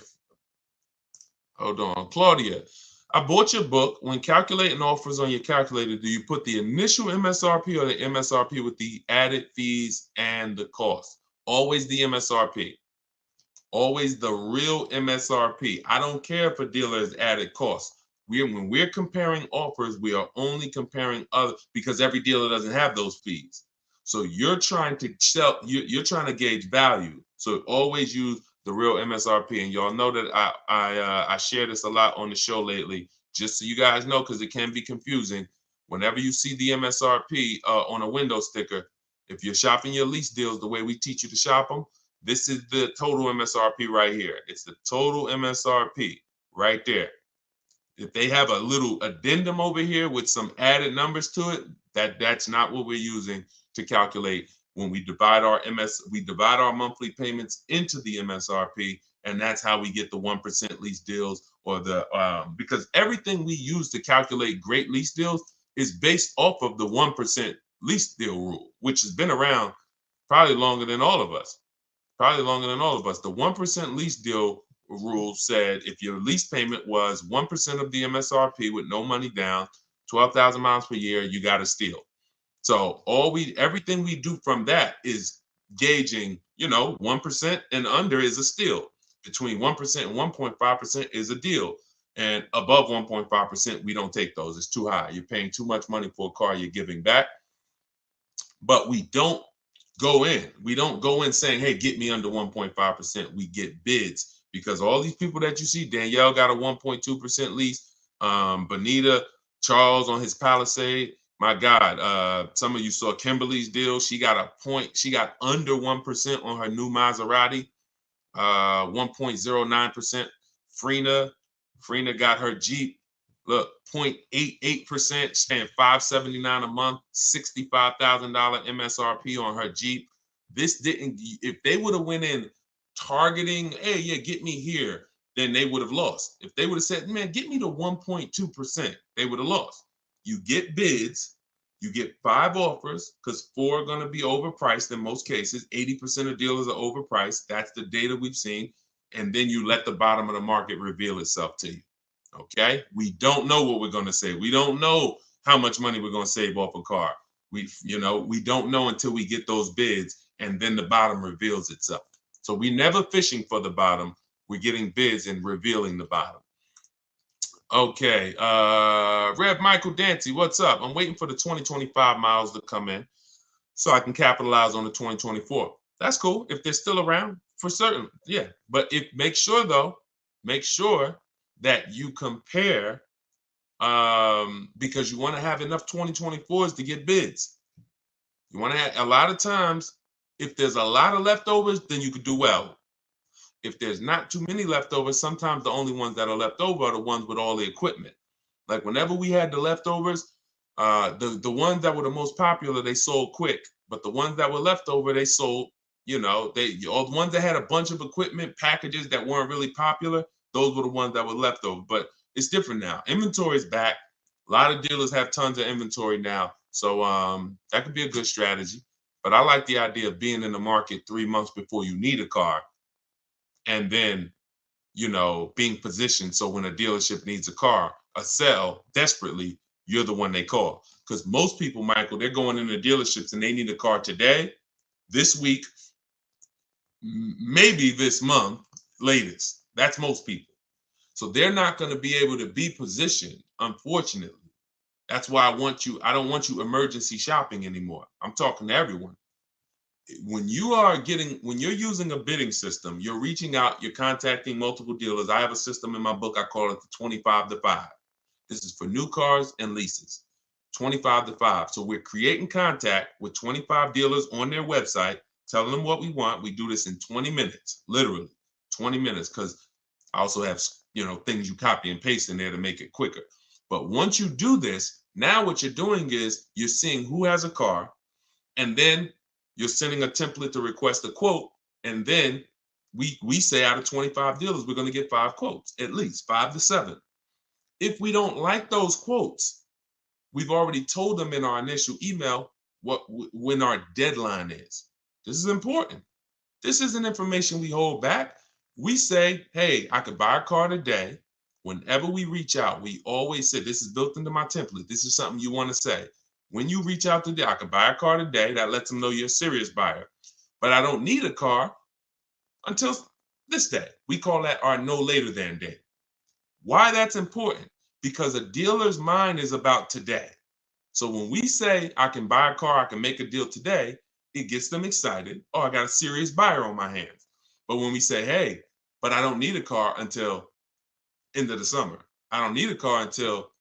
Hold on. Claudia. I bought your book. When calculating offers on your calculator, do you put the initial MSRP or the MSRP with the added fees and the cost? Always the MSRP. Always the real MSRP. I don't care if a dealer has added costs. When we're comparing offers, we are only comparing other, because every dealer doesn't have those fees. So you're trying to you're trying to gauge value. So always use the real MSRP. And y'all know that I share this a lot on the show lately, just so you guys know, because it can be confusing. Whenever you see the MSRP on a window sticker, if you're shopping your lease deals the way we teach you to shop them, this is the total MSRP right here. It's the total MSRP right there. If they have a little addendum over here with some added numbers to it, that's not what we're using to calculate when we divide our monthly payments into the MSRP, and that's how we get the 1% lease deals, or the because everything we use to calculate great lease deals is based off of the 1% lease deal rule, which has been around probably longer than all of us. The 1% lease deal rule said if your lease payment was 1% of the MSRP with no money down, 12,000 miles per year, you got a steal. So everything we do from that is gauging, 1% and under is a steal. Between 1% and 1.5% is a deal. And above 1.5%, we don't take those. It's too high. You're paying too much money for a car you're giving back. But we don't go in. We don't go in saying, hey, get me under 1.5%. We get bids, because all these people that you see, Danielle got a 1.2% lease. Bonita, Charles on his Palisade. My God, some of you saw Kimberly's deal. She got under 1% on her new Maserati, 1.09%. Frina got her Jeep. Look, 0.88%, staying $579 a month, $65,000 MSRP on her Jeep. If they would have went in targeting, hey, yeah, get me here, then they would have lost. If they would have said, man, get me to 1.2%, they would have lost. You get bids, you get 5 offers, because 4 are going to be overpriced in most cases. 80% of dealers are overpriced. That's the data we've seen. And then you let the bottom of the market reveal itself to you. Okay? We don't know what we're going to say. We don't know how much money we're going to save off a car. We don't know until we get those bids, and then the bottom reveals itself. So we're never fishing for the bottom. We're getting bids and revealing the bottom. Okay, Rev Michael Dancy, what's up? I'm waiting for the 2025 miles to come in so I can capitalize on the 2024. That's cool if they're still around, for certain. Yeah, but make sure that you compare, because you want to have enough 2024s to get bids. You want to have, a lot of times, if there's a lot of leftovers, then you could do well. If there's not too many leftovers, sometimes the only ones that are left over are the ones with all the equipment. Like whenever we had the leftovers, the ones that were the most popular, they sold quick. But the ones that were left over, they sold, all the ones that had a bunch of equipment packages that weren't really popular, those were the ones that were left over. But it's different now. Inventory is back. A lot of dealers have tons of inventory now. So that could be a good strategy. But I like the idea of being in the market 3 months before you need a car, and then, being positioned so when a dealership needs a car, a sell desperately, you're the one they call. Because most people, Michael, they're going into dealerships and they need a car today, this week, maybe this month, latest. That's most people. So they're not going to be able to be positioned, unfortunately. That's why I don't want you emergency shopping anymore. I'm talking to everyone. When you're using a bidding system, you're reaching out, you're contacting multiple dealers. I have a system in my book, I call it the 25 to 5. This is for new cars and leases, 25 to 5. So we're creating contact with 25 dealers on their website, telling them what we want. We do this in 20 minutes, literally 20 minutes, because I also have, things you copy and paste in there to make it quicker. But once you do this, now what you're doing is you're seeing who has a car, and then you're sending a template to request a quote, and then we say out of 25 dealers, we're going to get 5 quotes, at least 5 to 7. If we don't like those quotes, we've already told them in our initial email when our deadline is. This is important. This isn't information we hold back. We say, hey, I could buy a car today. Whenever we reach out, we always say, this is built into my template. This is something you want to say. When you reach out today, I could buy a car today. That lets them know you're a serious buyer. But I don't need a car until this day. We call that our no later than day. Why that's important? Because a dealer's mind is about today. So when we say I can buy a car, I can make a deal today, it gets them excited. Oh, I got a serious buyer on my hands. But when we say, hey, but I don't need a car until end of the summer. I don't need a car until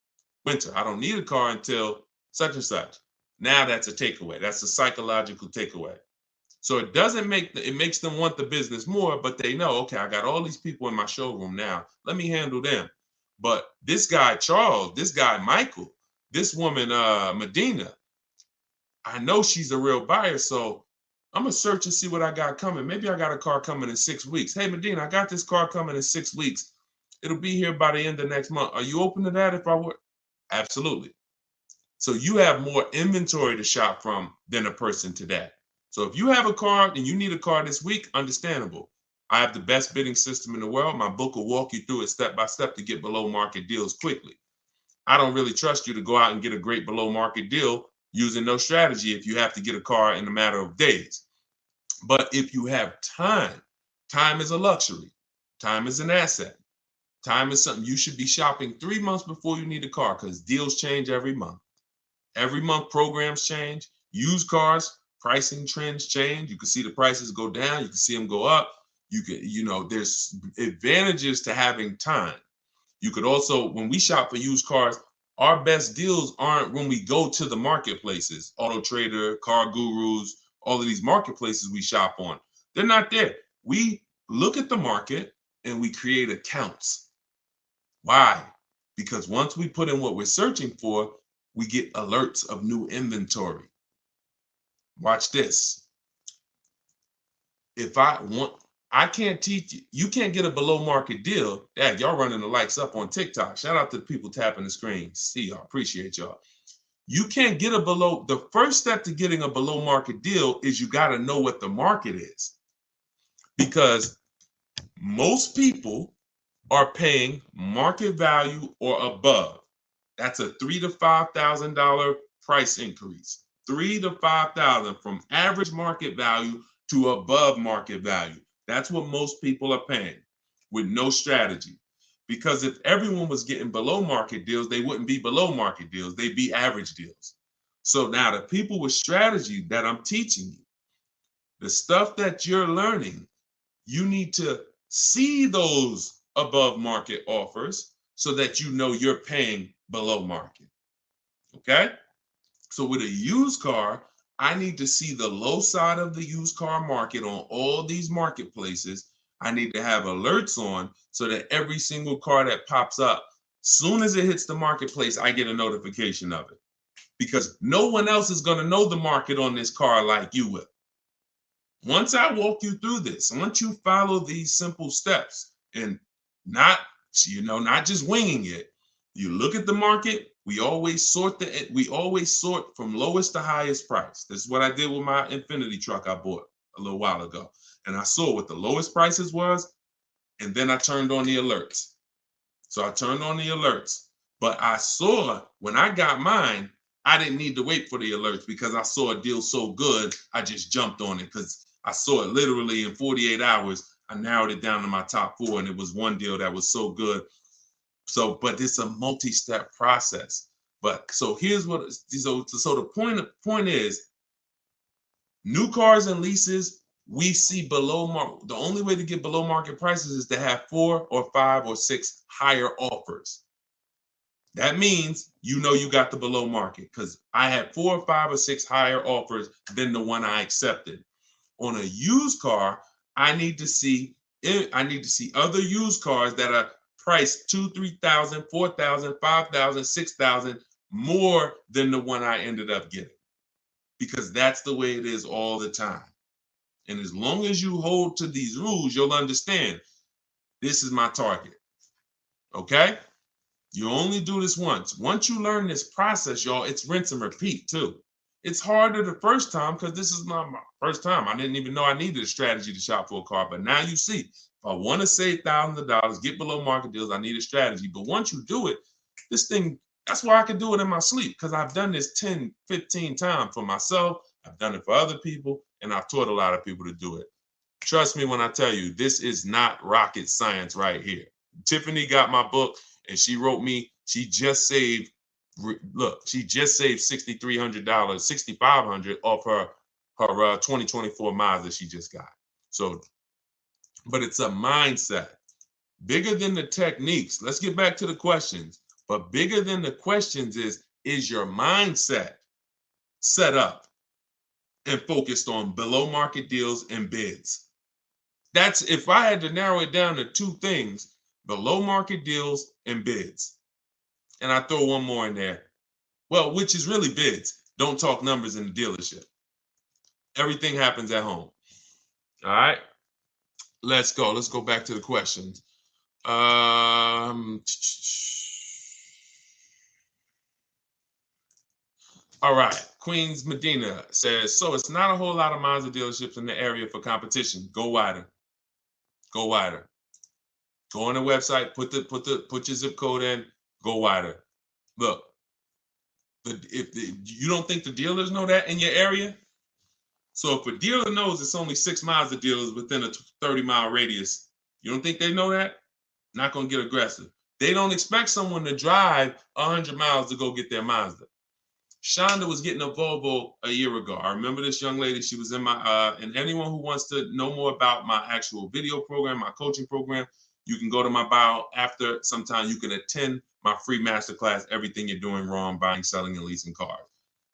winter. I don't need a car until such and such. Now that's a takeaway. That's a psychological takeaway. So it makes them want the business more, but they know, okay, I got all these people in my showroom now. Let me handle them. But this guy, Charles, this guy, Michael, this woman, Medina, I know she's a real buyer. So I'm going to search and see what I got coming. Maybe I got a car coming in 6 weeks. Hey, Medina, I got this car coming in 6 weeks. It'll be here by the end of next month. Are you open to that if I were? Absolutely. So you have more inventory to shop from than a person today. So if you have a car and you need a car this week, understandable. I have the best bidding system in the world. My book will walk you through it step by step to get below market deals quickly. I don't really trust you to go out and get a great below market deal using no strategy if you have to get a car in a matter of days. But if you have time, time is a luxury. Time is an asset. Time is something you should be shopping 3 months before you need a car, because deals change every month. Every month programs change. Used cars, pricing trends change. You can see the prices go down. You can see them go up. There's advantages to having time. You could also, when we shop for used cars, our best deals aren't when we go to the marketplaces, Auto Trader, Car Gurus, all of these marketplaces we shop on. They're not there. We look at the market and we create accounts. Why? Because once we put in what we're searching for, we get alerts of new inventory. Watch this. If I want, I can't teach you. You can't get a below market deal. Dad, y'all running the lights up on TikTok. Shout out to the people tapping the screen. See y'all. Appreciate y'all. You can't get a below. The first step to getting a below market deal is you got to know what the market is, because most people are paying market value or above. That's a $3,000 to $5,000 price increase. $3,000 to $5,000 from average market value to above market value. That's what most people are paying with no strategy. Because if everyone was getting below market deals, they wouldn't be below market deals. They'd be average deals. So now the people with strategy that I'm teaching you, the stuff that you're learning, you need to see those above market offers so that you know you're paying below market. Okay? So with a used car, I need to see the low side of the used car market on all these marketplaces. I need to have alerts on so that every single car that pops up, soon as it hits the marketplace, I get a notification of it. Because no one else is going to know the market on this car like you will. Once I walk you through this, once you follow these simple steps and not just winging it, you look at the market. We always sort from lowest to highest price. This is what I did with my Infinity truck I bought a little while ago. And I saw what the lowest prices was, and then I turned on the alerts. So I turned on the alerts, but I saw when I got mine, I didn't need to wait for the alerts because I saw a deal so good, I just jumped on it because I saw it literally in 48 hours. I narrowed it down to my top 4, and it was one deal that was so good. So, but it's a multi-step process. But so here's what, so the point is, new cars and leases, we see below market. The only way to get below market prices is to have 4 or 5 or 6 higher offers. That means you know you got the below market because I had 4 or 5 or 6 higher offers than the one I accepted. On a used car, I need to see other used cars that are priced $2,000, $3,000, $4,000, $5,000, $6,000 more than the one I ended up getting, because that's the way it is all the time. And as long as you hold to these rules, you'll understand this is my target. Okay? You only do this once. Once you learn this process, y'all, it's rinse and repeat too. It's harder the first time because this is not my first time. I didn't even know I needed a strategy to shop for a car. But now you see, if I want to save thousands of dollars, get below market deals, I need a strategy. But once you do it, this thing, that's why I can do it in my sleep, because I've done this 10, 15 times for myself. I've done it for other people, and I've taught a lot of people to do it. Trust me when I tell you, this is not rocket science right here. Tiffany got my book, and she wrote me, she just saved $6,300, $6,500 off her 2024 Mazda she just got. So, but it's a mindset. Bigger than the techniques. Let's get back to the questions. But bigger than the questions is your mindset set up and focused on below market deals and bids? That's, if I had to narrow it down to 2 things, below market deals and bids. And I throw one more in there. Well, which is really bids. Don't talk numbers in the dealership. Everything happens at home. All right. Let's go. Let's go back to the questions. All right. Queens Medina says, so it's not a whole lot of Mazda dealerships in the area for competition. Go wider. Go wider. Go on the website, put your zip code in, go wider. Look, you don't think the dealers know that in your area? So if a dealer knows it's only 6 Mazda dealers within a 30-mile radius, you don't think they know that? Not going to get aggressive. They don't expect someone to drive 100 miles to go get their Mazda. Shonda was getting a Volvo a year ago. I remember this young lady. She was in my, and anyone who wants to know more about my actual video program, my coaching program, you can go to my bio after. Sometime you can attend my free masterclass, Everything You're Doing Wrong, Buying, Selling, and Leasing Cars.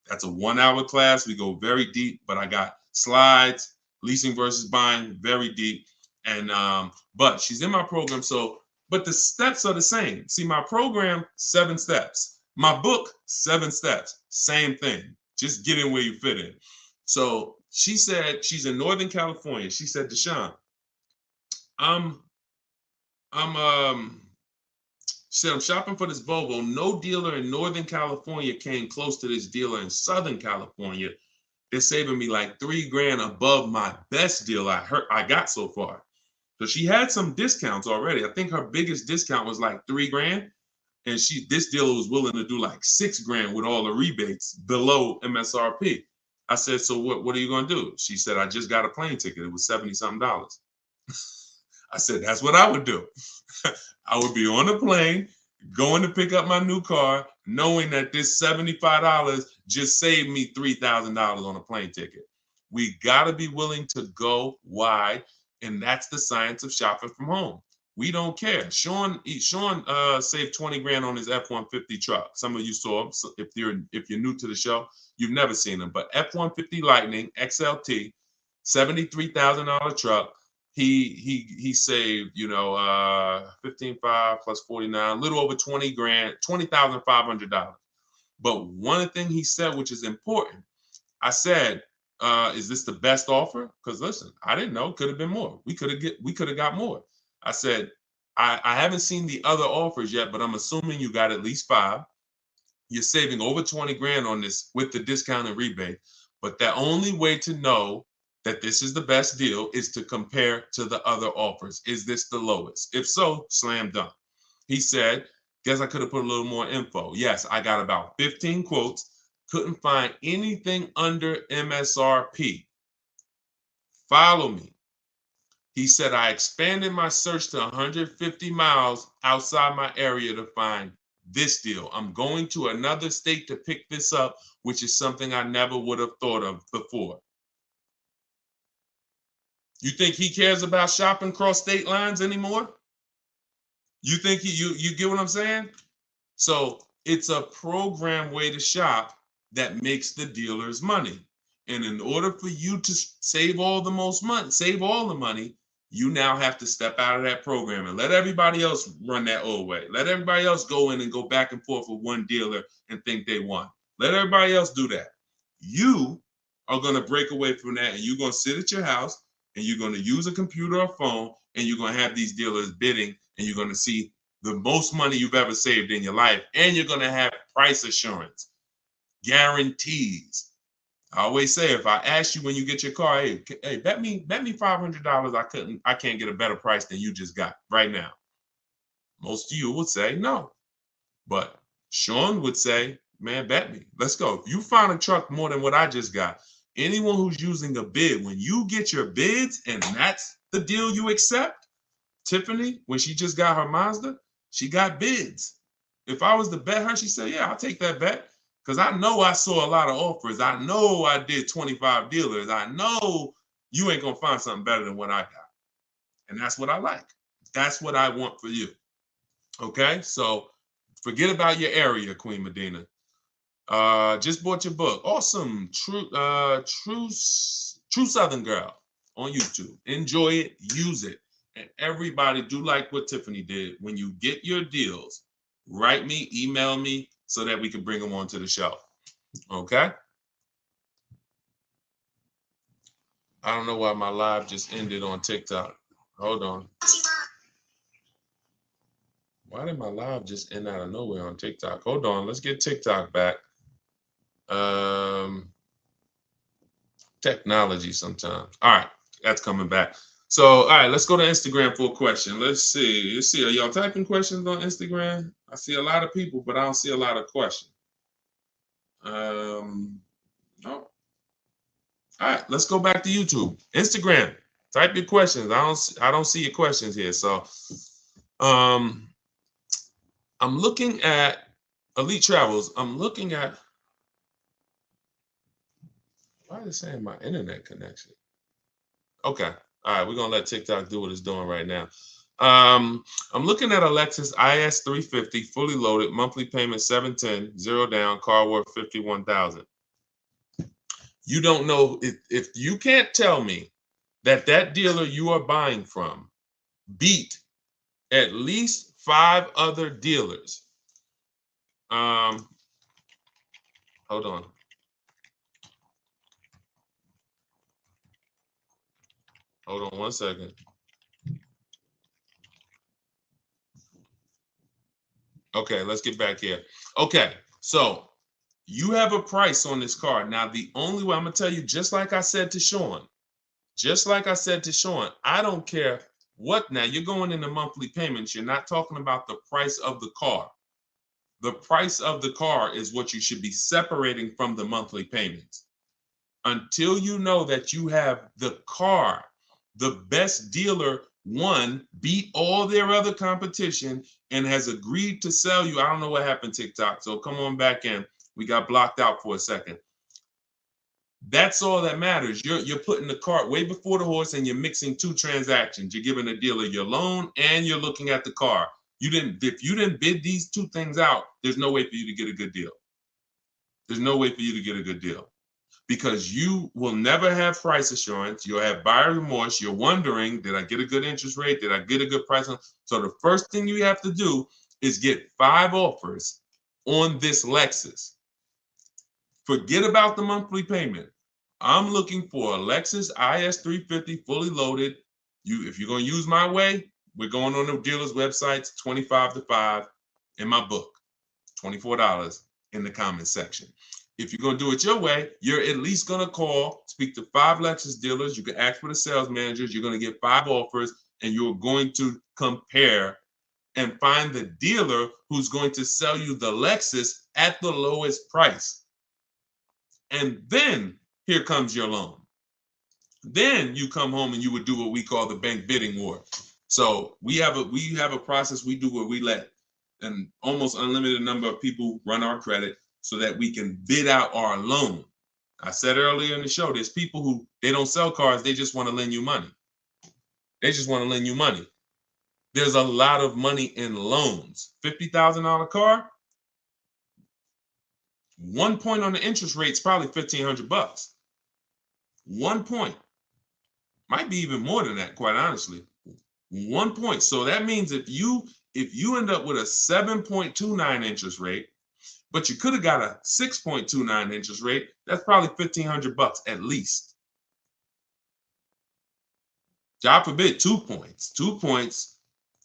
That's a 1-hour class. We go very deep, but I got slides, leasing versus buying, very deep. And, but she's in my program. So, but the steps are the same. See, my program, 7 steps. My book, 7 steps. Same thing. Just get in where you fit in. So she said she's in Northern California. She said, Deshone, I'm said I'm shopping for this Volvo. No dealer in Northern California came close to this dealer in Southern California. They're saving me like $3,000 above my best deal I got so far. So she had some discounts already. I think her biggest discount was like $3,000, and this dealer was willing to do like $6,000 with all the rebates below MSRP. I said, so what are you gonna do? She said, I just got a plane ticket. It was $70-something. I said, that's what I would do. I would be on a plane, going to pick up my new car, knowing that this $75 just saved me $3,000 on a plane ticket. We got to be willing to go wide, and that's the science of shopping from home. We don't care. Sean saved $20,000 on his F-150 truck. Some of you saw him. So if you're new to the show, you've never seen him. But F-150 Lightning XLT, $73,000 truck. He saved, 15.5 plus 49, a little over $20,000, $20,500. But one thing he said, which is important, I said, is this the best offer? Because listen, I didn't know. Could have been more. We could have got more. I said, I haven't seen the other offers yet, but I'm assuming you got at least 5. You're saving over $20,000 on this with the discount and rebate. But the only way to know that this is the best deal is to compare to the other offers. Is this the lowest? If so, slam dunk. He said, guess I could have put a little more info. Yes, I got about 15 quotes. Couldn't find anything under MSRP. Follow me. He said, I expanded my search to 150 miles outside my area to find this deal. I'm going to another state to pick this up, which is something I never would have thought of before. You think he cares about shopping cross state lines anymore? You think you get what I'm saying? So it's a program way to shop that makes the dealers money. And in order for you to save all the money, you now have to step out of that program and let everybody else run that old way. Let everybody else go in and go back and forth with one dealer and think they won. Let everybody else do that. You are going to break away from that, and you're going to sit at your house and you're going to use a computer or phone, and you're going to have these dealers bidding, and you're going to see the most money you've ever saved in your life, and you're going to have price assurance, guarantees. I always say, if I ask you when you get your car, hey, bet me $500 I can't get a better price than you just got right now. Most of you would say no, but Sean would say, man, bet me. Let's go. If you find a truck more than what I just got, anyone who's using a bid, when you get your bids and that's the deal you accept, Tiffany, when she just got her Mazda, she got bids. If I was to bet her, she said, yeah, I'll take that bet. Because I know I saw a lot of offers. I know I did 25 dealers. I know you ain't going to find something better than what I got. And that's what I like. That's what I want for you. Okay? So forget about your area, Queen Medina. Just bought your book. Awesome. True Southern Girl on YouTube. Enjoy it. Use it. And everybody do like what Tiffany did. When you get your deals, write me, email me, so that we can bring them onto the show. Okay? I don't know why my live just ended on TikTok. Hold on. Why did my live just end out of nowhere on TikTok? Hold on. Let's get TikTok back. Technology sometimes. All right. That's coming back. So, all right, let's go to Instagram for a question. Let's see. Are y'all typing questions on Instagram? I see a lot of people, but I don't see a lot of questions. No. All right, let's go back to YouTube. Instagram. Type your questions. I don't see your questions here. So, I'm looking at Elite Travels. I'm looking at. Why is it saying my internet connection? Okay. All right, we're gonna let TikTok do what it's doing right now. I'm looking at a Lexus IS 350, fully loaded, monthly payment $710, 0 down, car worth $51,000. You don't know if you can't tell me that dealer you are buying from beat at least 5 other dealers. Hold on. Hold on one second. Okay, let's get back here. Okay, so you have a price on this car. Now, the only way I'm gonna tell you, just like I said to Sean, I don't care what. Now you're going into monthly payments. You're not talking about the price of the car. The price of the car is what you should be separating from the monthly payments. Until you know that you have the car, the best dealer, one, beat all their other competition and has agreed to sell you. I don't know what happened, TikTok. So come on back in. We got blocked out for a second. That's all that matters. You're putting the cart way before the horse, and you're mixing two transactions. You're giving the dealer your loan and you're looking at the car. If you didn't bid these two things out, there's no way for you to get a good deal. There's no way for you to get a good deal, because you will never have price assurance. You'll have buyer remorse. You're wondering, did I get a good interest rate? Did I get a good price? So the first thing you have to do is get 5 offers on this Lexus. Forget about the monthly payment. I'm looking for a Lexus IS 350 fully loaded. If you're going to use my way, we're going on the dealer's websites, 25 to 5 in my book, $24 in the comment section. If you're going to do it your way, you're at least going to call, speak to 5 Lexus dealers. You can ask for the sales managers. You're going to get 5 offers, and you're going to compare and find the dealer who's going to sell you the Lexus at the lowest price. And then here comes your loan. Then you come home and you would do what we call the bank bidding war. So we have a process we do where we let an almost unlimited number of people run our credit so that we can bid out our loan. I said earlier in the show, there's people who they don't sell cars, they just want to lend you money. They just want to lend you money. There's a lot of money in loans. $50,000 car, 1 point on the interest rate is probably $1,500. 1 point. Might be even more than that, quite honestly. 1 point. So that means if you end up with a 7.29 interest rate, but you could have got a 6.29 interest rate, that's probably $1,500 at least. God forbid, 2 points. 2 points.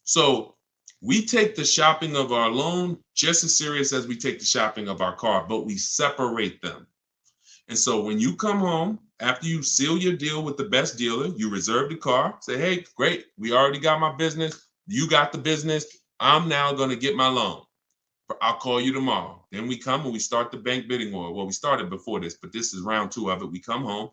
So we take the shopping of our loan just as serious as we take the shopping of our car, but we separate them. And so when you come home, after you seal your deal with the best dealer, you reserve the car, say, hey, great, we already got my business. You got the business. I'm now going to get my loan. I'll call you tomorrow. Then we come and we start the bank bidding war. Well, we started before this, but this is round 2 of it. We come home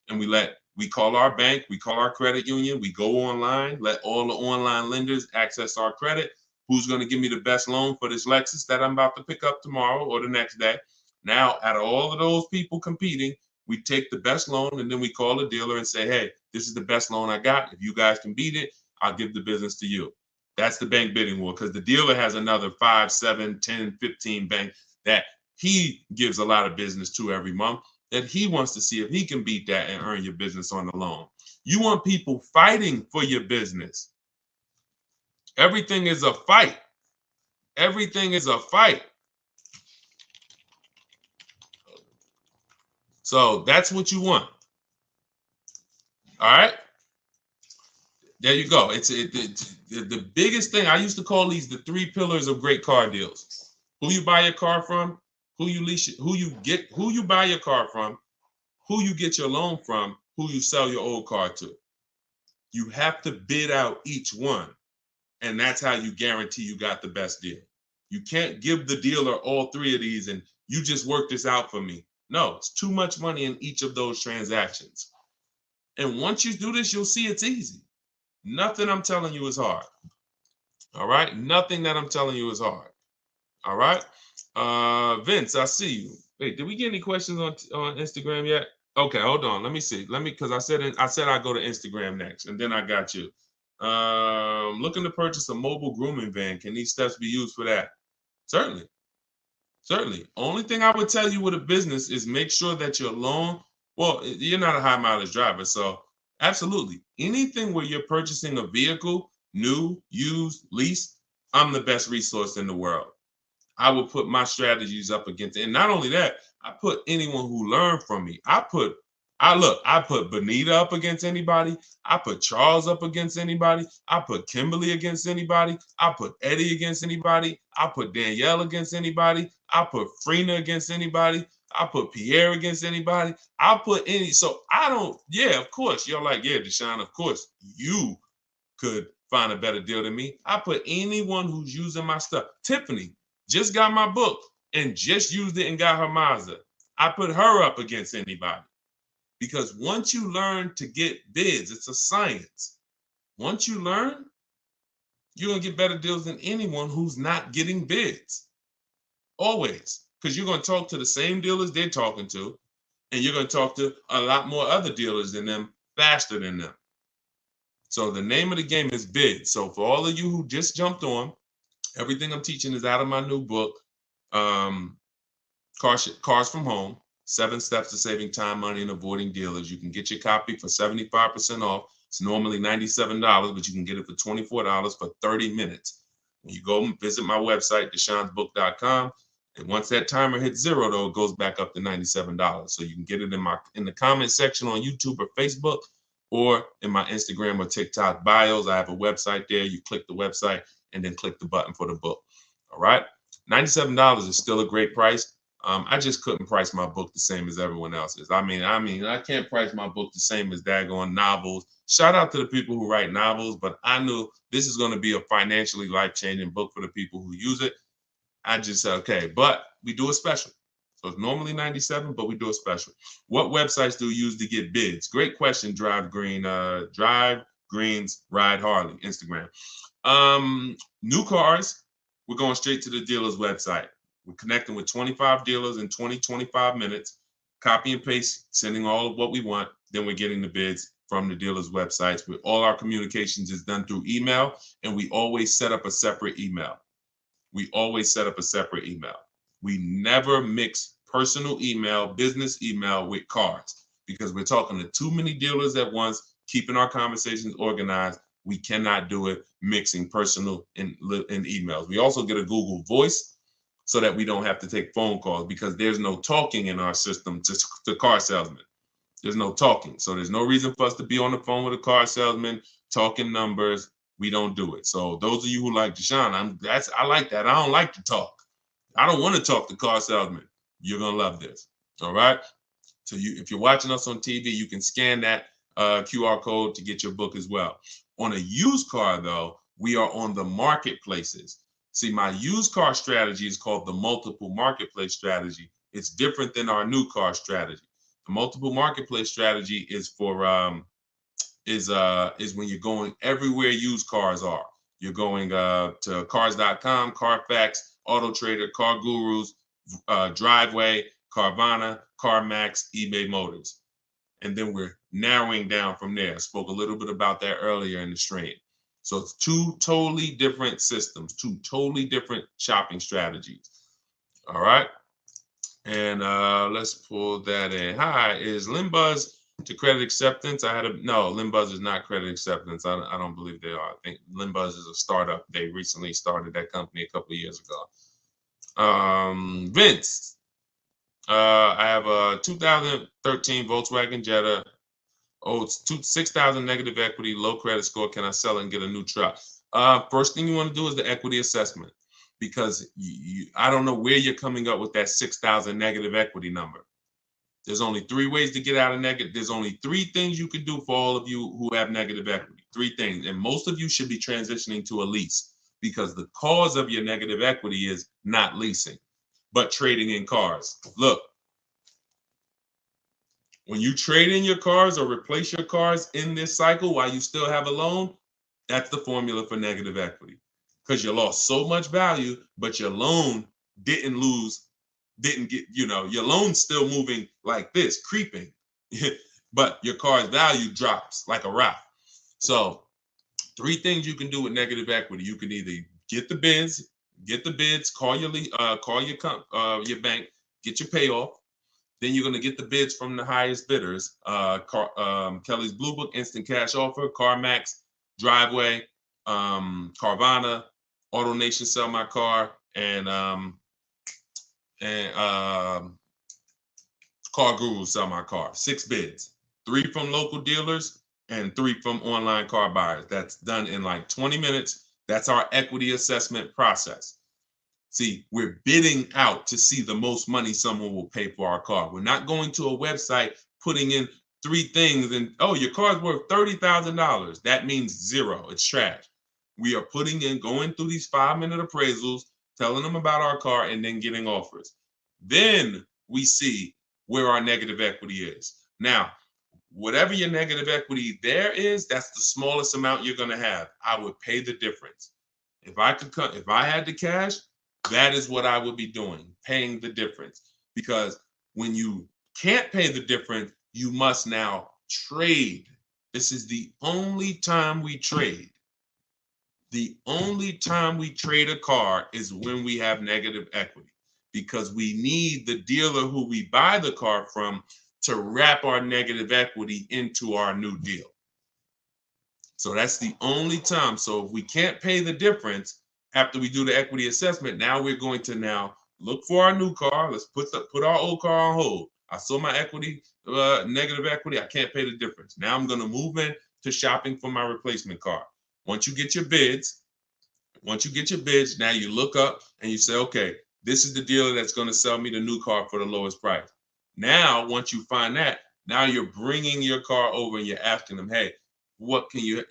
and we call our bank, we call our credit union, we go online, let all the online lenders access our credit. Who's going to give me the best loan for this Lexus that I'm about to pick up tomorrow or the next day? Now, out of all of those people competing, we take the best loan and then we call the dealer and say, hey, this is the best loan I got. If you guys can beat it, I'll give the business to you. That's the bank bidding war, because the dealer has another 5, 7, 10, 15 banks that he gives a lot of business to every month, that he wants to see if he can beat that and earn your business on the loan. You want people fighting for your business. Everything is a fight. Everything is a fight. So that's what you want. All right. There you go. It's the biggest thing. I used to call these the 3 pillars of great car deals. Who you buy your car from, who you lease, who you buy your car from, who you get your loan from, who you sell your old car to. You have to bid out each one. And that's how you guarantee you got the best deal. You can't give the dealer all 3 of these and you just work this out for me. No, it's too much money in each of those transactions. And once you do this, you'll see it's easy. Nothing I'm telling you is hard. All right? Nothing that I'm telling you is hard. All right? Vince, I see you. Wait, did we get any questions on Instagram yet? Okay, hold on. Let me see. Because I said I'd go to Instagram next, and then I got you. Looking to purchase a mobile grooming van. Can these steps be used for that? Certainly. Certainly. Only thing I would tell you with a business is make sure that your loan, well, you're not a high mileage driver, so absolutely. Anything where you're purchasing a vehicle, new, used, leased, I'm the best resource in the world. I will put my strategies up against it. And not only that, I put anyone who learned from me. I put I put Benita up against anybody. I put Charles up against anybody. I put Kimberly against anybody. I put Eddie against anybody. I put Danielle against anybody. I put Frina against anybody. I put Pierre against anybody. I put any. So I don't. Yeah, of course. You're like, yeah, Deshone, of course you could find a better deal than me. I put anyone who's using my stuff. Tiffany just got my book and just used it and got her Mazda. I put her up against anybody. Because once you learn to get bids, it's a science. Once you learn, you're going to get better deals than anyone who's not getting bids. Always. Because you're going to talk to the same dealers they're talking to, and you're going to talk to a lot more other dealers than them faster than them. So the name of the game is bids. So for all of you who just jumped on, everything I'm teaching is out of my new book, Cars from Home. 7 Steps to Saving Time, Money, and Avoiding Dealers. You can get your copy for 75% off. It's normally $97, but you can get it for $24 for 30 minutes. When you go and visit my website, deshonsbook.com, and once that timer hits 0, though, it goes back up to $97. So you can get it in the comment section on YouTube or Facebook, or in my Instagram or TikTok bios. I have a website there. You click the website and then click the button for the book. All right, $97 is still a great price. I just couldn't price my book the same as everyone else's. I mean, I can't price my book the same as daggone novels. Shout out to the people who write novels, but I knew this is going to be a financially life-changing book for the people who use it. I just said, okay, but we do a special. So it's normally $97, but we do a special. What websites do you use to get bids? Great question, Drive Greens, Ride Harley, Instagram. New cars, we're going straight to the dealer's website. We're connecting with 25 dealers in 25 minutes, copy and paste, sending all of what we want. Then we're getting the bids from the dealers' websites. With all our communications is done through email, and we always set up a separate email. We never mix personal email, business email with cars, because we're talking to too many dealers at once, keeping our conversations organized. We cannot do it mixing personal and emails. We also get a Google Voice, so that we don't have to take phone calls, because there's no talking in our system to car salesmen. There's no talking. So there's no reason for us to be on the phone with a car salesman talking numbers. We don't do it. So those of you who like Deshone, I like that. I don't like to talk. I don't want to talk to car salesmen. You're going to love this. All right. So if you're watching us on TV, you can scan that QR code to get your book as well. On a used car, though, we are on the marketplaces. See, my used car strategy is called the multiple marketplace strategy. It's different than our new car strategy. The multiple marketplace strategy is for is when you're going everywhere used cars are. You're going to cars.com, Carfax, Auto Trader, Car Gurus, Driveway, Carvana, CarMax, eBay Motors. And then we're narrowing down from there. I spoke a little bit about that earlier in the stream. So it's 2 totally different systems, 2 totally different shopping strategies. All right. And let's pull that in. Hi, is Limbuzz to credit acceptance? No, Limbuzz is not credit acceptance. I don't believe they are. I think Limbuzz is a startup. They recently started that company a couple of years ago. Vince, I have a 2013 Volkswagen Jetta. Oh, it's 6,000 negative equity, low credit score. Can I sell it and get a new truck? First thing you want to do is the equity assessment, because I don't know where you're coming up with that 6,000 negative equity number. There's only 3 ways to get out of negative. There's only 3 things you can do for all of you who have negative equity. 3 things. And most of you should be transitioning to a lease, because the cause of your negative equity is not leasing, but trading in cars. Look. When you trade in your cars or replace your cars in this cycle while you still have a loan, that's the formula for negative equity. Because you lost so much value, but your loan didn't get, your loan's still moving like this, creeping. But your car's value drops like a rock. So 3 things you can do with negative equity. You can either get the bids, call your bank, get your payoff. Then you're going to get the bids from the highest bidders. Kelly's Blue Book, Instant Cash Offer, CarMax, Driveway, Carvana, AutoNation, Sell My Car, and Car Guru Sell My Car. 6 bids, 3 from local dealers and 3 from online car buyers. That's done in like 20 minutes. That's our equity assessment process. See, we're bidding out to see the most money someone will pay for our car. We're not going to a website, putting in 3 things and, oh, your car's worth $30,000. That means zero. It's trash. We are going through these 5-minute appraisals, telling them about our car, and then getting offers. Then we see where our negative equity is. Now, whatever your negative equity there is, that's the smallest amount you're going to have. I would pay the difference. If I had the cash, that is what I would be doing, paying the difference. Because when you can't pay the difference, you must now trade. This is the only time we trade. The only time we trade a car is when we have negative equity, because we need the dealer who we buy the car from to wrap our negative equity into our new deal. So that's the only time. So if we can't pay the difference after we do the equity assessment, now we're going to now look for our new car. Let's put our old car on hold. I sold my equity, negative equity. I can't pay the difference. Now I'm going to move in to shopping for my replacement car. Once you get your bids, now you look up and you say, okay, this is the dealer that's going to sell me the new car for the lowest price. Now, once you find that, now you're bringing your car over and you're asking them, hey, what could you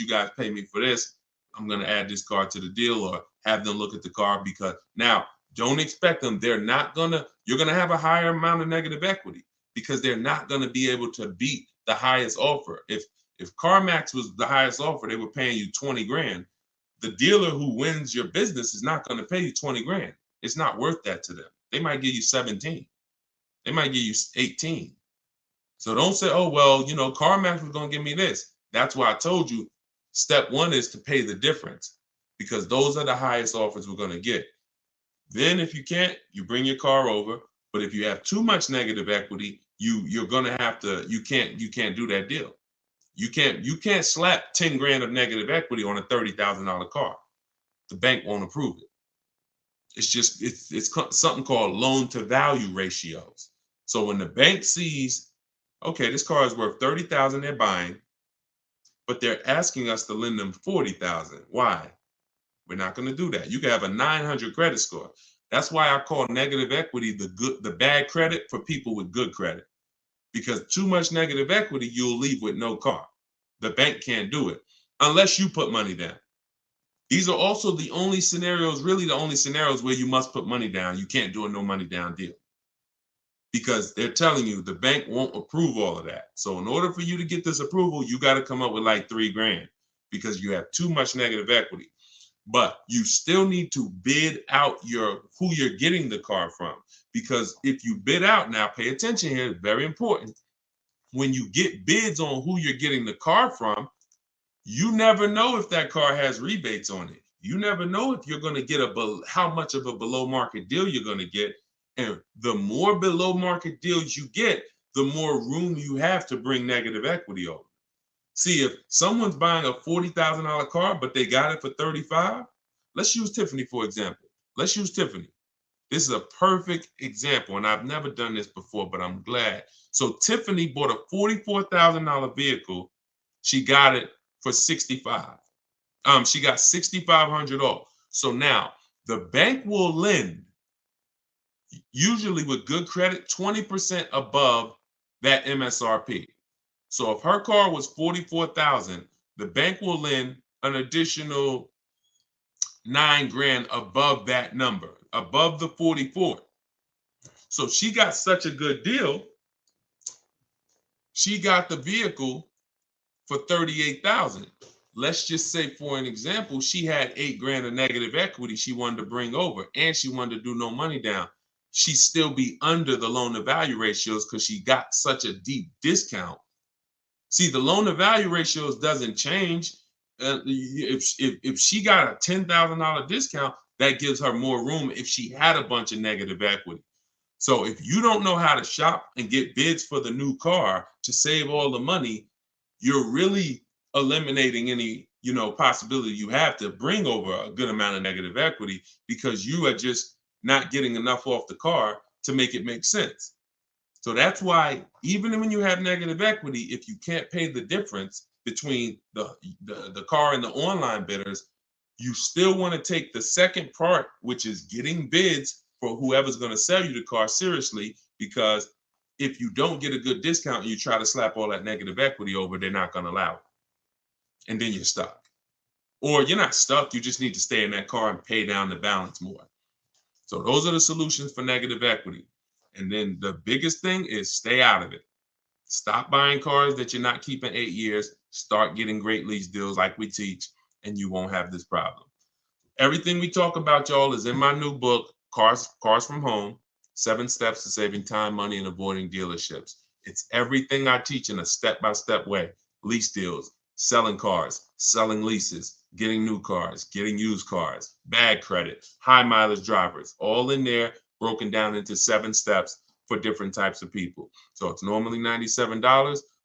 guys pay me for this? I'm going to add this car to the deal, or have them look at the car, because now don't expect them. You're going to have a higher amount of negative equity, because they're not going to be able to beat the highest offer. If CarMax was the highest offer, they were paying you 20 grand. The dealer who wins your business is not going to pay you 20 grand. It's not worth that to them. They might give you 17. They might give you 18. So don't say, oh, well, CarMax was going to give me this. That's why I told you step 1 is to pay the difference, because those are the highest offers we're going to get. Then if you can't, you bring your car over. But if you have too much negative equity, you're going to have to, you can't do that deal. You can't slap 10 grand of negative equity on a $30,000 car. The bank won't approve it. It's something called loan to value ratios. So when the bank sees, okay, this car is worth 30,000, they're buying, but they're asking us to lend them 40,000. Why? We're not going to do that. You can have a 900 credit score. That's why I call negative equity the bad credit for people with good credit. Because too much negative equity, you'll leave with no car. The bank can't do it unless you put money down. These are also the only scenarios where you must put money down. You can't do a no money down deal, because they're telling you the bank won't approve all of that. So in order for you to get this approval, you got to come up with like 3 grand, because you have too much negative equity. But you still need to bid out who you're getting the car from, because if you bid out, now pay attention here, very important. When you get bids on who you're getting the car from, you never know if that car has rebates on it. You never know if you're going to get how much of a below market deal you're going to get. And the more below market deals you get, the more room you have to bring negative equity over. See, if someone's buying a $40,000 car, but they got it for 35, let's use Tiffany, for example. Let's use Tiffany. This is a perfect example, and I've never done this before, but I'm glad. So Tiffany bought a $44,000 vehicle. She got it for 65. She got 6,500 off. So now the bank will lend, usually with good credit, 20% above that MSRP. So if her car was 44,000, the bank will lend an additional 9 grand above that number, above the 44. So she got such a good deal. She got the vehicle for 38,000. Let's just say, for an example, she had 8 grand of negative equity she wanted to bring over, and she wanted to do no money down. She'd still be under the loan to value ratios because she got such a deep discount. See, the loan to value ratios doesn't change. If she got a $10,000 discount, that gives her more room if she had a bunch of negative equity. So if you don't know how to shop and get bids for the new car to save all the money, you're really eliminating any possibility you have to bring over a good amount of negative equity, because you are just not getting enough off the car to make it make sense. So that's why even when you have negative equity, if you can't pay the difference between the car and the online bidders, you still want to take the second part, which is getting bids for whoever's going to sell you the car seriously, because if you don't get a good discount and you try to slap all that negative equity over, they're not going to allow it. And then you're stuck. Or you're not stuck, you just need to stay in that car and pay down the balance more. So those are the solutions for negative equity. And then the biggest thing is stay out of it. Stop buying cars that you're not keeping 8 years. Start getting great lease deals like we teach, and you won't have this problem. Everything we talk about, y'all, is in my new book, Cars from Home, 7 Steps to Saving Time, Money, and Avoiding Dealerships. It's everything I teach in a step-by-step way. Lease deals, selling cars, selling leases, getting new cars, getting used cars, bad credit, high mileage drivers, all in there, broken down into 7 steps for different types of people. So it's normally $97,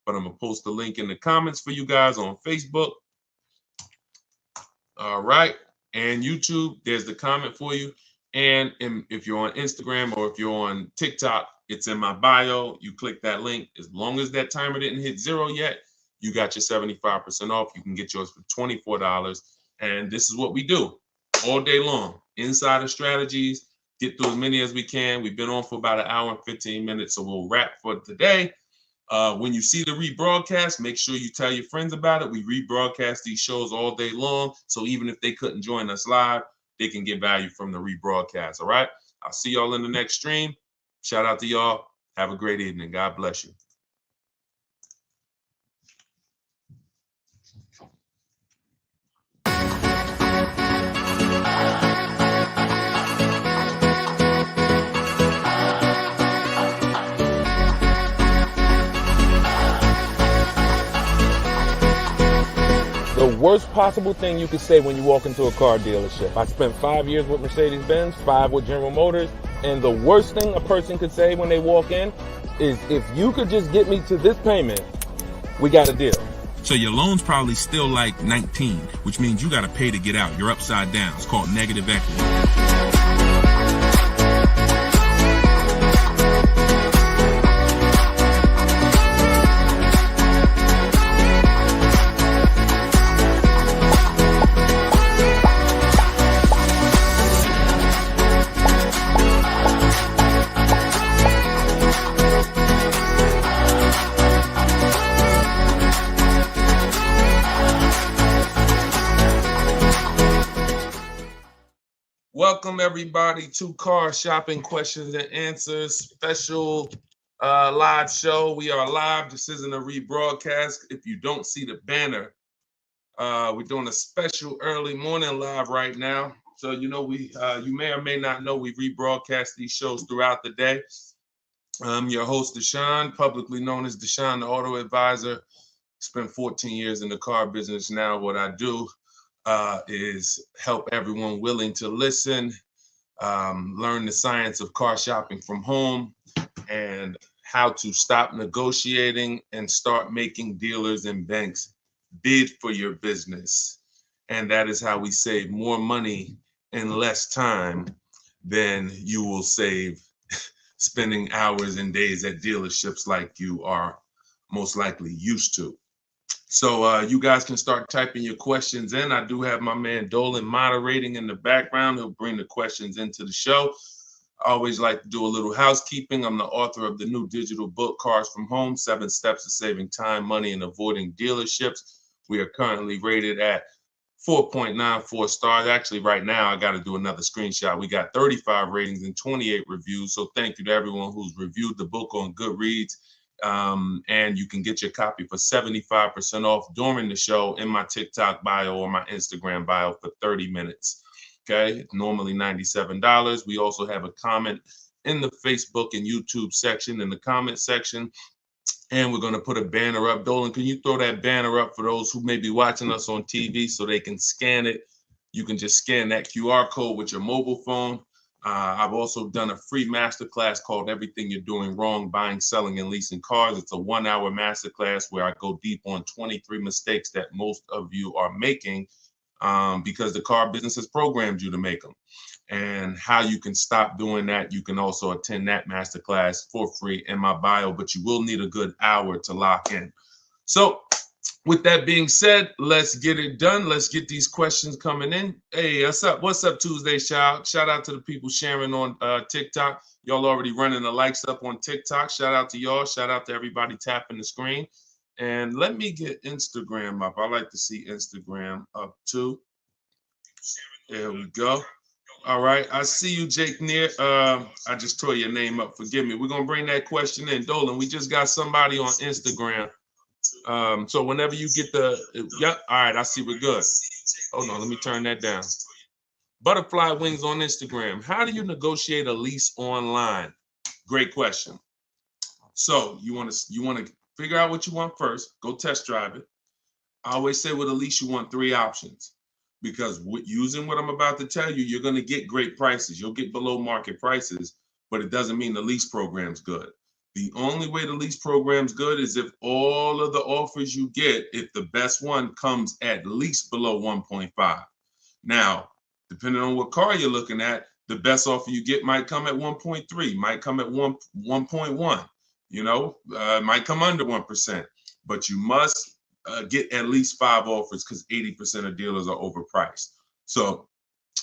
but I'm gonna post the link in the comments for you guys on Facebook. All right, and YouTube, there's the comment for you. And if you're on Instagram or if you're on TikTok, it's in my bio. You click that link. As long as that timer didn't hit 0 yet, you got your 75% off. You can get yours for $24. And this is what we do all day long. Insider strategies, get through as many as we can. We've been on for about an hour and 15 minutes, so we'll wrap for today. When you see the rebroadcast, make sure you tell your friends about it. We rebroadcast these shows all day long, so even if they couldn't join us live, they can get value from the rebroadcast, all right? I'll see y'all in the next stream. Shout out to y'all. Have a great evening. God bless you. The worst possible thing you could say when you walk into a car dealership. I spent 5 years with Mercedes-Benz, 5 with General Motors, and the worst thing a person could say when they walk in is, if you could just get me to this payment, we got a deal. So your loan's probably still like 19, which means you got to pay to get out. You're upside down. It's called negative equity. Welcome everybody to Car Shopping Questions and Answers special live show. We are live. This isn't a rebroadcast. If you don't see the banner, we're doing a special early morning live right now. So you know you may or may not know we rebroadcast these shows throughout the day. I'm your host Deshone, publicly known as Deshone the Auto Advisor. Spent 14 years in the car business. Now what I do is help everyone willing to listen, learn the science of car shopping from home, and how to stop negotiating and start making dealers and banks bid for your business. And that is how we save more money in less time than you will save spending hours and days at dealerships like you are most likely used to. So you guys can start typing your questions in. I do have my man Dolan moderating in the background. He'll bring the questions into the show. I always like to do a little housekeeping. I'm the author of the new digital book, Cars from Home, 7 Steps to Saving Time, Money, and Avoiding Dealerships. We are currently rated at 4.94 stars. Actually, right now, I got to do another screenshot. We got 35 ratings and 28 reviews. So thank you to everyone who's reviewed the book on Goodreads. And you can get your copy for 75% off during the show in my TikTok bio or my Instagram bio for 30 minutes. Okay, it's normally $97. We also have a comment in the Facebook and YouTube section, in the comment section. And we're going to put a banner up. Dolan, can you throw that banner up for those who may be watching us on TV so they can scan it? You can just scan that QR code with your mobile phone. I've also done a free masterclass called Everything You're Doing Wrong, Buying, Selling, and Leasing Cars. It's a 1-hour masterclass where I go deep on 23 mistakes that most of you are making because the car business has programmed you to make them. And how you can stop doing that, you can also attend that masterclass for free in my bio, but you will need a good hour to lock in. So with that being said, let's get it done. Let's get these questions coming in. Hey, what's up? What's up, Tuesday, child? Shout out to the people sharing on TikTok. Y'all already running the likes up on TikTok. Shout out to y'all. Shout out to everybody tapping the screen. And let me get Instagram up. I like to see Instagram up too. There we go. All right. I see you, Jake Neer. I just tore your name up. Forgive me. We're going to bring that question in. Dolan, we just got somebody on Instagram. So whenever you get yep. All right. I see we're good. Hold on. Let me turn that down. Butterfly Wings on Instagram. How do you negotiate a lease online? Great question. So you want to figure out what you want first. Go test drive it. I always say with a lease, you want 3 options. Because using what I'm about to tell you, you're going to get great prices. You'll get below market prices, but it doesn't mean the lease program's good. The only way the lease program's good is if all of the offers you get, if the best one comes at least below 1.5. Now, depending on what car you're looking at, the best offer you get might come at 1.3, might come at 1.1, might come under 1%, but you must get at least 5 offers because 80% of dealers are overpriced. So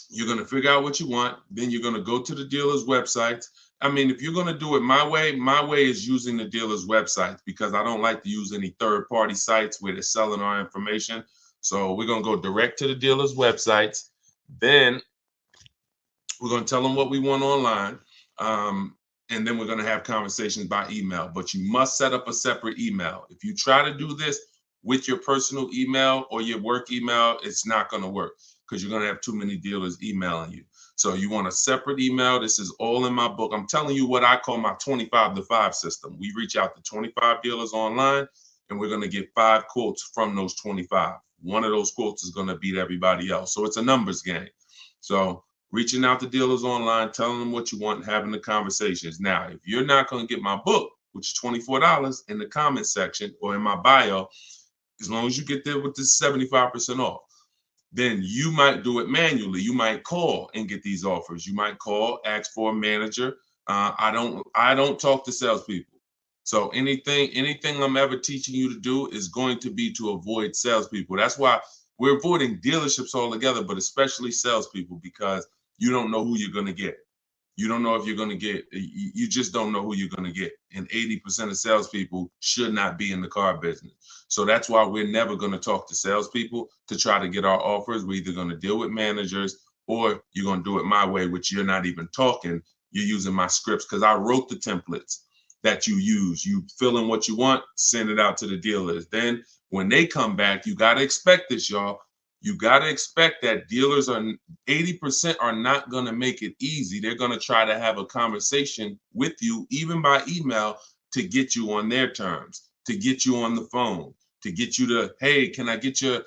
you're going to figure out what you want. Then you're going to go to the dealer's websites. I mean, if you're going to do it my way is using the dealer's websites because I don't like to use any third-party sites where they're selling our information. So we're going to go direct to the dealer's websites. Then we're going to tell them what we want online. And then we're going to have conversations by email. But you must set up a separate email. If you try to do this with your personal email or your work email, it's not going to work because you're going to have too many dealers emailing you. So you want a separate email. This is all in my book. I'm telling you what I call my 25-to-5 system. We reach out to 25 dealers online, and we're going to get 5 quotes from those 25. One of those quotes is going to beat everybody else. So it's a numbers game. So reaching out to dealers online, telling them what you want, and having the conversations. Now, if you're not going to get my book, which is $24 in the comment section or in my bio, as long as you get there with this 75% off, then you might do it manually. You might call and get these offers. You might call, ask for a manager. I don't talk to salespeople. So anything I'm ever teaching you to do is going to be to avoid salespeople. That's why we're avoiding dealerships altogether, but especially salespeople, because you don't know who you're going to get. You don't know if you're going to get, you just don't know who you're going to get. And 80% of salespeople should not be in the car business. So that's why we're never going to talk to salespeople to try to get our offers. We're either going to deal with managers or you're going to do it my way, which you're not even talking. You're using my scripts because I wrote the templates that you use. You fill in what you want, send it out to the dealers. Then when they come back, you got to expect this, y'all. You got to expect that dealers are 80% are not going to make it easy. They're going to try to have a conversation with you, even by email, to get you on their terms, to get you on the phone, to get you to, hey, can I get your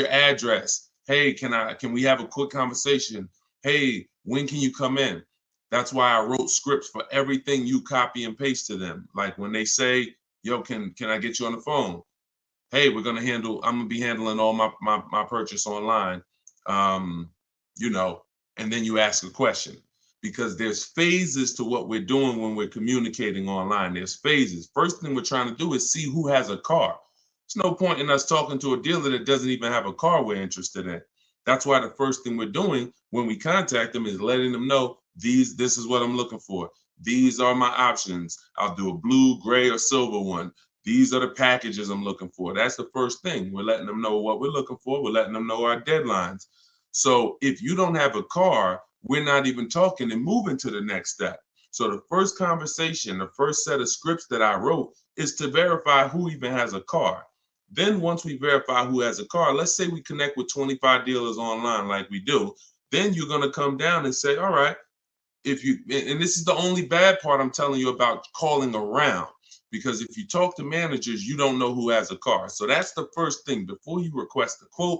address? Hey, can we have a quick conversation? Hey, when can you come in? That's why I wrote scripts for everything you copy and paste to them. Like when they say, yo, can I get you on the phone? Hey, I'm gonna be handling all my purchase online. And then you ask a question because there's phases to what we're doing when we're communicating online. There's phases. First thing we're trying to do is see who has a car. There's no point in us talking to a dealer that doesn't even have a car we're interested in. That's why the first thing we're doing when we contact them is letting them know this is what I'm looking for. These are my options. I'll do a blue, gray, or silver one. These are the packages I'm looking for. That's the first thing. We're letting them know what we're looking for. We're letting them know our deadlines. So if you don't have a car, we're not even talking and moving to the next step. So the first conversation, the first set of scripts that I wrote is to verify who even has a car. Then once we verify who has a car, let's say we connect with 25 dealers online like we do, then you're going to come down and say, all right, and this is the only bad part I'm telling you about calling around. Because if you talk to managers, you don't know who has a car. So that's the first thing. Before you request a quote,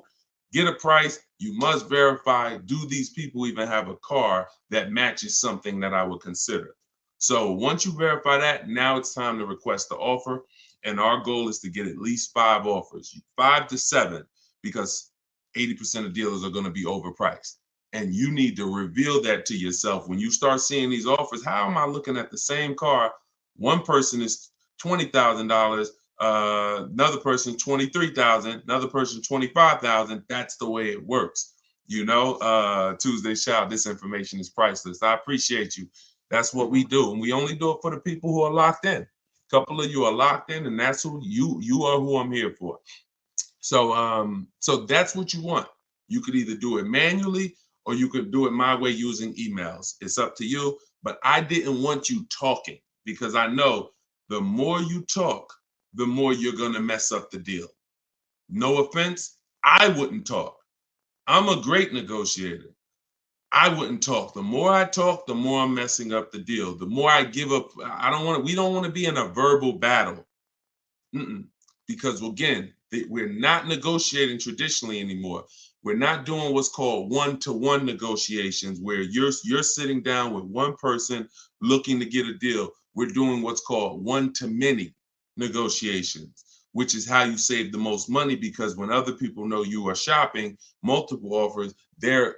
get a price, you must verify, do these people even have a car that matches something that I would consider? So once you verify that, now it's time to request the offer. And our goal is to get at least 5 offers, 5 to 7, because 80% of dealers are going to be overpriced. And you need to reveal that to yourself. When you start seeing these offers, how am I looking at the same car? One person is $20,000, another person $23,000, another person $25,000. That's the way it works. You know, Tuesday shout, this information is priceless. I appreciate you. That's what we do. And we only do it for the people who are locked in. A couple of you are locked in, and that's who you are, who I'm here for. So so that's what you want. You could either do it manually or you could do it my way using emails. It's up to you. But I didn't want you talking, because I know the more you talk, the more you're going to mess up the deal. No offense, I wouldn't talk. I'm a great negotiator. I wouldn't talk. The more I talk, the more I'm messing up the deal. The more I give up. We don't want to be in a verbal battle. Because again, we're not negotiating traditionally anymore. We're not doing what's called one-to-one negotiations, where you're sitting down with one person looking to get a deal. We're doing what's called one-to-many negotiations, which is how you save the most money, because when other people know you are shopping multiple offers, they're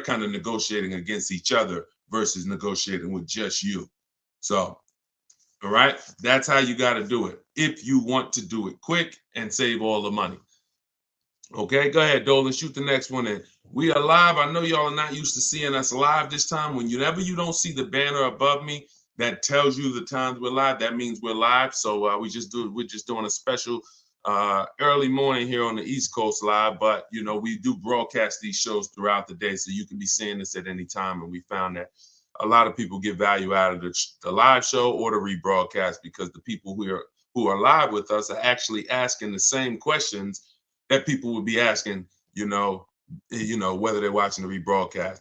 kind of negotiating against each other versus negotiating with just you. So, all right, that's how you got to do it if you want to do it quick and save all the money. Okay, go ahead, Dolan, shoot the next one in. We are live. I know y'all are not used to seeing us live this time. Whenever you don't see the banner above me that tells you the times we're live, that means we're live. So we're just doing a special early morning here on the East Coast live. But you know, we do broadcast these shows throughout the day, so you can be seeing this at any time. And we found that a lot of people get value out of the live show or the rebroadcast, because the people who are live with us are actually asking the same questions that people would be asking, you know, whether they're watching the rebroadcast.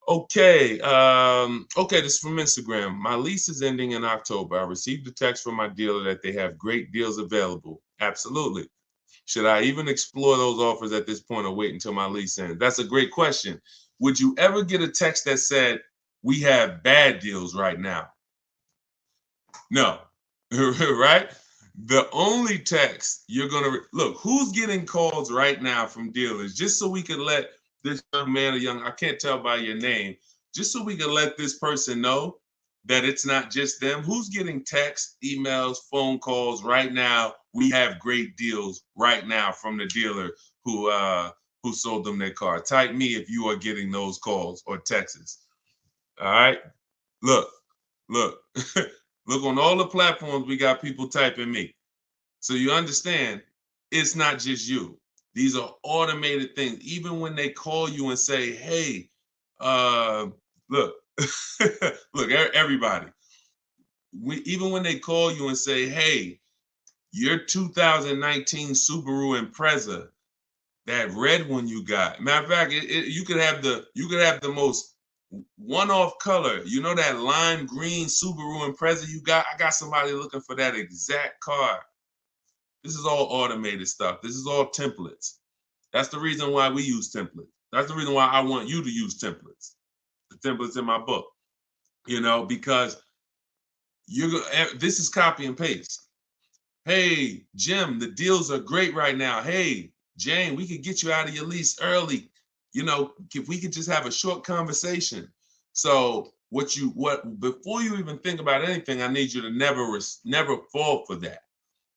Okay, this is from Instagram. My lease is ending in October. I received a text from my dealer that they have great deals available. Absolutely. Should I even explore those offers at this point, or wait until my lease ends? That's a great question. Would you ever get a text that said, we have bad deals right now? No, right? The only text you're going to look, who's getting calls right now from dealers, just so we can let this young man or I can't tell by your name, just so we can let this person know that it's not just them. Who's getting texts, emails, phone calls right now? We have great deals right now from the dealer who sold them their car. Type me if you are getting those calls or texts. All right. Look. Look, on all the platforms, we got people typing me. So you understand, it's not just you. These are automated things. Even when they call you and say, hey, look, look, everybody. Even when they call you and say, hey, your 2019 Subaru Impreza, that red one you got. Matter of fact, you could have the most one-off color. You know that lime green Subaru Impreza you got? I got somebody looking for that exact car. This is all automated stuff. This is all templates. That's the reason why we use templates. That's the reason why I want you to use templates. The templates in my book. You know, because this is copy and paste. Hey, Jim, the deals are great right now. Hey, Jane, we could get you out of your lease early. You know, if we could just have a short conversation. So before you even think about anything, I need you to never fall for that.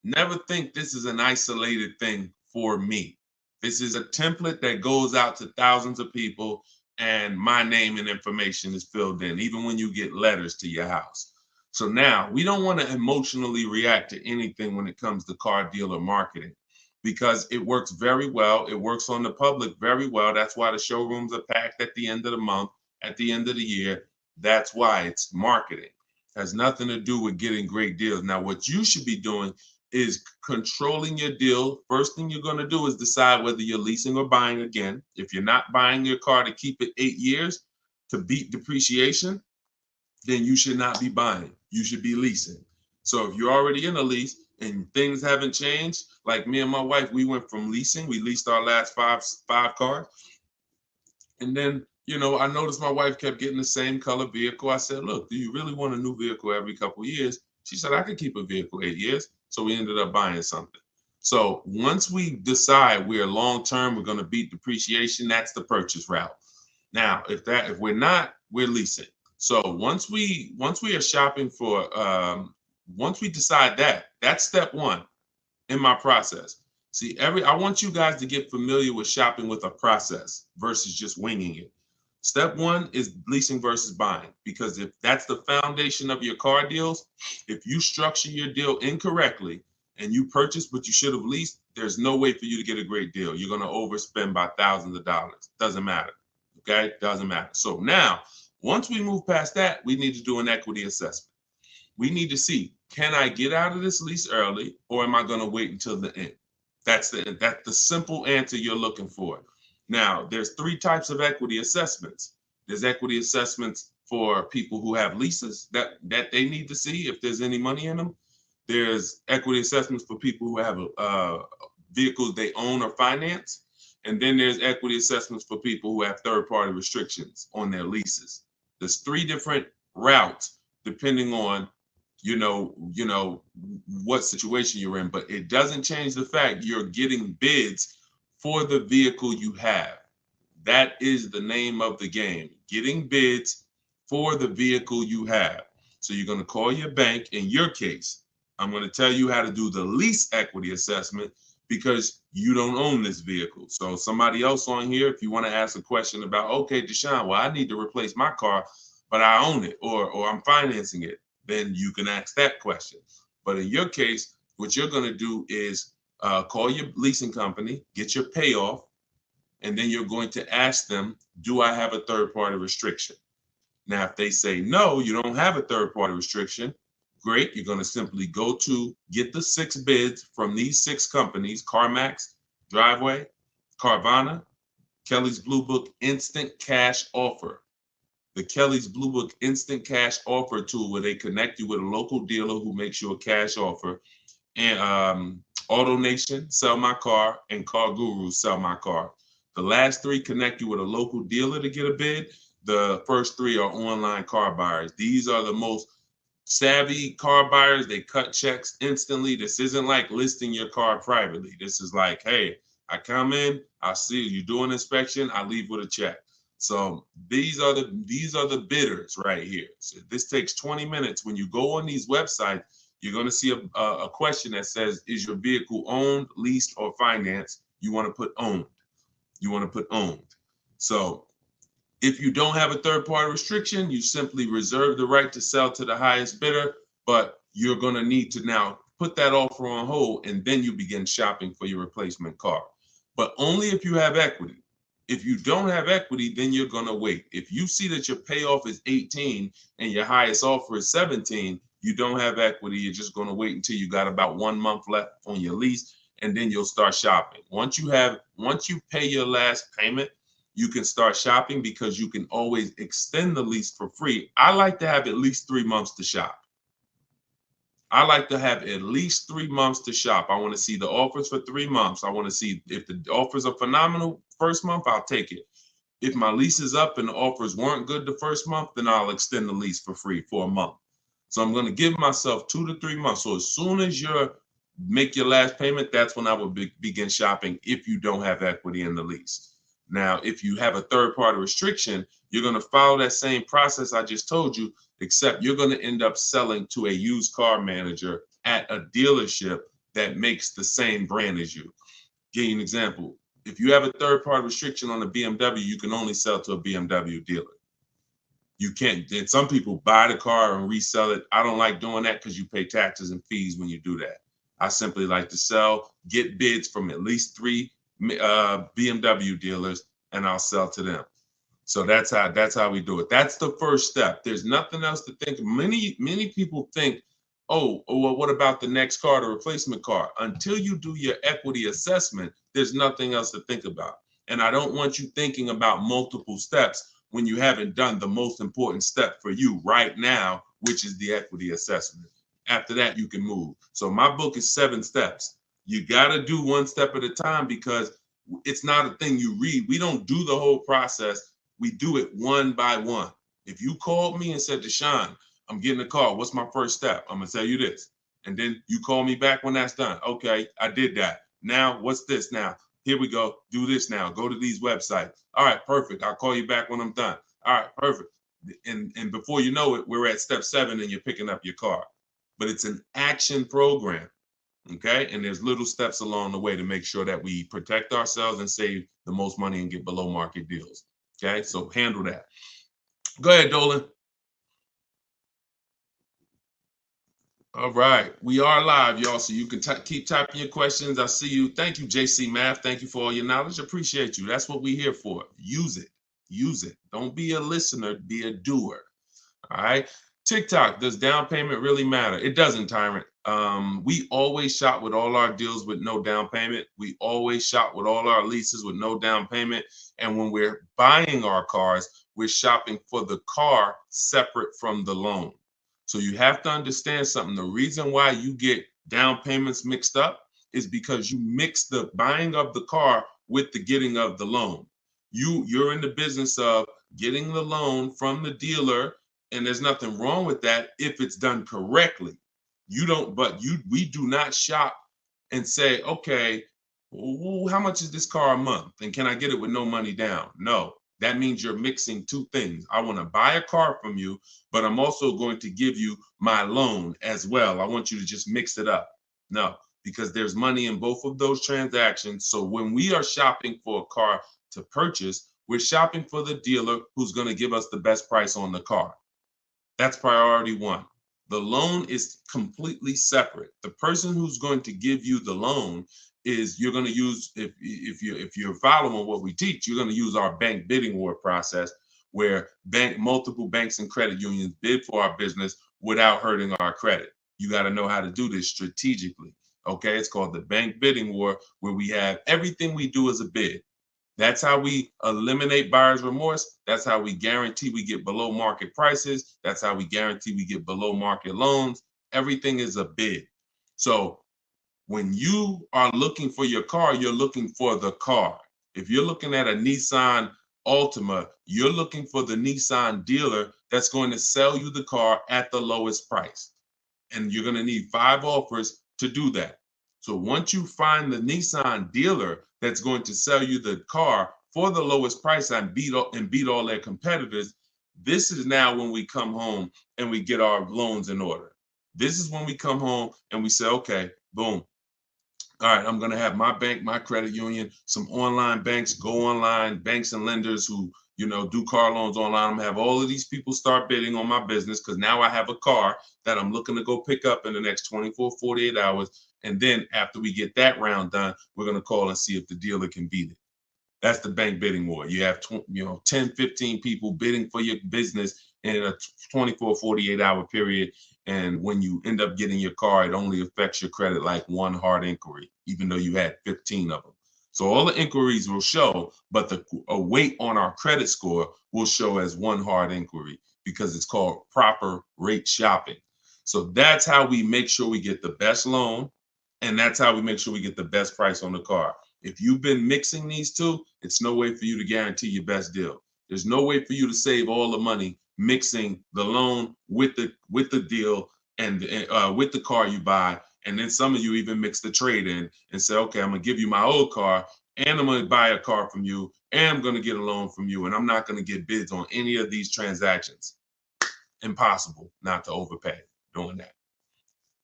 Never think this is an isolated thing for me. This is a template that goes out to thousands of people, and my name and information is filled in, even when you get letters to your house. So now we don't want to emotionally react to anything when it comes to car dealer marketing, because it works very well. It works on the public very well. That's why the showrooms are packed at the end of the month, at the end of the year. That's why it's marketing. It has nothing to do with getting great deals. Now, what you should be doing is controlling your deal. First thing you're going to do is decide whether you're leasing or buying again. If you're not buying your car to keep it 8 years to beat depreciation, then you should not be buying. You should be leasing. So if you're already in a lease and things haven't changed, like me and my wife, we went from leasing. We leased our last five cars. And then, you know, I noticed my wife kept getting the same color vehicle. I said, look, do you really want a new vehicle every couple of years? She said, I could keep a vehicle 8 years. So we ended up buying something. So once we decide we're long-term, we're going to beat depreciation, that's the purchase route. Now, if we're not, we're leasing. So once we are shopping for, once we decide that's step one in my process. See, I want you guys to get familiar with shopping with a process versus just winging it. Step one is leasing versus buying, because if that's the foundation of your car deals, if you structure your deal incorrectly and you purchase what you should have leased, there's no way for you to get a great deal. You're going to overspend by thousands of dollars. Doesn't matter. Okay? Doesn't matter. So now, once we move past that, we need to do an equity assessment. We need to see, can I get out of this lease early, or am I going to wait until the end? That's the simple answer you're looking for. Now, there's three types of equity assessments. There's equity assessments for people who have leases that they need to see if there's any money in them. There's equity assessments for people who have vehicles they own or finance. And then there's equity assessments for people who have third-party restrictions on their leases. There's three different routes depending on what situation you're in, but it doesn't change the fact you're getting bids for the vehicle you have. That is the name of the game, getting bids for the vehicle you have. So you're going to call your bank. In your case, I'm going to tell you how to do the lease equity assessment because you don't own this vehicle. So somebody else on here, if you want to ask a question about, okay, Deshone, well, I need to replace my car, but I own it, or I'm financing it, then you can ask that question. But in your case, what you're going to do is call your leasing company, get your payoff, and then you're going to ask them, do I have a third-party restriction? Now, if they say, no, you don't have a third-party restriction, great. You're going to simply go to get the 6 bids from these 6 companies: CarMax, Driveway, Carvana, Kelly's Blue Book Instant Cash Offer. The Kelly's Blue Book Instant Cash Offer tool, where they connect you with a local dealer who makes you a cash offer, and AutoNation, Sell My Car, and Car Guru, Sell My Car. The last 3 connect you with a local dealer to get a bid. The first 3 are online car buyers. These are the most savvy car buyers. They cut checks instantly. This isn't like listing your car privately. This is like, hey, I come in, I see you do an inspection, I leave with a check. So these are the bidders right here. So this takes 20 minutes. When you go on these websites, you're going to see a question that says, is your vehicle owned, leased, or financed? You want to put owned. You want to put owned. So if you don't have a third-party restriction, you simply reserve the right to sell to the highest bidder, but you're going to need to now put that offer on hold, and then you begin shopping for your replacement car. But only if you have equity. If you don't have equity, then you're going to wait. If you see that your payoff is 18 and your highest offer is 17, you don't have equity. You're just going to wait until you got about 1 month left on your lease, and then you'll start shopping. Once you pay your last payment, you can start shopping because you can always extend the lease for free. I like to have at least 3 months to shop. I like to have at least 3 months to shop. I want to see the offers for 3 months. I want to see if the offers are phenomenal first month, I'll take it. If my lease is up and the offers weren't good the first month, then I'll extend the lease for free for a month. So I'm going to give myself 2 to 3 months. So as soon as you make your last payment, that's when I will begin shopping if you don't have equity in the lease. Now, if you have a third-party restriction, you're going to follow that same process I just told you, except you're going to end up selling to a used car manager at a dealership that makes the same brand as you. Give you an example. If you have a third-party restriction on a BMW, you can only sell to a BMW dealer. You can't. And some people buy the car and resell it. I don't like doing that because you pay taxes and fees when you do that. I simply like to get bids from at least 3 BMW dealers, and I'll sell to them. So that's how we do it. That's the first step. There's nothing else to think. Many people think, oh, well, what about the next car, the replacement car? Until you do your equity assessment, there's nothing else to think about. And I don't want you thinking about multiple steps when you haven't done the most important step for you right now, which is the equity assessment. After that, you can move. So my book is 7 steps. You got to do 1 step at a time because it's not a thing you read. We don't do the whole process. We do it one by one. If you called me and said, Deshone, I'm getting a car, what's my first step? I'm going to tell you this. And then you call me back when that's done. Okay, I did that. Now, what's this now? Here we go. Do this now. Go to these websites. All right, perfect. I'll call you back when I'm done. All right, perfect. And before you know it, we're at step 7 and you're picking up your car. But it's an action program. Okay. And there's little steps along the way to make sure that we protect ourselves and save the most money and get below market deals. Okay. So handle that. Go ahead, Dolan. All right, we are live, y'all, so you can keep typing your questions. I see you. Thank you, JC Math. Thank you for all your knowledge. Appreciate you. That's what we're here for. Use it. Use it. Don't be a listener. Be a doer. All right. TikTok, does down payment really matter? It doesn't, Tyrant. We always shop with all our deals with no down payment. We always shop with all our leases with no down payment. And when we're buying our cars, we're shopping for the car separate from the loan. So you have to understand something. The reason why you get down payments mixed up is because you mix the buying of the car with the getting of the loan. You're in the business of getting the loan from the dealer, and there's nothing wrong with that if it's done correctly. We do not shop and say, okay, how much is this car a month? And can I get it with no money down? No. That means you're mixing two things. I want to buy a car from you, but I'm also going to give you my loan as well. I want you to just mix it up. No, because there's money in both of those transactions. So when we are shopping for a car to purchase, we're shopping for the dealer who's going to give us the best price on the car. That's priority one. The loan is completely separate. The person who's going to give you the loan is you're going to use, if you're following what we teach, you're going to use our bank bidding war process, where multiple banks and credit unions bid for our business without hurting our credit. You got to know how to do this strategically. Okay, it's called the bank bidding war, where we have everything we do as a bid. That's how we eliminate buyer's remorse. That's how we guarantee we get below market prices. That's how we guarantee we get below market loans. Everything is a bid. So when you are looking for your car, you're looking for the car. If you're looking at a Nissan Altima, you're looking for the Nissan dealer that's going to sell you the car at the lowest price. And you're going to need 5 offers to do that. So once you find the Nissan dealer that's going to sell you the car for the lowest price and beat all their competitors, this is now when we come home and we get our loans in order. This is when we come home and we say, okay, boom. All right, I'm going to have my bank, my credit union, some online banks, go online, banks and lenders who, do car loans online. I'm going to have all of these people start bidding on my business, because now I have a car that I'm looking to go pick up in the next 24, 48 hours. And then after we get that round done, we're going to call and see if the dealer can beat it. That's the bank bidding war. You have 10, 15 people bidding for your business in a 24, 48 hour period. And when you end up getting your car, it only affects your credit like one hard inquiry, even though you had 15 of them. So all the inquiries will show, but a weight on our credit score will show as one hard inquiry, because it's called proper rate shopping. So that's how we make sure we get the best loan, and that's how we make sure we get the best price on the car. If you've been mixing these two, it's no way for you to guarantee your best deal. There's no way for you to save all the money mixing the loan with the deal and with the car you buy. And then some of you even mix the trade in and say, okay, I'm going to give you my old car, and I'm going to buy a car from you, and I'm going to get a loan from you, and I'm not going to get bids on any of these transactions. Impossible not to overpay doing that.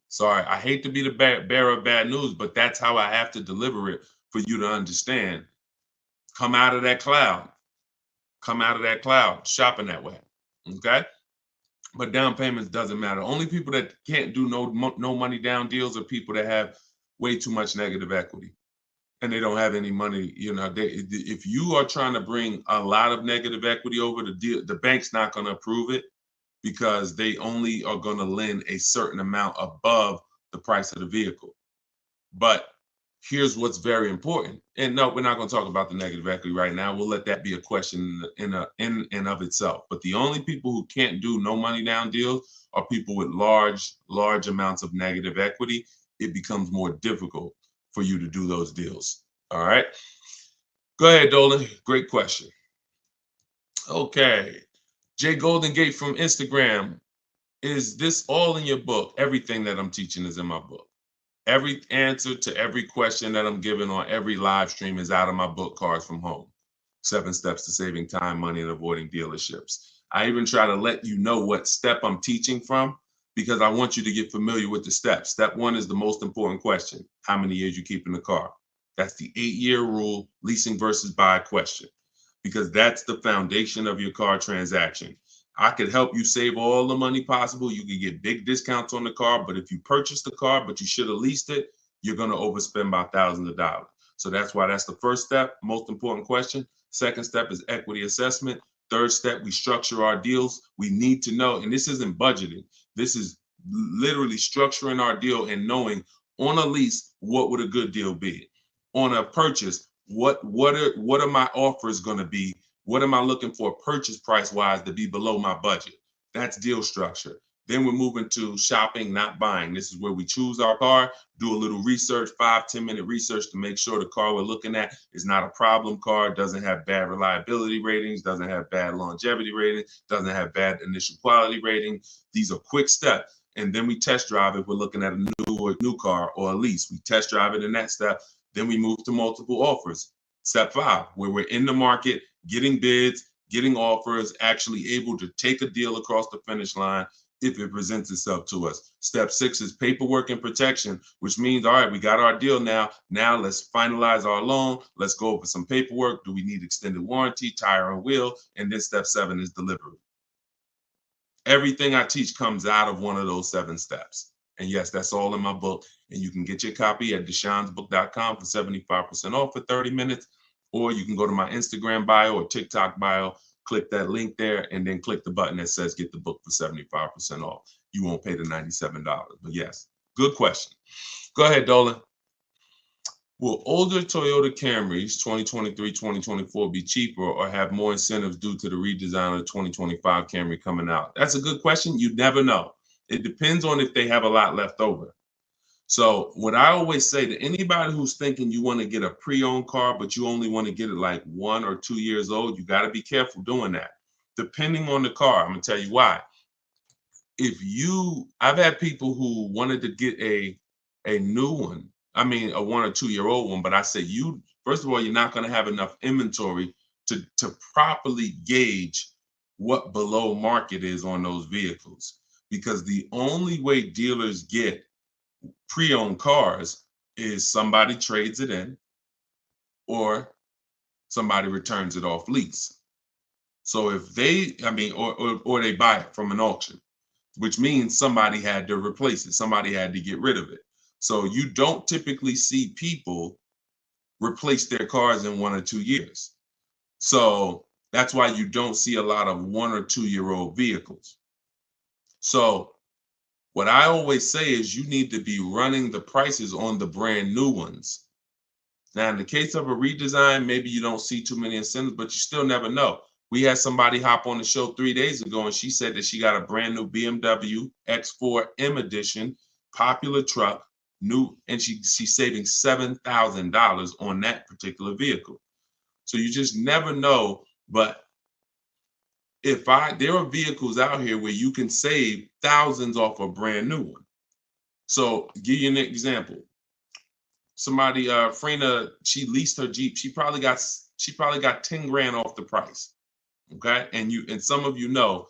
Sorry, I hate to be the bearer of bad news, but that's how I have to deliver it for you to understand. Come out of that cloud. Come out of that cloud shopping that way. Okay? But down payments doesn't matter. Only people that can't do no money down deals are people that have way too much negative equity and they don't have any money. If you are trying to bring a lot of negative equity over the deal, the bank's not going to approve it, because they only are going to lend a certain amount above the price of the vehicle. But here's what's very important. And no, we're not going to talk about the negative equity right now. We'll let that be a question in and of itself. But the only people who can't do no money down deals are people with large amounts of negative equity. It becomes more difficult for you to do those deals. All right. Go ahead, Dolan. Great question. Okay. Jay Golden Gate from Instagram. is this all in your book? Everything that I'm teaching is in my book. Every answer to every question that I'm giving on every live stream is out of my book, Cars from Home. 7 Steps to Saving Time, Money, and Avoiding Dealerships. I even try to let you know what step I'm teaching from because I want you to get familiar with the steps. Step 1 is the most important question. How many years you keep in the car? That's the 8-year rule, leasing versus buy question, because that's the foundation of your car transaction. I could help you save all the money possible. You can get big discounts on the car, but if you purchase the car, but you should have leased it, you're going to overspend by thousands of dollars. So that's why that's the first step, most important question. Second step is equity assessment. Third step, we structure our deals. We need to know, and this isn't budgeting. This is literally structuring our deal and knowing on a lease, what would a good deal be? On a purchase, what are my offers going to be? What am I looking for purchase price wise to be below my budget? That's deal structure. Then we're moving to shopping, not buying. This is where we choose our car, do a little research, 5-10 minute research to make sure the car we're looking at is not a problem car, doesn't have bad reliability ratings, doesn't have bad longevity ratings, doesn't have bad initial quality rating. These are quick steps. And then we test drive if we're looking at a new car or a lease. We test drive it in that step. Then we move to multiple offers. Step 5, where we're in the market, getting bids, getting offers, actually able to take a deal across the finish line if it presents itself to us. Step 6 is paperwork and protection, which means, all right, we got our deal now. Now let's finalize our loan. Let's go over some paperwork. Do we need extended warranty, tire and wheel? And then step 7 is delivery. Everything I teach comes out of one of those 7 steps. And yes, that's all in my book. And you can get your copy at deshonsbook.com for 75% off for 30 minutes. Or you can go to my Instagram bio or TikTok bio, click that link there, and then click the button that says get the book for 75% off. You won't pay the $97. But yes, good question. Go ahead, Dolan. Will older Toyota Camrys 2023, 2024 be cheaper or have more incentives due to the redesign of the 2025 Camry coming out? That's a good question. You never know. It depends on if they have a lot left over. So what I always say to anybody who's thinking you want to get a pre-owned car, but you only want to get it like 1 or 2 years old, you got to be careful doing that. Depending on the car, I'm going to tell you why. I've had people who wanted to get a new one. I mean, a 1 or 2 year old one, but I say first of all, you're not going to have enough inventory to properly gauge what below market is on those vehicles. Because the only way dealers get pre-owned cars is somebody trades it in or somebody returns it off lease. So if or they buy it from an auction, which means somebody had to replace it. Somebody had to get rid of it. So you don't typically see people replace their cars in 1 or 2 years. So that's why you don't see a lot of 1 or 2 year old vehicles. So what I always say is you need to be running the prices on the brand new ones. Now, in the case of a redesign, maybe you don't see too many incentives, but you still never know. We had somebody hop on the show 3 days ago, and she said that she got a brand new BMW X4 M Edition, popular truck, new, and she's saving $7,000 on that particular vehicle. So you just never know. But there are vehicles out here where you can save thousands off a brand new one. So give you an example. Somebody, Frena, she leased her Jeep. She probably got 10 grand off the price. Okay. And some of you know,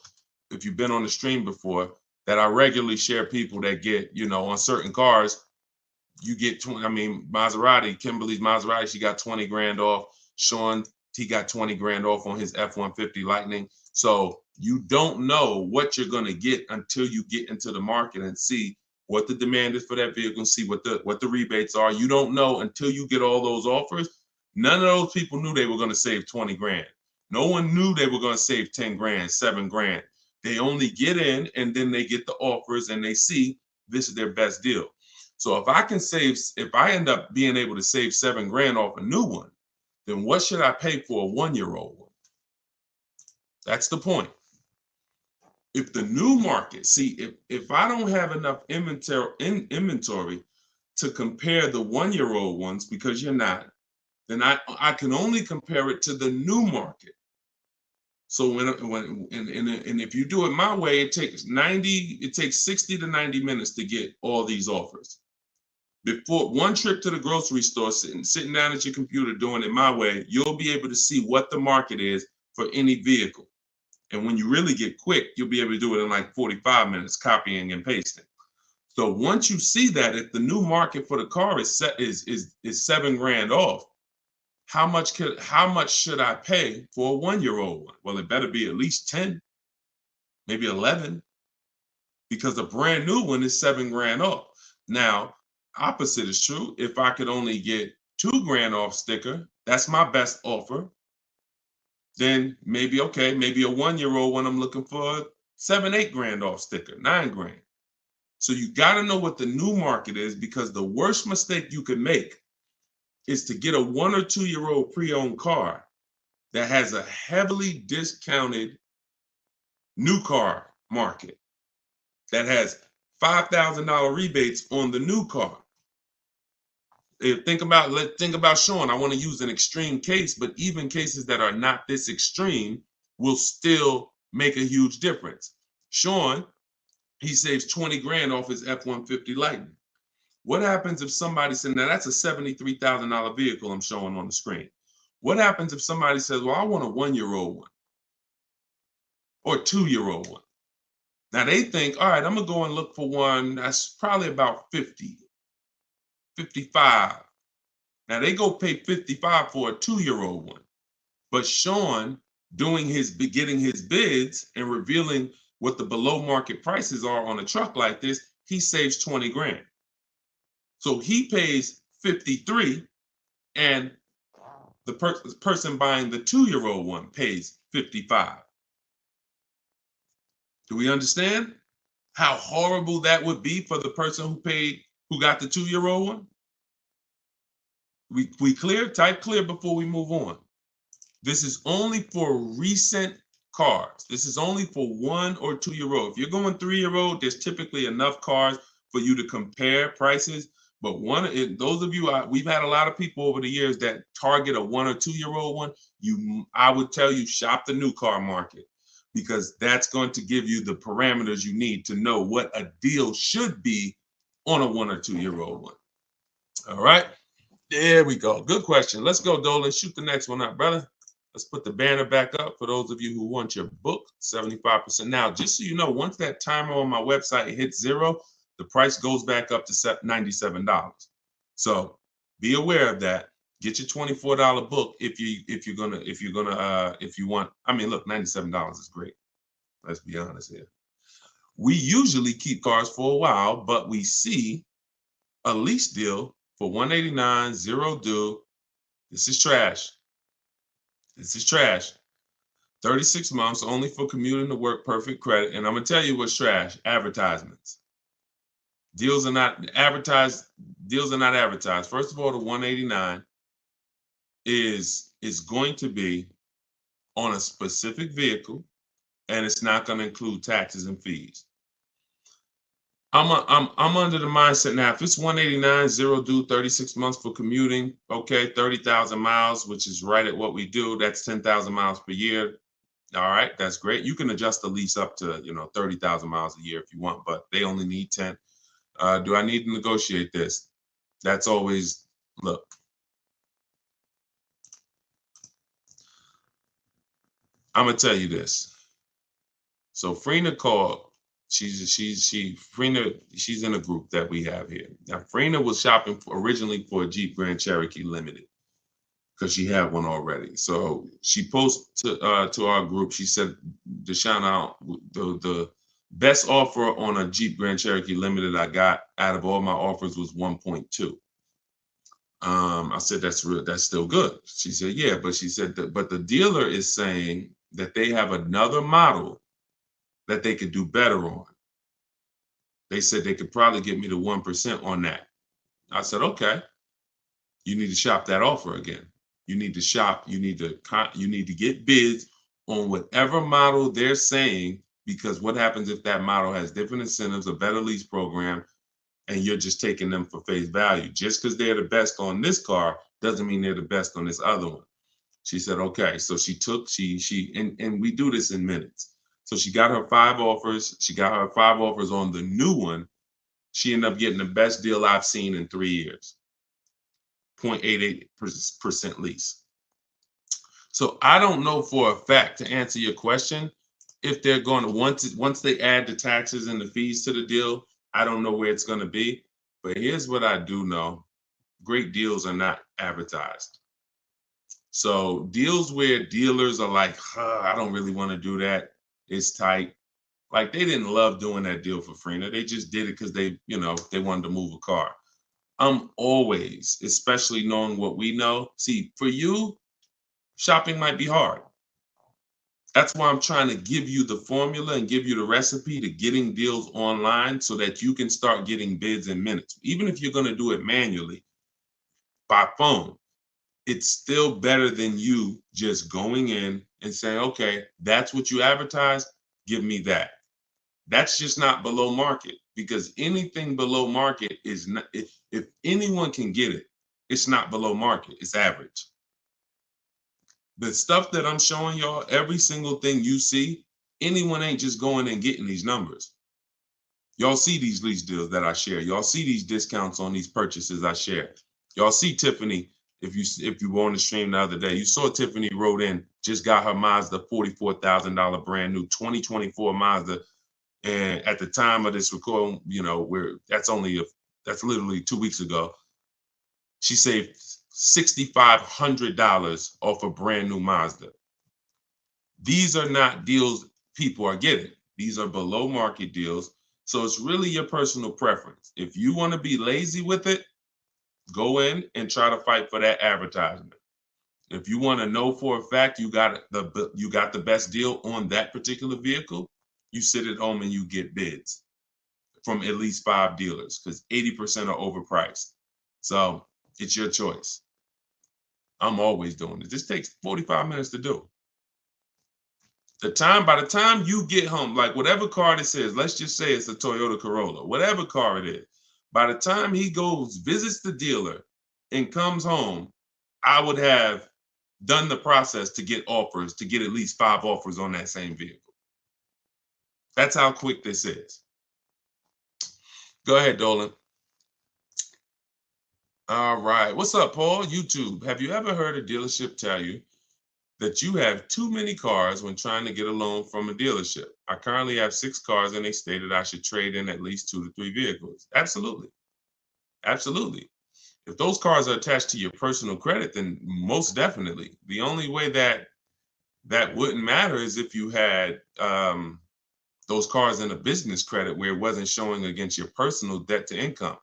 if you've been on the stream before, that I regularly share people that get, on certain cars, you get 20. I mean, Maserati, Kimberly's Maserati, she got 20 grand off. Sean, he got 20 grand off on his F-150 Lightning. So you don't know what you're going to get until you get into the market and see what the demand is for that vehicle and see what the rebates are. You don't know until you get all those offers. None of those people knew they were going to save 20 grand. No one knew they were going to save 10 grand, 7 grand. They only get in and then they get the offers and they see this is their best deal. So if I end up being able to save 7 grand off a new one, then what should I pay for a 1-year-old one? That's the point. If the new market, if I don't have enough inventory to compare the 1-year-old ones, because you're not, then I can only compare it to the new market. So and if you do it my way, it takes 60 to 90 minutes to get all these offers. Before one trip to the grocery store, sitting down at your computer doing it my way, you'll be able to see what the market is for any vehicle. And when you really get quick, you'll be able to do it in like 45 minutes, copying and pasting. So once you see that, if the new market for the car is $7,000 off, how much should I pay for a 1-year-old one? Well, it better be at least 10, maybe 11, because a brand new one is $7,000 off. Now, opposite is true. If I could only get $2,000 off sticker, that's my best offer. Then maybe a 1-year-old one, I'm looking for $7,000-8,000 off sticker, $9,000. So you got to know what the new market is, because the worst mistake you could make is to get a 1 or 2-year-old pre-owned car that has a heavily discounted new car market that has $5,000 rebates on the new car. Think about Sean. I want to use an extreme case, but even cases that are not this extreme will still make a huge difference. Sean, he saves $20,000 off his F-150 Lightning. What happens if somebody said, now that's a $73,000 vehicle I'm showing on the screen. What happens if somebody says, well, I want a 1-year-old one or a 2-year-old one? Now they think, all right, I'm gonna go and look for one that's probably about 50, 55. Now they go pay 55 for a 2-year-old one. But Sean, getting his bids and revealing what the below market prices are on a truck like this, he saves $20,000. So he pays 53, and the person buying the 2-year-old one pays 55. Do we understand how horrible that would be for the person who got the 2-year-old one? We clear? Type clear before we move on. This is only for recent cars. This is only for 1 or 2-year-old. If you're going 3-year-old, there's typically enough cars for you to compare prices. But those of you, we've had a lot of people over the years that target a 1 or 2-year-old one. I would tell you, shop the new car market, because that's going to give you the parameters you need to know what a deal should be on a 1 or 2-year-old one. All right, there we go. Good question. Let's go, Dolan. Shoot the next one up, brother. Let's put the banner back up for those of you who want your book, 75%. Now, just so you know, once that timer on my website hits 0, the price goes back up to $97. So be aware of that. Get your $24 book if you want. I mean, look, $97 is great. Let's be honest here. We usually keep cars for a while, but we see a lease deal for $189, 0 due. This is trash. This is trash. 36 months only for commuting to work, perfect credit. And I'm gonna tell you what's trash: advertisements. Deals are not advertised. First of all, the 189 is going to be on a specific vehicle, and it's not going to include taxes and fees. I'm under the mindset now, if it's 189, 0 due, 36 months for commuting, okay, 30,000 miles, which is right at what we do. That's 10,000 miles per year. All right, that's great. You can adjust the lease up to 30,000 miles a year if you want, but they only need 10. Do I need to negotiate this? That's always, look. I'm gonna tell you this. So Frina called. She's in a group that we have here. Now Frina was shopping originally for a Jeep Grand Cherokee Limited because she had one already. So she posted to our group. She said, Deshone, the best offer on a Jeep Grand Cherokee Limited I got out of all my offers was 1.2. I said, that's still good. She said, yeah, but she said but the dealer is saying that they have another model that they could do better on. They said they could probably get me to 1% on that. I said, okay, you need to shop that offer again. You need to shop, you need to get bids on whatever model they're saying, because what happens if that model has different incentives, a better lease program, and you're just taking them for face value? Just because they're the best on this car doesn't mean they're the best on this other one. She said, okay. So and we do this in minutes. So she got her 5 offers. She got her 5 offers on the new one. She ended up getting the best deal I've seen in 3 years. 0.88% lease. So I don't know for a fact, to answer your question, if they're going to once they add the taxes and the fees to the deal, I don't know where it's going to be. But here's what I do know. Great deals are not advertised. So deals where dealers are like, I don't really want to do that. It's tight. Like they didn't love doing that deal for Freener. They just did it because they wanted to move a car. I'm always, especially knowing what we know. See, for you, shopping might be hard. That's why I'm trying to give you the formula and give you the recipe to getting deals online so that you can start getting bids in minutes. Even if you're going to do it manually by phone, it's still better than you just going in and saying, okay, that's what you advertise, give me that. That's just not below market, because anything below market is not, if anyone can get it, it's not below market, it's average. The stuff that I'm showing y'all, every single thing you see, anyone ain't just going and getting these numbers. Y'all see these lease deals that I share. Y'all see these discounts on these purchases I share. Y'all see Tiffany, if you were on the stream the other day, you saw Tiffany wrote in, just got her Mazda $44,000 brand new 2024 Mazda. And at the time of this recording, that's literally 2 weeks ago. She saved $6,500 off a brand new Mazda. These are not deals people are getting. These are below market deals. So it's really your personal preference. If you want to be lazy with it, go in and try to fight for that advertisement. If you want to know for a fact you got the best deal on that particular vehicle, you sit at home and you get bids from at least 5 dealers, because 80% are overpriced. So it's your choice. I'm always doing it. This takes 45 minutes to do. By the time you get home, like whatever car this is, let's just say it's a Toyota Corolla, whatever car it is, by the time he goes, visits the dealer, and comes home, I would have done the process to get offers, to get at least 5 offers on that same vehicle. That's how quick this is. Go ahead, Dolan. All right. What's up, Paul? YouTube. Have you ever heard a dealership tell you that you have too many cars when trying to get a loan from a dealership? I currently have 6 cars and they stated I should trade in at least 2 to 3 vehicles. Absolutely. Absolutely. If those cars are attached to your personal credit, then most definitely. The only way that wouldn't matter is if you had those cars in a business credit where it wasn't showing against your personal debt to income.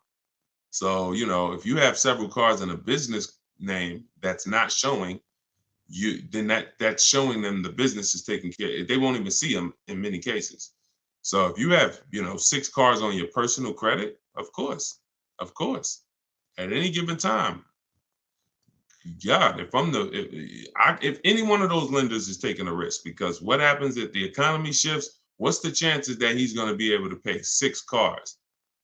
So, if you have several cars in a business name that's not showing, then that's showing them the business is taking care. They won't even see them in many cases. So if you have, 6 cars on your personal credit, of course, at any given time, yeah, if any one of those lenders is taking a risk, because what happens if the economy shifts? What's the chances that he's going to be able to pay 6 cars?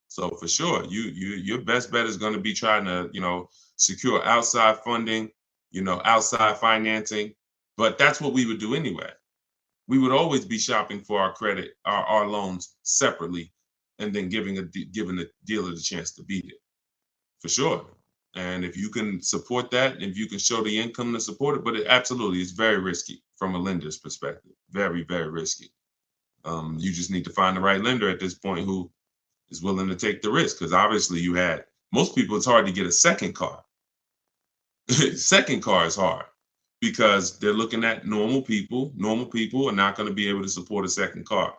So for sure, your best bet is going to be trying to, secure outside funding, outside financing. But that's what we would do anyway. We would always be shopping for our credit, our loans separately, and then giving the dealer the chance to beat it, for sure. And if you can support that, if you can show the income to support it, but it absolutely is very risky from a lender's perspective. Very, very risky. You just need to find the right lender at this point who is willing to take the risk, because obviously most people, it's hard to get a second car. Second car is hard because they're looking at normal people. Normal people are not going to be able to support a second car.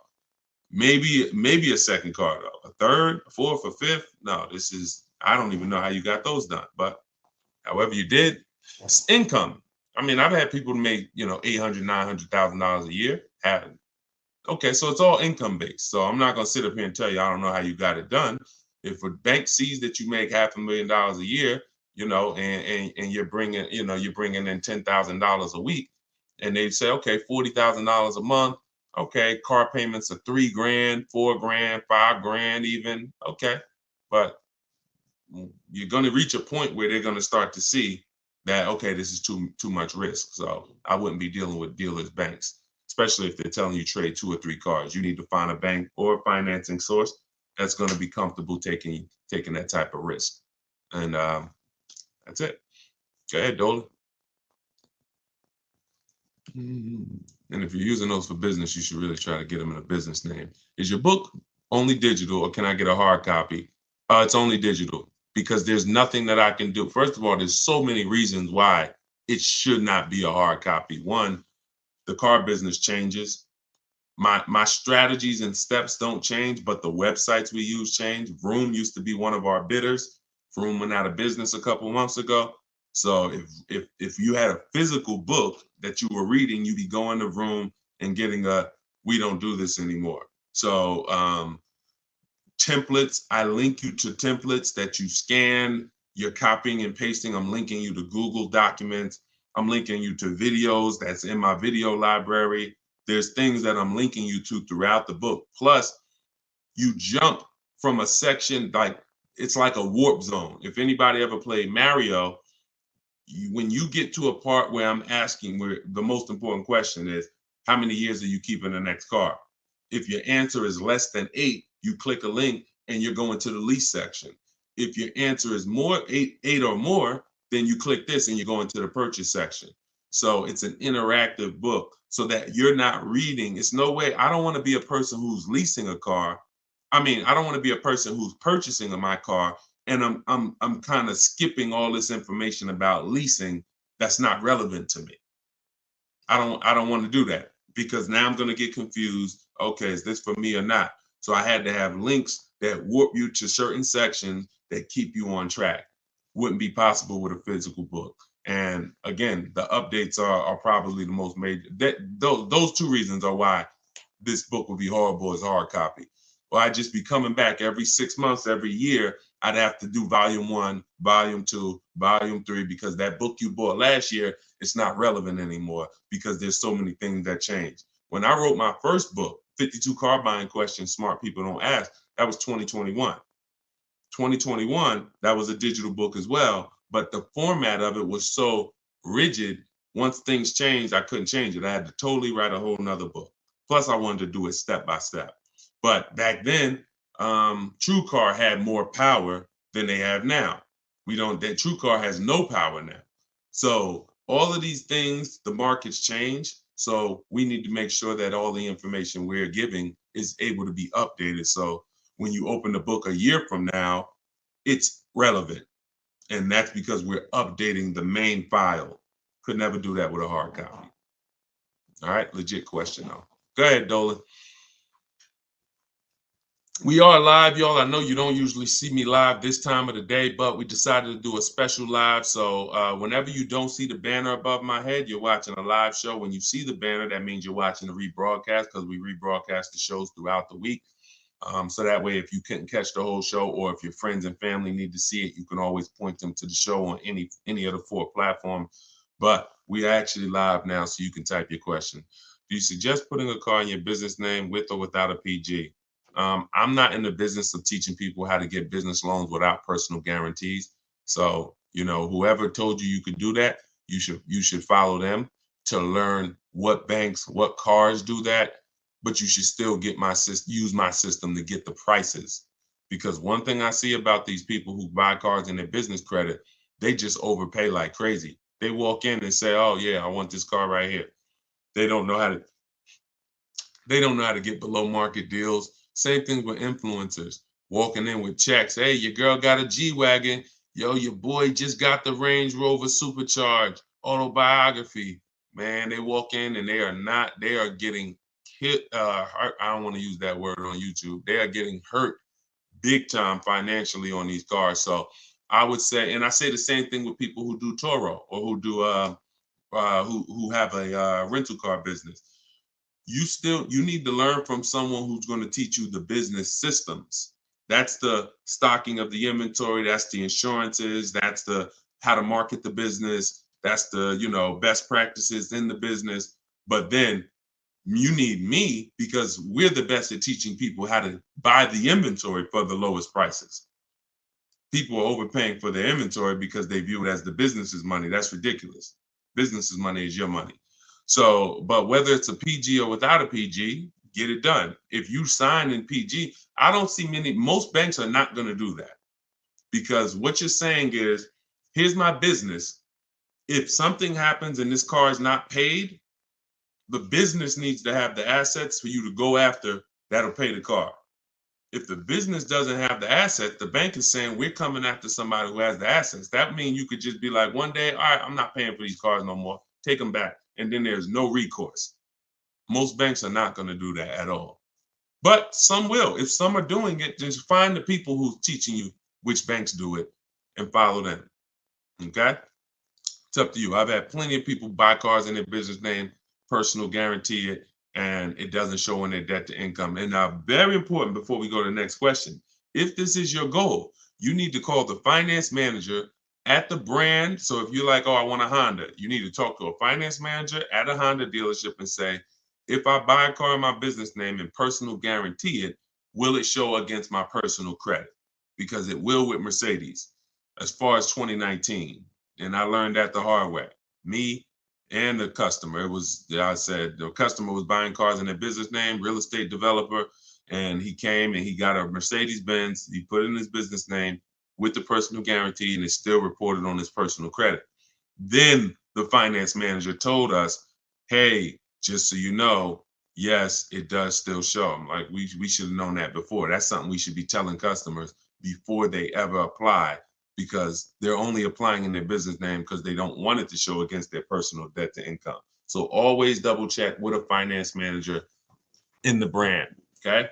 Maybe a second car though, a third, a fourth, a fifth. No, I don't even know how you got those done, but however you did, it's income. I mean, I've had people make, $800,000, $900,000 a year. Okay, so it's all income based. So I'm not going to sit up here and tell you I don't know how you got it done. If a bank sees that you make $500,000 a year, and you're bringing in $10,000 a week, and they say, okay, $40,000 a month. Okay, car payments are $3,000, $4,000, $5,000 even. Okay, but you're going to reach a point where they're going to start to see that, okay, this is too much risk. So I wouldn't be dealing with dealers, banks, especially if they're telling you trade 2 or 3 cars. You need to find a bank or a financing source that's going to be comfortable taking that type of risk. And that's it. Go ahead, Dolan. And if you're using those for business, you should really try to get them in a business name. Is your book only digital, or can I get a hard copy? It's only digital, because there's nothing that I can do. First of all, there's so many reasons why it should not be a hard copy. One, the car business changes. My strategies and steps don't change, but the websites we use change. Vroom used to be one of our bidders. Vroom went out of business a couple months ago. So if you had a physical book that you were reading, you'd be going to Vroom and getting we don't do this anymore. So templates, I link you to templates that you scan, you're copying and pasting. I'm linking you to Google Documents. I'm linking you to videos that's in my video library. There's things that I'm linking you to throughout the book. Plus, you jump from a section, like it's like a warp zone. If anybody ever played Mario, when you get to a part where I'm asking, where the most important question is, how many years are you keeping the next car? If your answer is less than 8, you click a link and you're going to the lease section. If your answer is more, eight or more, then you click this and you're going to the purchase section. So it's an interactive book so that you're not reading. It's no way. I don't want to be a person who's leasing a car. I mean, I don't want to be a person who's purchasing my car and I'm kind of skipping all this information about leasing that's not relevant to me. I don't want to do that, because now I'm going to get confused. Okay, is this for me or not? So I had to have links that warp you to certain sections that keep you on track. Wouldn't be possible with a physical book. And again, the updates are probably the most major. Those 2 reasons are why this book would be horrible as hard copy. Well, I'd just be coming back every 6 months, every year. I'd have to do volume 1, volume 2, volume 3, because that book you bought last year, it's not relevant anymore because there's so many things that change. When I wrote my first book, 52 Car Buying Questions Smart People Don't Ask, that was 2021. 2021, that was a digital book as well, but the format of it was so rigid. Once things changed, I couldn't change it. I had to totally write a whole nother book. Plus, I wanted to do it step by step. But back then, TrueCar had more power than they have now. That TrueCar has no power now. So all of these things, the markets change. So we need to make sure that all the information we're giving is able to be updated. So when you open the book a year from now, it's relevant. And that's because we're updating the main file. Could never do that with a hard copy. All right, legit question though. Go ahead, Dolan. We are live, y'all. I know you don't usually see me live this time of the day, but we decided to do a special live. So whenever you don't see the banner above my head, you're watching a live show. When you see the banner, that means you're watching a rebroadcast, because we rebroadcast the shows throughout the week. So that way, if you couldn't catch the whole show, or if your friends and family need to see it, you can always point them to the show on any of the 4 platforms. But we are actually live now, so you can type your question. Do you suggest putting a car in your business name with or without a PG? I'm not in the business of teaching people how to get business loans without personal guarantees. So, whoever told you could do that, you should follow them to learn what banks, what cars do that. But you should still use my system to get the prices. Because one thing I see about these people who buy cars in their business credit, they just overpay like crazy. They walk in and say, "Oh yeah, I want this car right here." They don't know how to get below market deals. Same thing with influencers walking in with checks. Hey, your girl got a G-Wagon. Yo, your boy just got the Range Rover Supercharged autobiography. Man, they walk in and they are getting hit. Hurt. I don't want to use that word on YouTube. They are getting hurt big time financially on these cars. So I would say, and I say the same thing with people who do Toro, or who do who have a rental car business. You need to learn from someone who's going to teach you the business systems. That's the stocking of the inventory. That's the insurances. That's the how to market the business. That's the best practices in the business. But then you need me, because we're the best at teaching people how to buy the inventory for the lowest prices. people are overpaying for their inventory because they view it as the business's money. That's ridiculous. Business's money is your money. So, but whether it's a PG or without a PG, get it done. If you sign in PG, I don't see most banks are not going to do that, because what you're saying is, here's my business. If something happens and this car is not paid, the business needs to have the assets for you to go after that'll pay the car. If the business doesn't have the assets, the bank is saying we're coming after somebody who has the assets. That means you could just be like, one day, all right, I'm not paying for these cars no more. Take them back. And then there's no recourse. Most banks are not going to do that at all. But some will. If some are doing it, just find the people who's teaching you which banks do it and follow them. Okay? It's up to you. I've had plenty of people buy cars in their business name, personal guarantee it, and it doesn't show in their debt to income. And now, very important before we go to the next question, if this is your goal, you need to call the finance manager at the brand. So if you're like, oh, I want a Honda, you need to talk to a finance manager at a Honda dealership and say, if I buy a car in my business name and personal guarantee it, will it show against my personal credit? Because it will with Mercedes as far as 2019. And I learned that the hard way. Me and the customer. It was, I said, the customer was buying cars in their business name, real estate developer, and he came and he got a Mercedes Benz. He put it in his business name with the personal guarantee, and it's still reported on his personal credit. Then the finance manager told us, hey, just so you know, yes, it does still show. I'm like, we should have known that before. That's something we should be telling customers before they ever apply, because they're only applying in their business name because they don't want it to show against their personal debt to income. So always double check with a finance manager in the brand, okay?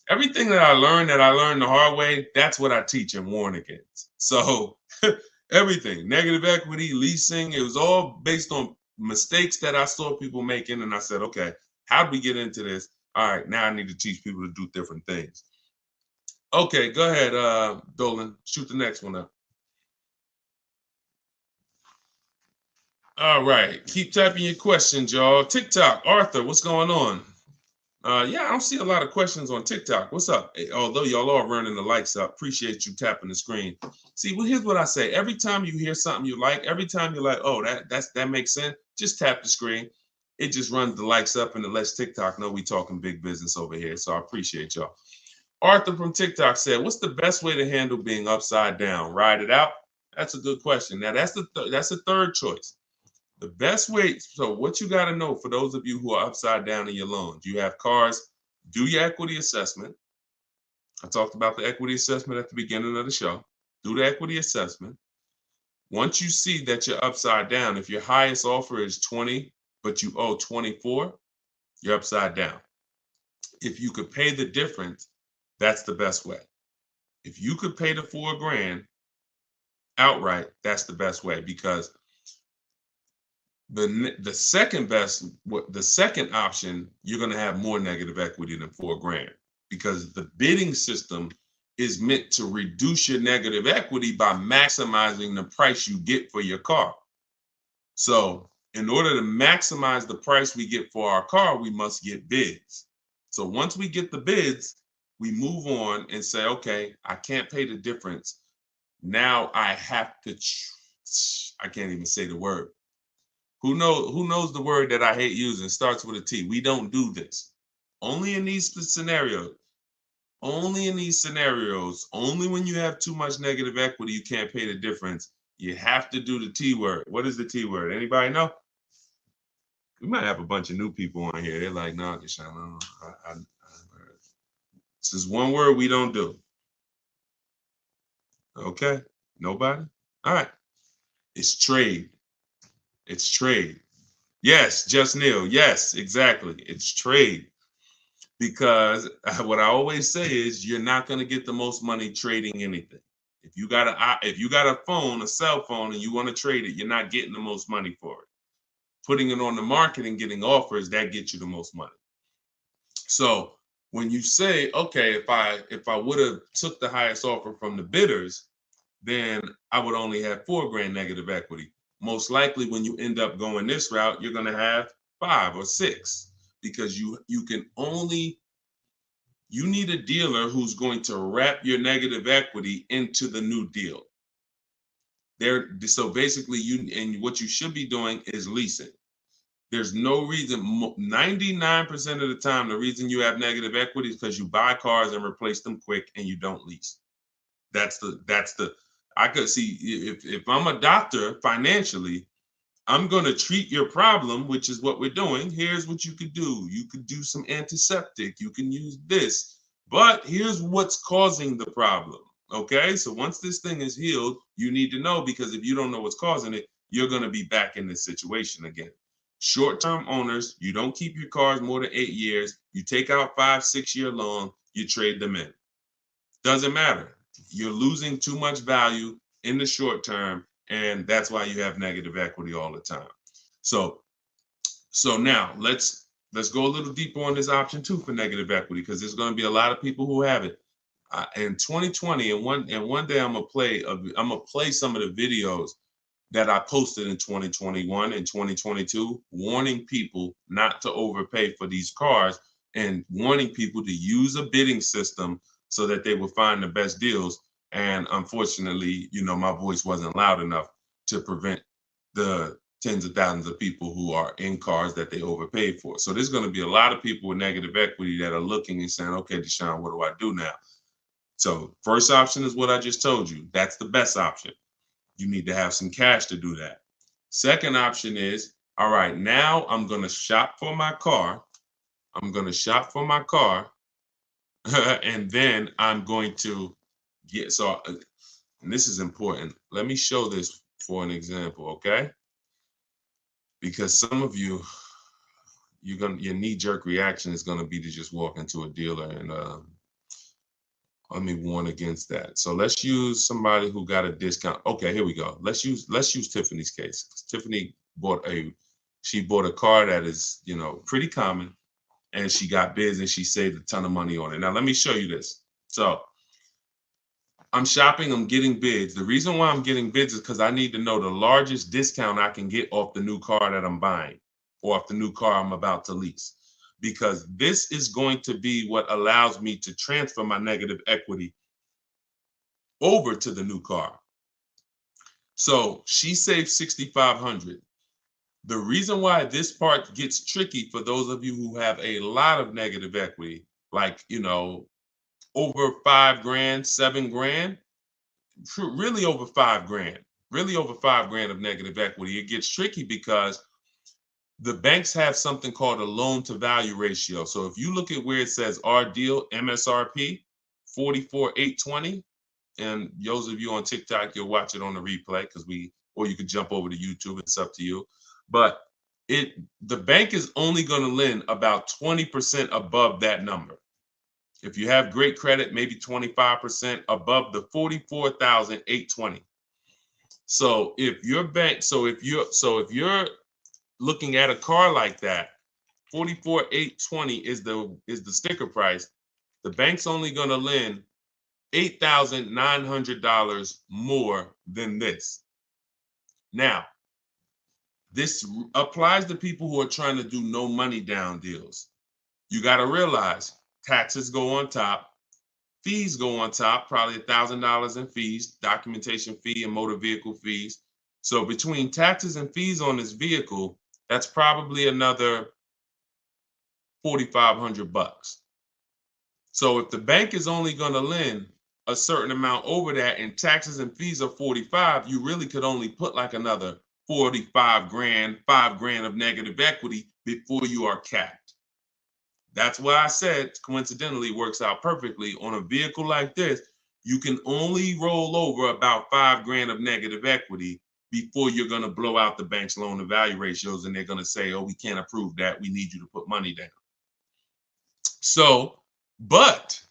Everything that I learned the hard way, that's what I teach and warn against. So everything, negative equity, leasing, it was all based on mistakes that I saw people making. And I said, okay, how do we get into this? All right, now I need to teach people to do different things. Okay, go ahead, Dolan. Shoot the next one up. All right, keep typing your questions, y'all. TikTok, Arthur, what's going on? Yeah, I don't see a lot of questions on TikTok. What's up? Although y'all are running the likes up, appreciate you tapping the screen. See, well, here's what I say. Every time you hear something you like, every time you're like, oh, that makes sense, just tap the screen. It just runs the likes up and it lets TikTok know we talking big business over here. So I appreciate y'all. Arthur from TikTok said, what's the best way to handle being upside down? Ride it out? That's a good question. Now, that's the third choice. The best way, so what you got to know for those of you who are upside down in your loans, you have cars, do your equity assessment. I talked about the equity assessment at the beginning of the show. Do the equity assessment. Once you see that you're upside down, if your highest offer is 20, but you owe 24, you're upside down. If you could pay the difference, that's the best way. If you could pay the $4,000 outright, that's the best way, because the second option, you're going to have more negative equity than $4,000, because the bidding system is meant to reduce your negative equity by maximizing the price you get for your car. So in order to maximize the price we get for our car, we must get bids. So once we get the bids, we move on and say, okay, I can't pay the difference. Now I have to, I can't even say the word. Who knows the word that I hate using? Starts with a T. We don't do this. Only in these scenarios. Only in these scenarios. Only when you have too much negative equity, you can't pay the difference. You have to do the T word. What is the T word? Anybody know? We might have a bunch of new people on here. They're like, no, Deshone, this is one word we don't do. Okay. Nobody? All right. It's trade. It's trade. Yes, just Neil. Yes, exactly. It's trade. Because what I always say is you're not going to get the most money trading anything. If you got a phone, a cell phone, and you want to trade it, you're not getting the most money for it. Putting it on the market and getting offers, that gets you the most money. So when you say, okay, if I would have took the highest offer from the bidders, then I would only have $4,000 negative equity. Most likely when you end up going this route, you're going to have 5 or 6, because you can only You need a dealer who's going to wrap your negative equity into the new deal. So basically, what you should be doing is leasing. There's no reason, 99% of the time, the reason you have negative equity is because you buy cars and replace them quick and you don't lease. I could see if I'm a doctor financially, I'm going to treat your problem, which is what we're doing. Here's what you could do. You could do some antiseptic. You can use this. But here's what's causing the problem. Okay? So once this thing is healed, you need to know, because if you don't know what's causing it, you're going to be back in this situation again. Short-term owners, you don't keep your cars more than 8 years. You take out 5-6 year loan, you trade them in. Doesn't matter. You're losing too much value in the short term, and that's why you have negative equity all the time. So now let's go a little deeper on this option 2 for negative equity, because there's going to be a lot of people who have it. In 2020, and one day I'm gonna play some of the videos that I posted in 2021 and 2022, warning people not to overpay for these cars and warning people to use a bidding system so that they will find the best deals. And unfortunately, my voice wasn't loud enough to prevent the tens of thousands of people who are in cars that they overpaid for. So there's going to be a lot of people with negative equity that are looking and saying, okay, Deshone, what do I do now? So first option is what I just told you. That's the best option. You need to have some cash to do that. Second option is, all right, now I'm going to shop for my car. I'm going to shop for my car. And then I'm going to and this is important. Let me show this for an example, okay? Because some of you, your knee-jerk reaction is going to be to just walk into a dealer, and let me warn against that. So let's use somebody who got a discount. Okay, here we go. Let's use Tiffany's case. Tiffany bought a car that is, pretty common, and she got bids and she saved a ton of money on it. Now let me show you this. So I'm shopping, I'm getting bids. The reason why I'm getting bids is because I need to know the largest discount I can get off the new car that I'm buying, or off the new car I'm about to lease, because this is going to be what allows me to transfer my negative equity over to the new car. So she saved $6,500. The reason why this part gets tricky for those of you who have a lot of negative equity, like, over $5,000, $7,000, really over $5,000 of negative equity, it gets tricky because the banks have something called a loan to value ratio. So if you look at where it says our deal MSRP 44,820, and those of you on TikTok, you'll watch it on the replay or you could jump over to YouTube. It's up to you. But the bank is only going to lend about 20% above that number. If you have great credit, maybe 25% above the 44,820. So if you're looking at a car like that, 44,820 is the sticker price. The bank's only going to lend $8,900 more than this. Now, this applies to people who are trying to do no money down deals. You got to realize taxes go on top, fees go on top, probably $1,000 in fees, documentation fee and motor vehicle fees. So between taxes and fees on this vehicle, that's probably another $4,500. So if the bank is only going to lend a certain amount over that and taxes and fees are 45, you really could only put like another 45 grand, $5,000 of negative equity before you are capped. That's why I said, coincidentally, works out perfectly on a vehicle like this. You can only roll over about $5,000 of negative equity before you're going to blow out the bank's loan to value ratios, and they're going to say, oh, we can't approve that. We need you to put money down. So, but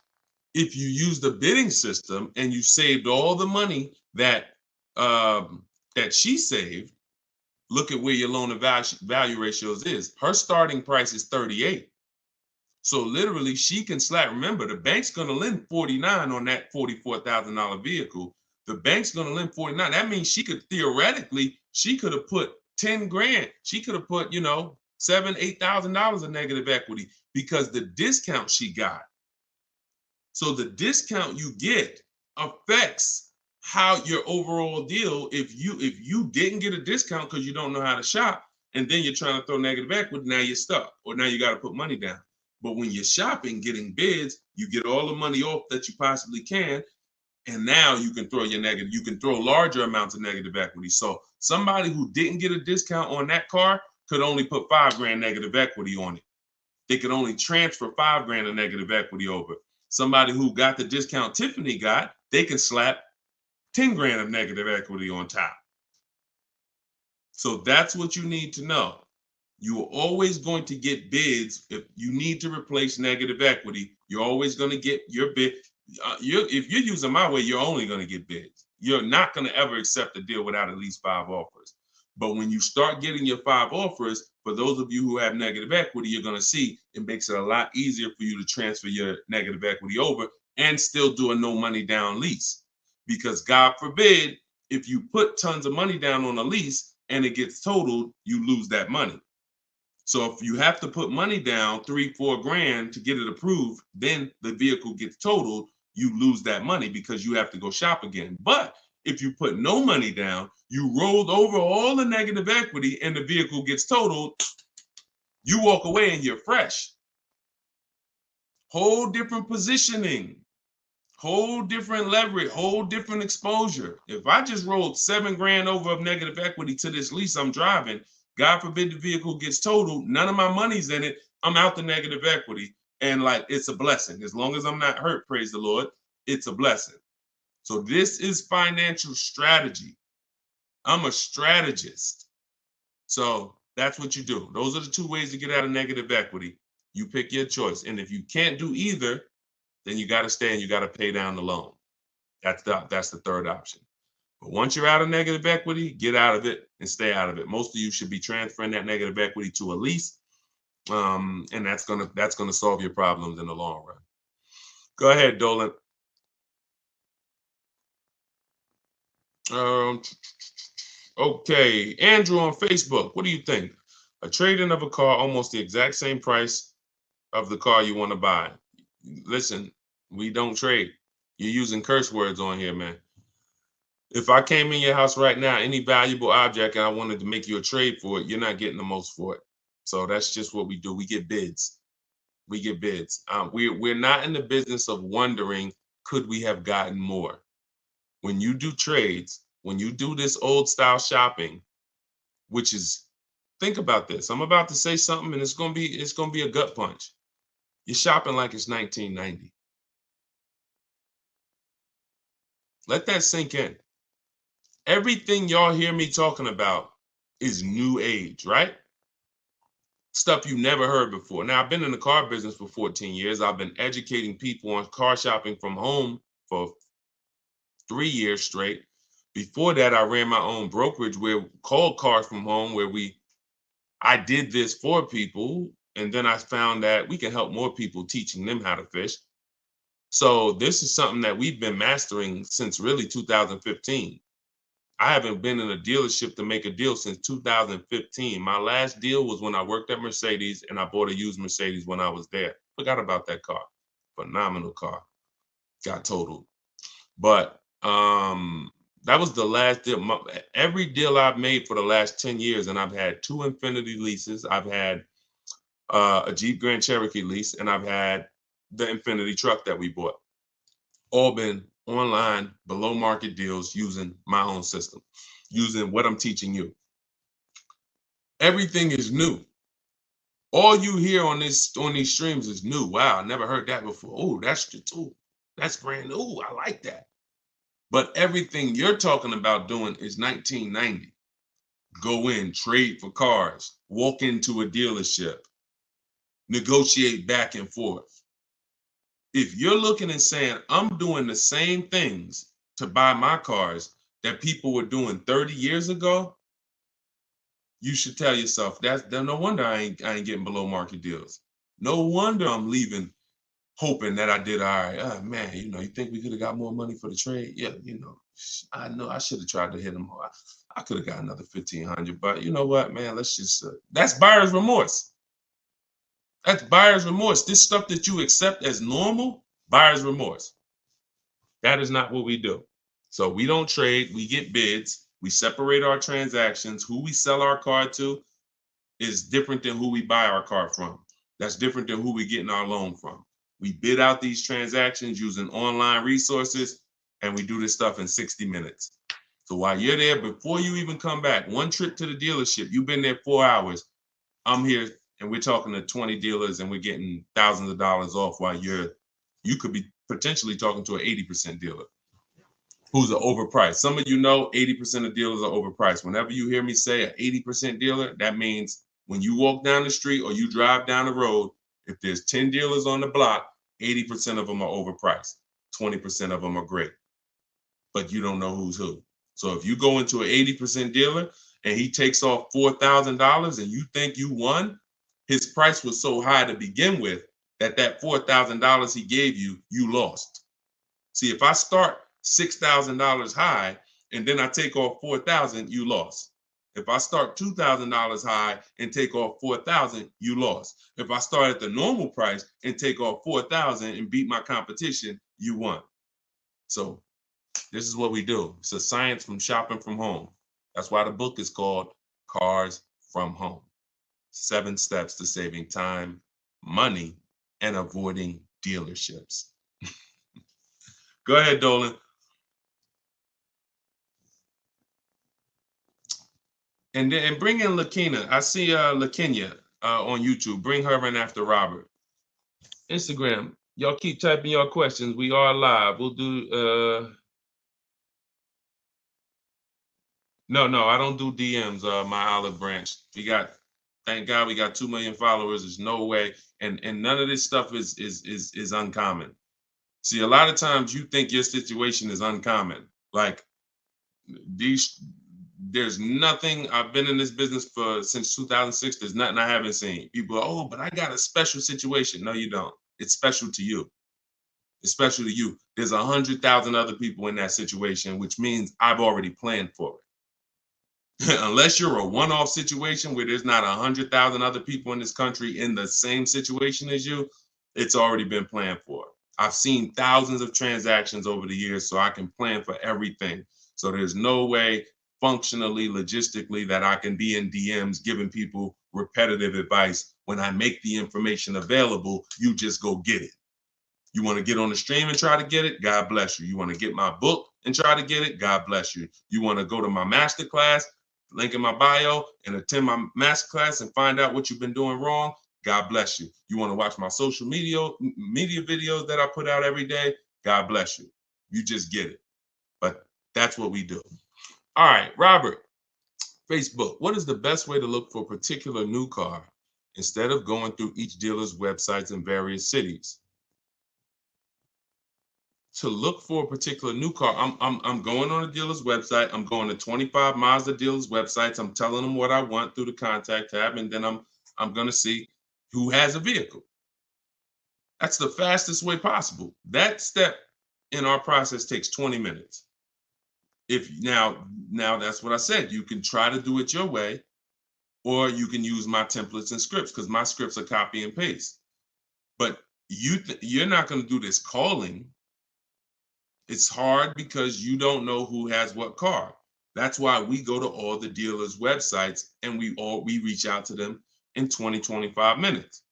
if you use the bidding system and you saved all the money that she saved, look at where your loan to value ratios is. Her starting price is 38. So literally she can slap. Remember, the bank's going to lend 49 on that $44,000 vehicle. The bank's going to lend 49. That means she could have put 10 grand. She could have put, $7,000, $8,000 of negative equity, because the discount she got So the discount you get affects how your overall deal. If you didn't get a discount because you don't know how to shop, and then you're trying to throw negative equity, now you're stuck, or now you got to put money down. But when you're shopping, getting bids, you get all the money off that you possibly can, and now you can throw your negative. You can throw larger amounts of negative equity. So somebody who didn't get a discount on that car could only put $5,000 negative equity on it. They could only transfer $5,000 of negative equity over. Somebody who got the discount Tiffany got, they can slap $10,000 of negative equity on top. So that's what you need to know. You are always going to get bids. If you need to replace negative equity, you're always going to get your bid. If you're using my way, you're only going to get bids. You're not going to ever accept a deal without at least 5 offers. But when you start getting your 5 offers, for those of you who have negative equity, you're going to see it makes it a lot easier for you to transfer your negative equity over and still do a no money down lease. Because God forbid, if you put tons of money down on a lease and it gets totaled, you lose that money. So if you have to put money down, $3-4 to get it approved, then the vehicle gets totaled, you lose that money because you have to go shop again. But if you put no money down, you rolled over all the negative equity and the vehicle gets totaled, you walk away and you're fresh. Whole different positioning, whole different leverage, whole different exposure. If I just rolled $7,000 over of negative equity to this lease I'm driving, God forbid the vehicle gets totaled, none of my money's in it, I'm out the negative equity. And like, it's a blessing. As long as I'm not hurt, praise the Lord, it's a blessing. So this is financial strategy. I'm a strategist. So that's what you do. Those are the 2 ways to get out of negative equity. You pick your choice. And if you can't do either, then you got to stay and you got to pay down the loan. That's the third option. But once you're out of negative equity, get out of it and stay out of it. Most of you should be transferring that negative equity to a lease. And that's gonna solve your problems in the long run. Go ahead, Dolan. Okay, Andrew on Facebook. What do you think? A trade-in of a car almost the exact same price of the car you want to buy. Listen, we don't trade. You're using curse words on here, man. If I came in your house right now, any valuable object, and I wanted to make you a trade for it, you're not getting the most for it. So that's just what we do. We get bids. We get bids. We're not in the business of wondering, could we have gotten more? When you do trades, when you do this old style shopping, which is, think about this. I'm about to say something and it's gonna be a gut punch. You're shopping like it's 1990. Let that sink in. Everything y'all hear me talking about is new age, right? Stuff you never heard before. Now, I've been in the car business for 14 years. I've been educating people on car shopping from home for 3 years straight. Before that, I ran my own brokerage called Cars from Home, where I did this for people. And then I found that we can help more people teaching them how to fish. So this is something that we've been mastering since really 2015. I haven't been in a dealership to make a deal since 2015. My last deal was when I worked at Mercedes and I bought a used Mercedes when I was there. Forgot about that car. Phenomenal car. Got totaled. But that was the last deal. Every deal I've made for the last 10 years, and I've had 2 Infinity leases. I've had a Jeep Grand Cherokee lease, and I've had the Infinity truck that we bought. All been online, below market deals using my own system, using what I'm teaching you. Everything is new. All you hear on these streams is new. Wow, I never heard that before. Oh, that's brand new. I like that. But everything you're talking about doing is 1990. Go in, trade for cars, walk into a dealership, negotiate back and forth. If you're looking and saying, I'm doing the same things to buy my cars that people were doing 30 years ago, you should tell yourself, no wonder I ain't getting below market deals. No wonder I'm leaving hoping that I did all right. Oh, man, you think we could have got more money for the trade? Yeah, I know I should have tried to hit them more. I could have got another 1,500, but you know what, man, let's just, that's buyer's remorse. That's buyer's remorse. This stuff that you accept as normal, Buyer's remorse. That is not what we do. So we don't trade, we get bids, we separate our transactions. Who we sell our car to is different than who we buy our car from. That's different than who we're getting our loan from. We bid out these transactions using online resources, and we do this stuff in 60 minutes. So while you're there, before you even come back, one trip to the dealership, you've been there 4 hours. I'm here, and we're talking to 20 dealers, and we're getting thousands of dollars off while you could be potentially talking to an 80% dealer who's overpriced. Some of you know 80% of dealers are overpriced. Whenever you hear me say an 80% dealer, that means when you walk down the street or you drive down the road, if there's 10 dealers on the block, 80% of them are overpriced. 20% of them are great, but you don't know who's who. So if you go into an 80% dealer and he takes off $4,000 and you think you won, his price was so high to begin with that $4,000 he gave you, you lost. See, if I start $6,000 high and then I take off $4,000, you lost. If I start $2,000 high and take off $4,000, you lost. If I start at the normal price and take off $4,000 and beat my competition, you won. So this is what we do. It's a science from shopping from home. That's why the book is called Cars from Home. 7 steps to saving time, money, and avoiding dealerships. Go ahead, Dolan. And bring in Lakina. I see Lakenya on YouTube. Bring her in after Robert. Instagram. Y'all keep typing your questions. We are live. We'll do No, I don't do DMs, my olive branch. Thank God we got 2 million followers. There's no way. And none of this stuff is uncommon. See, a lot of times you think your situation is uncommon. Like there's nothing. I've been in this business since 2006. There's nothing I haven't seen. People are, oh, but I got a special situation. No, you don't. It's special to you. It's special to you. There's 100,000 other people in that situation, which means I've already planned for it. Unless you're a one-off situation where there's not 100,000 other people in this country in the same situation as you, it's already been planned for. I've seen thousands of transactions over the years, so I can plan for everything. So there's no way functionally, logistically, that I can be in DMs giving people repetitive advice. When I make the information available, you just go get it. You want to get on the stream and try to get it? God bless you. You want to get my book and try to get it? God bless you. You want to go to my masterclass, link in my bio, and attend my masterclass and find out what you've been doing wrong? God bless you. You want to watch my social media videos that I put out every day? God bless you. You just get it. But that's what we do. All right, Robert, Facebook. What is the best way to look for a particular new car instead of going through each dealer's websites in various cities? To look for a particular new car, I'm going on a dealer's website. I'm going to 25 Mazda dealers' websites. I'm telling them what I want through the contact tab, and then I'm going to see who has a vehicle. That's the fastest way possible. That step in our process takes 20 minutes. If now that's what I said. You can try to do it your way, or you can use my templates and scripts, because my scripts are copy and paste. But you're not going to do this calling. It's hard because you don't know who has what car. That's why we go to all the dealers' websites and we reach out to them in 20-25 minutes.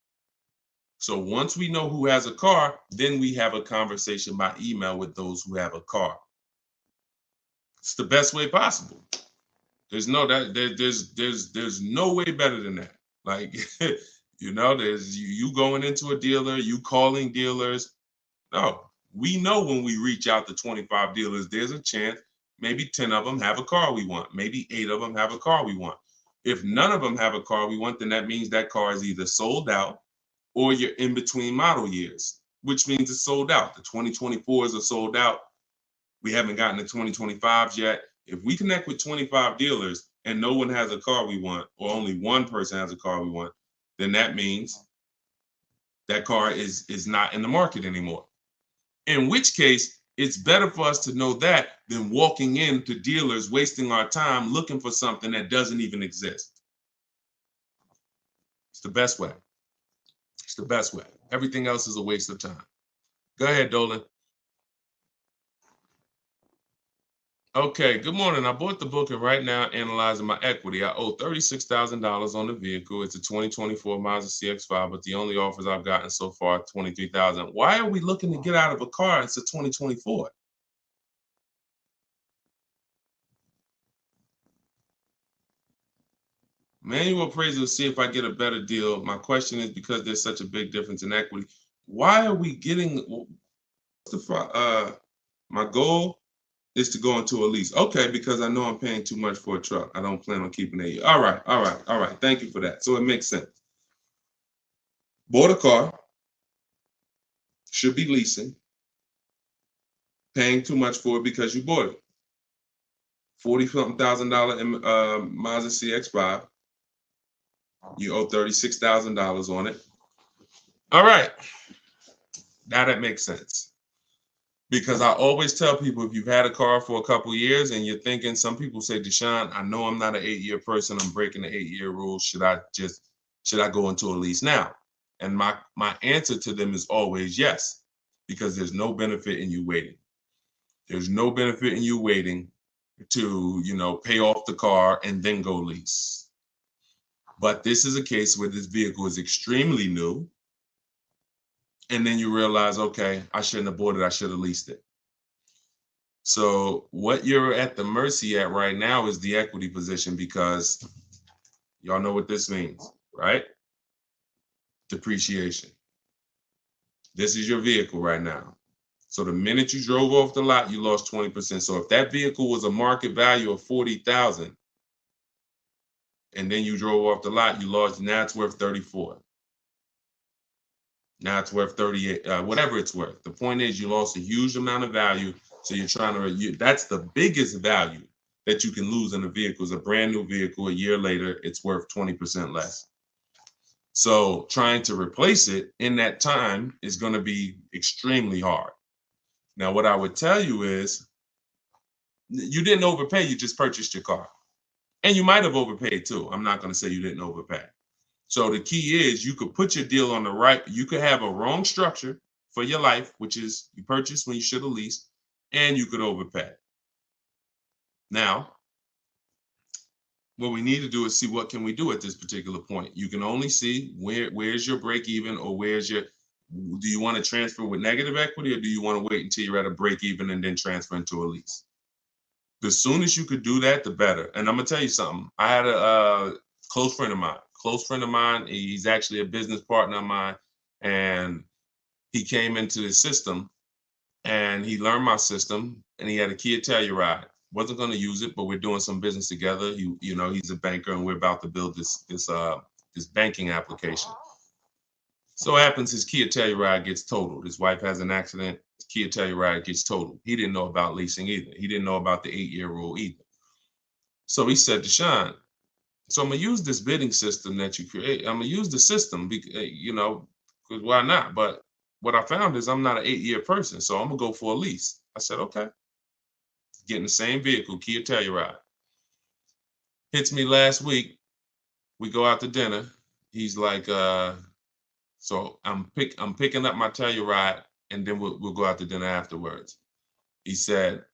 So once we know who has a car, then we have a conversation by email with those who have a car. It's the best way possible. There's no way better than that. Like, there's you going into a dealer, you calling dealers. No. We know when we reach out to 25 dealers, there's a chance maybe 10 of them have a car we want. Maybe 8 of them have a car we want. If none of them have a car we want, then that means that car is either sold out or you're in between model years, which means it's sold out. The 2024s are sold out. We haven't gotten the 2025s yet. If we connect with 25 dealers and no one has a car we want, or only one person has a car we want, then that means that car is not in the market anymore. In which case, it's better for us to know that than walking into dealers, wasting our time looking for something that doesn't even exist. It's the best way. It's the best way. Everything else is a waste of time. Go ahead, Dolan. Okay, good morning. I bought the book and right now analyzing my equity. I owe $36,000 on the vehicle. It's a 2024 Mazda CX-5, but the only offers I've gotten so far are $23,000. Why are we looking to get out of a car? It's a 2024. Manual appraisal to see if I get a better deal. My question is, because there's such a big difference in equity, why are we getting, my goal is to go into a lease. Okay, because I know I'm paying too much for a truck. I don't plan on keeping it. All right. Thank you for that. So it makes sense. Bought a car, should be leasing, paying too much for it because you bought it. $40-something thousand Mazda CX-5. You owe $36,000 on it. All right. Now that makes sense. Because I always tell people, if you've had a car for a couple years and you're thinking, some people say, Deshone, I know I'm not an 8-year person. I'm breaking the 8-year rule. Should I go into a lease now? And my answer to them is always yes, because there's no benefit in you waiting. There's no benefit in you waiting to, pay off the car and then go lease. But this is a case where this vehicle is extremely new. And then you realize, okay, I shouldn't have bought it. I should have leased it. So what you're at the mercy at right now is the equity position, because y'all know what this means, right? Depreciation. This is your vehicle right now. So the minute you drove off the lot, you lost 20%. So if that vehicle was a market value of $40,000 and then you drove off the lot, you lost, now it's worth 34. Now it's worth 38, whatever it's worth. The point is, you lost a huge amount of value. So you're trying to, that's the biggest value that you can lose in a vehicle. Is a brand new vehicle. A year later, it's worth 20% less. So trying to replace it in that time is going to be extremely hard. Now, what I would tell you is, you didn't overpay. You just purchased your car. And you might have overpaid too. I'm not going to say you didn't overpay. So the key is, you could put your deal on the right. You could have a wrong structure for your life, which is you purchased when you should have leased, and you could overpay. Now, what we need to do is see what can we do at this particular point. You can only see where's your break even, or do you want to transfer with negative equity, or do you want to wait until you're at a break even and then transfer into a lease? The soon as you could do that, the better. And I'm gonna tell you something. I had a close friend of mine. He's actually a business partner of mine, and he came into the system and he learned my system, and he had a Kia Telluride. Wasn't going to use it, but we're doing some business together. He's a banker, and we're about to build this banking application. So happens his Kia Telluride gets totaled. His wife has an accident. His Kia Telluride gets totaled. He didn't know about leasing either. He didn't know about the 8-year rule either. So he said, Deshone, so I'm gonna use this bidding system that you create. I'm gonna use the system, because why not? But what I found is, I'm not an 8-year person, so I'm gonna go for a lease. I said, okay. Getting the same vehicle, Kia Telluride. Hits me last week. We go out to dinner. He's like, so I'm picking up my Telluride, and then we'll go out to dinner afterwards. He said,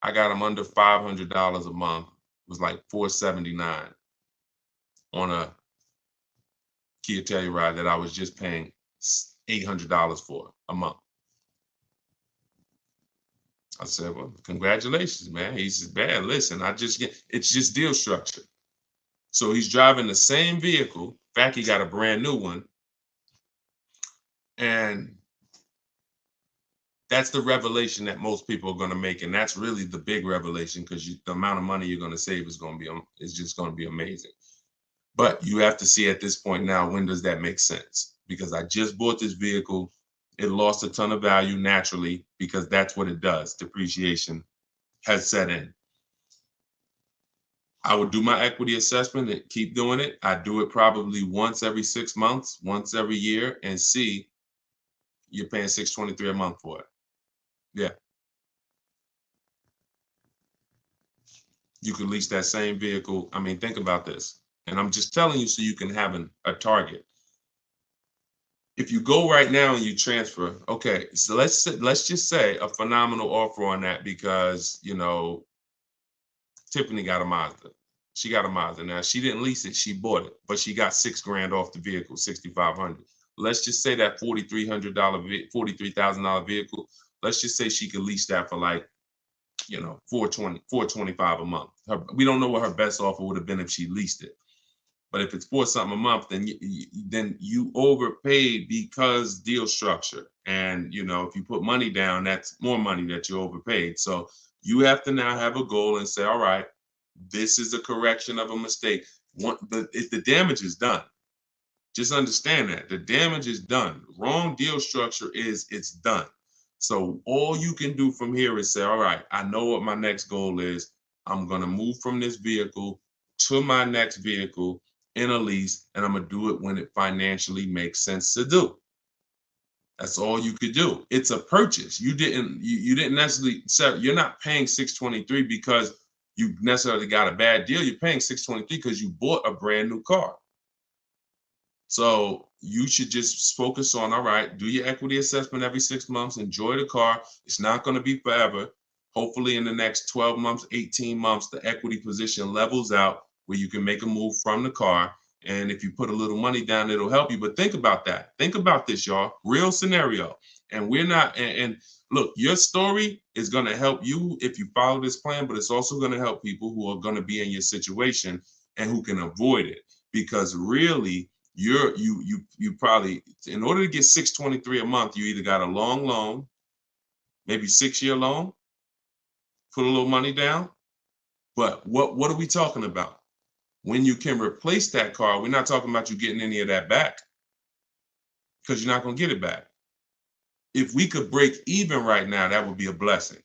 I got him under $500 a month. It was like $479 on a Kia Telluride that I was just paying $800 for a month. I said, well, congratulations, man. He said, man, listen, it's just deal structure. So he's driving the same vehicle. In fact, he got a brand new one. And that's the revelation that most people are going to make. And that's really the big revelation, because the amount of money you're going to save is just going to be amazing. But you have to see at this point now, when does that make sense? Because I just bought this vehicle. It lost a ton of value naturally, because that's what it does. Depreciation has set in. I would do my equity assessment and keep doing it. I do it probably once every 6 months, once every year, and see, you're paying $623 a month for it. Yeah. You could lease that same vehicle. I mean, think about this. And I'm just telling you so you can have a target. If you go right now and you transfer, okay, so let's just say a phenomenal offer on that because Tiffany got a Mazda. She got a Mazda. Now she didn't lease it, she bought it, but she got $6,000 off the vehicle, 6,500. Let's just say that $43,000 vehicle. Let's just say she could lease that for like, 425 a month. We don't know what her best offer would have been if she leased it. But if it's for something a month, then you overpaid because deal structure. And if you put money down, that's more money that you overpaid. So you have to now have a goal and say, all right, this is a correction of a mistake. If the damage is done, just understand that the damage is done. Wrong deal structure it's done. So all you can do from here is say, all right, I know what my next goal is. I'm going to move from this vehicle to my next vehicle in a lease, and I'm going to do it when it financially makes sense to do. That's all you could do. It's a purchase. You didn't necessarily sell. You're not paying $623 because you necessarily got a bad deal. You're paying $623 because you bought a brand new car. So you should just focus on, all right, do your equity assessment every 6 months, enjoy the car. It's not going to be forever. Hopefully in the next 12 months, 18 months, the equity position levels out where you can make a move from the car. And if you put a little money down, it'll help you. But think about that. Think about this, y'all. Real scenario. And we're not, and look, your story is going to help you if you follow this plan, but it's also going to help people who are going to be in your situation and who can avoid it. Because really, you probably, in order to get $623 a month, you either got a long loan, maybe 6-year loan, put a little money down. But what are we talking about? When you can replace that car, we're not talking about you getting any of that back because you're not going to get it back. If we could break even right now, that would be a blessing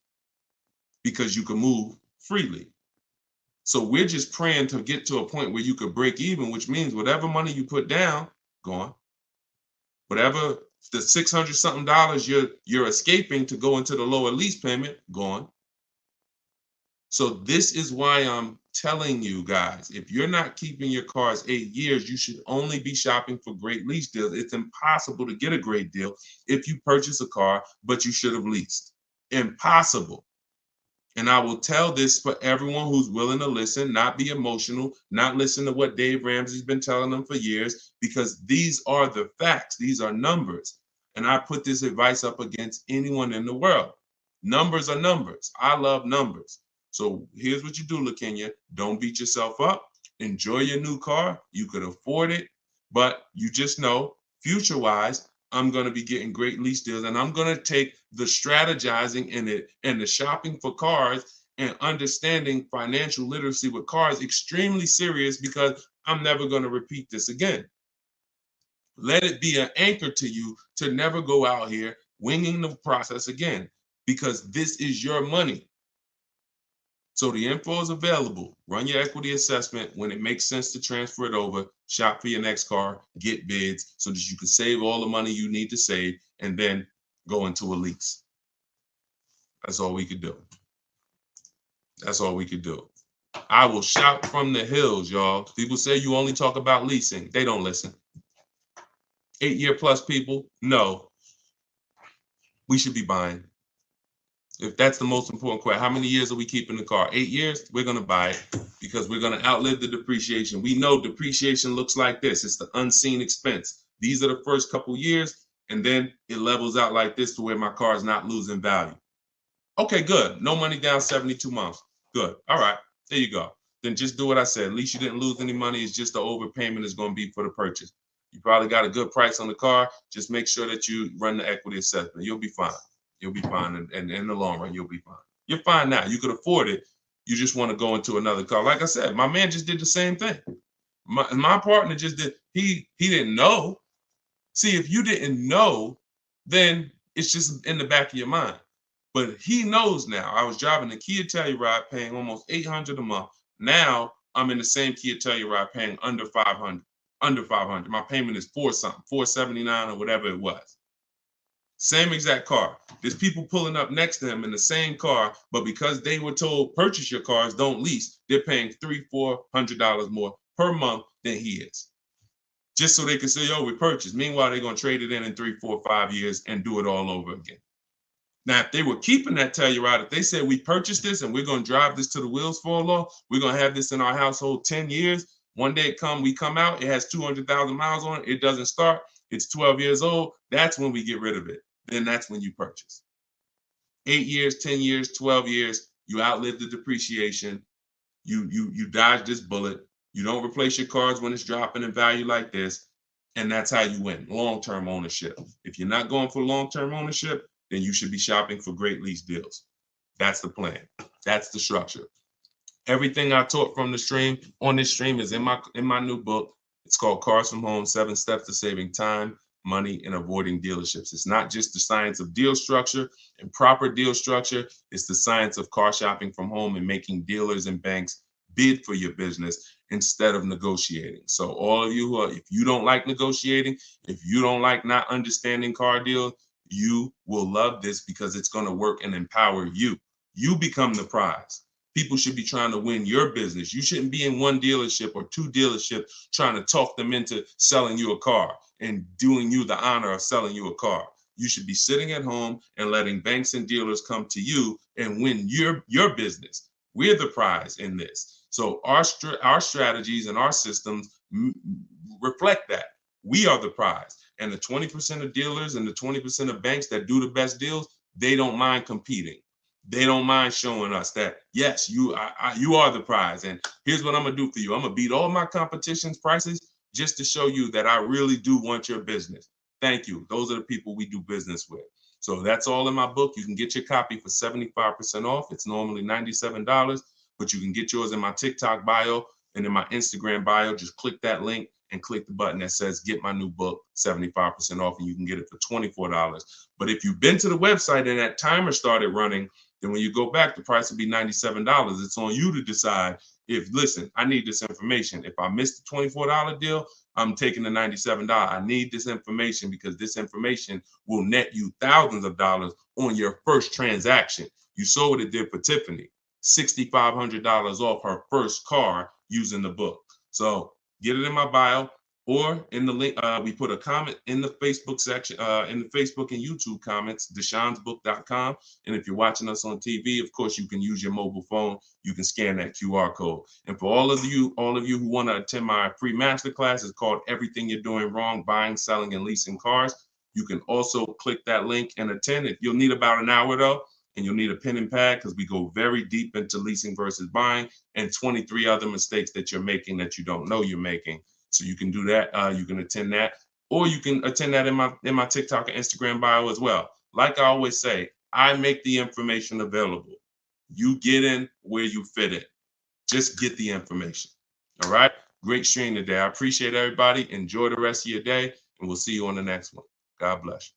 because you can move freely. So we're just praying to get to a point where you could break even, which means whatever money you put down, gone. Whatever the $600 something you're escaping to go into the lower lease payment, gone. So this is why I'm telling you guys, if you're not keeping your cars 8 years, you should only be shopping for great lease deals. It's impossible to get a great deal if you purchase a car, but you should have leased. Impossible. And I will tell this for everyone who's willing to listen, not be emotional, not listen to what Dave Ramsey's been telling them for years, because these are the facts. These are numbers. And I put this advice up against anyone in the world. Numbers are numbers. I love numbers. So here's what you do, LaKenya. Don't beat yourself up. Enjoy your new car. You could afford it, but you just know, future-wise, I'm going to be getting great lease deals, and I'm going to take the strategizing in it and the shopping for cars and understanding financial literacy with cars extremely serious because I'm never going to repeat this again. Let it be an anchor to you to never go out here winging the process again, because this is your money. So the info is available. Run your equity assessment. When it makes sense to transfer it over, shop for your next car, get bids so that you can save all the money you need to save and then go into a lease. That's all we could do. That's all we could do. I will shout from the hills, y'all. People say you only talk about leasing. They don't listen. 8-year plus people, no. We should be buying. If that's the most important question, how many years are we keeping the car? 8 years? We're going to buy it because we're going to outlive the depreciation. We know depreciation looks like this. It's the unseen expense. These are the first couple years, and then it levels out like this to where my car is not losing value. Okay, good. No money down, 72 months. Good. All right. There you go. Then just do what I said. At least you didn't lose any money. It's just the overpayment is going to be for the purchase. You probably got a good price on the car. Just make sure that you run the equity assessment. You'll be fine. You'll be fine. And in the long run, you'll be fine. You're fine now. You could afford it. You just want to go into another car. Like I said, my man just did the same thing. My partner just did. He didn't know. See, if you didn't know, then it's just in the back of your mind. But he knows now. I was driving a Kia Telluride paying almost $800 a month. Now I'm in the same Kia Telluride paying under $500. Under $500. My payment is $479 or whatever it was. Same exact car. There's people pulling up next to him in the same car, but because they were told purchase your cars, don't lease, they're paying $300-400 more per month than he is. just so they can say, oh, we purchased. Meanwhile, they're going to trade it in 3, 4, 5 years and do it all over again. Now, if they were keeping that Telluride, if they said we purchased this and we're going to drive this till the wheels fall off, we're going to have this in our household 10 years. One day we come out, it has 200,000 miles on it. It doesn't start. It's 12 years old. That's when we get rid of it. Then that's when you purchase. 8 years, 10 years, 12 years, you outlive the depreciation. You dodge this bullet. You don't replace your cars when it's dropping in value like this. And that's how you win. Long-term ownership. If you're not going for long-term ownership, then you should be shopping for great lease deals. That's the plan. That's the structure. Everything I taught from the stream on this stream is in my new book. It's called Cars from Home, 7 Steps to Saving Time, Money, and Avoiding Dealerships. It's not just the science of deal structure and proper deal structure. It's the science of car shopping from home and making dealers and banks bid for your business instead of negotiating. So all of you if you don't like negotiating, if you don't like not understanding car deals, you will love this because it's going to work and empower you. You become the prize. People should be trying to win your business. You shouldn't be in one dealership or 2 dealerships trying to talk them into selling you a car and doing you the honor of selling you a car. You should be sitting at home and letting banks and dealers come to you and win your business. We're the prize in this. So our strategies and our systems reflect that. We are the prize. And the 20% of dealers and the 20% of banks that do the best deals, they don't mind competing. They don't mind showing us that, yes, you are the prize. And here's what I'm going to do for you. I'm going to beat all my competition's prices just to show you that I really do want your business. Thank you. Those are the people we do business with. So that's all in my book. You can get your copy for 75% off. It's normally $97, but you can get yours in my TikTok bio and in my Instagram bio. Just click that link and click the button that says get my new book 75% off, and you can get it for $24. But if you've been to the website and that timer started running, then when you go back, the price will be $97. It's on you to decide if, listen, I need this information. If I missed the $24 deal, I'm taking the $97. I need this information because this information will net you thousands of dollars on your first transaction. You saw what it did for Tiffany, $6,500 off her first car using the book. So get it in my bio or in the link. We put a comment in the Facebook section, in the Facebook and YouTube comments, deshonsbook.com. And if you're watching us on TV, of course, you can use your mobile phone. You can scan that QR code. And for all of you who want to attend my free masterclass, it's called Everything You're Doing Wrong, Buying, Selling, and Leasing Cars. You can also click that link and attend. You'll need about an hour though, and you'll need a pen and pad because we go very deep into leasing versus buying and 23 other mistakes that you're making that you don't know you're making. So you can do that. You can attend that, or you can attend that in my TikTok and Instagram bio as well. Like I always say, I make the information available. You get in where you fit in. Just get the information. All right. Great stream today. I appreciate everybody. Enjoy the rest of your day, and we'll see you on the next one. God bless you.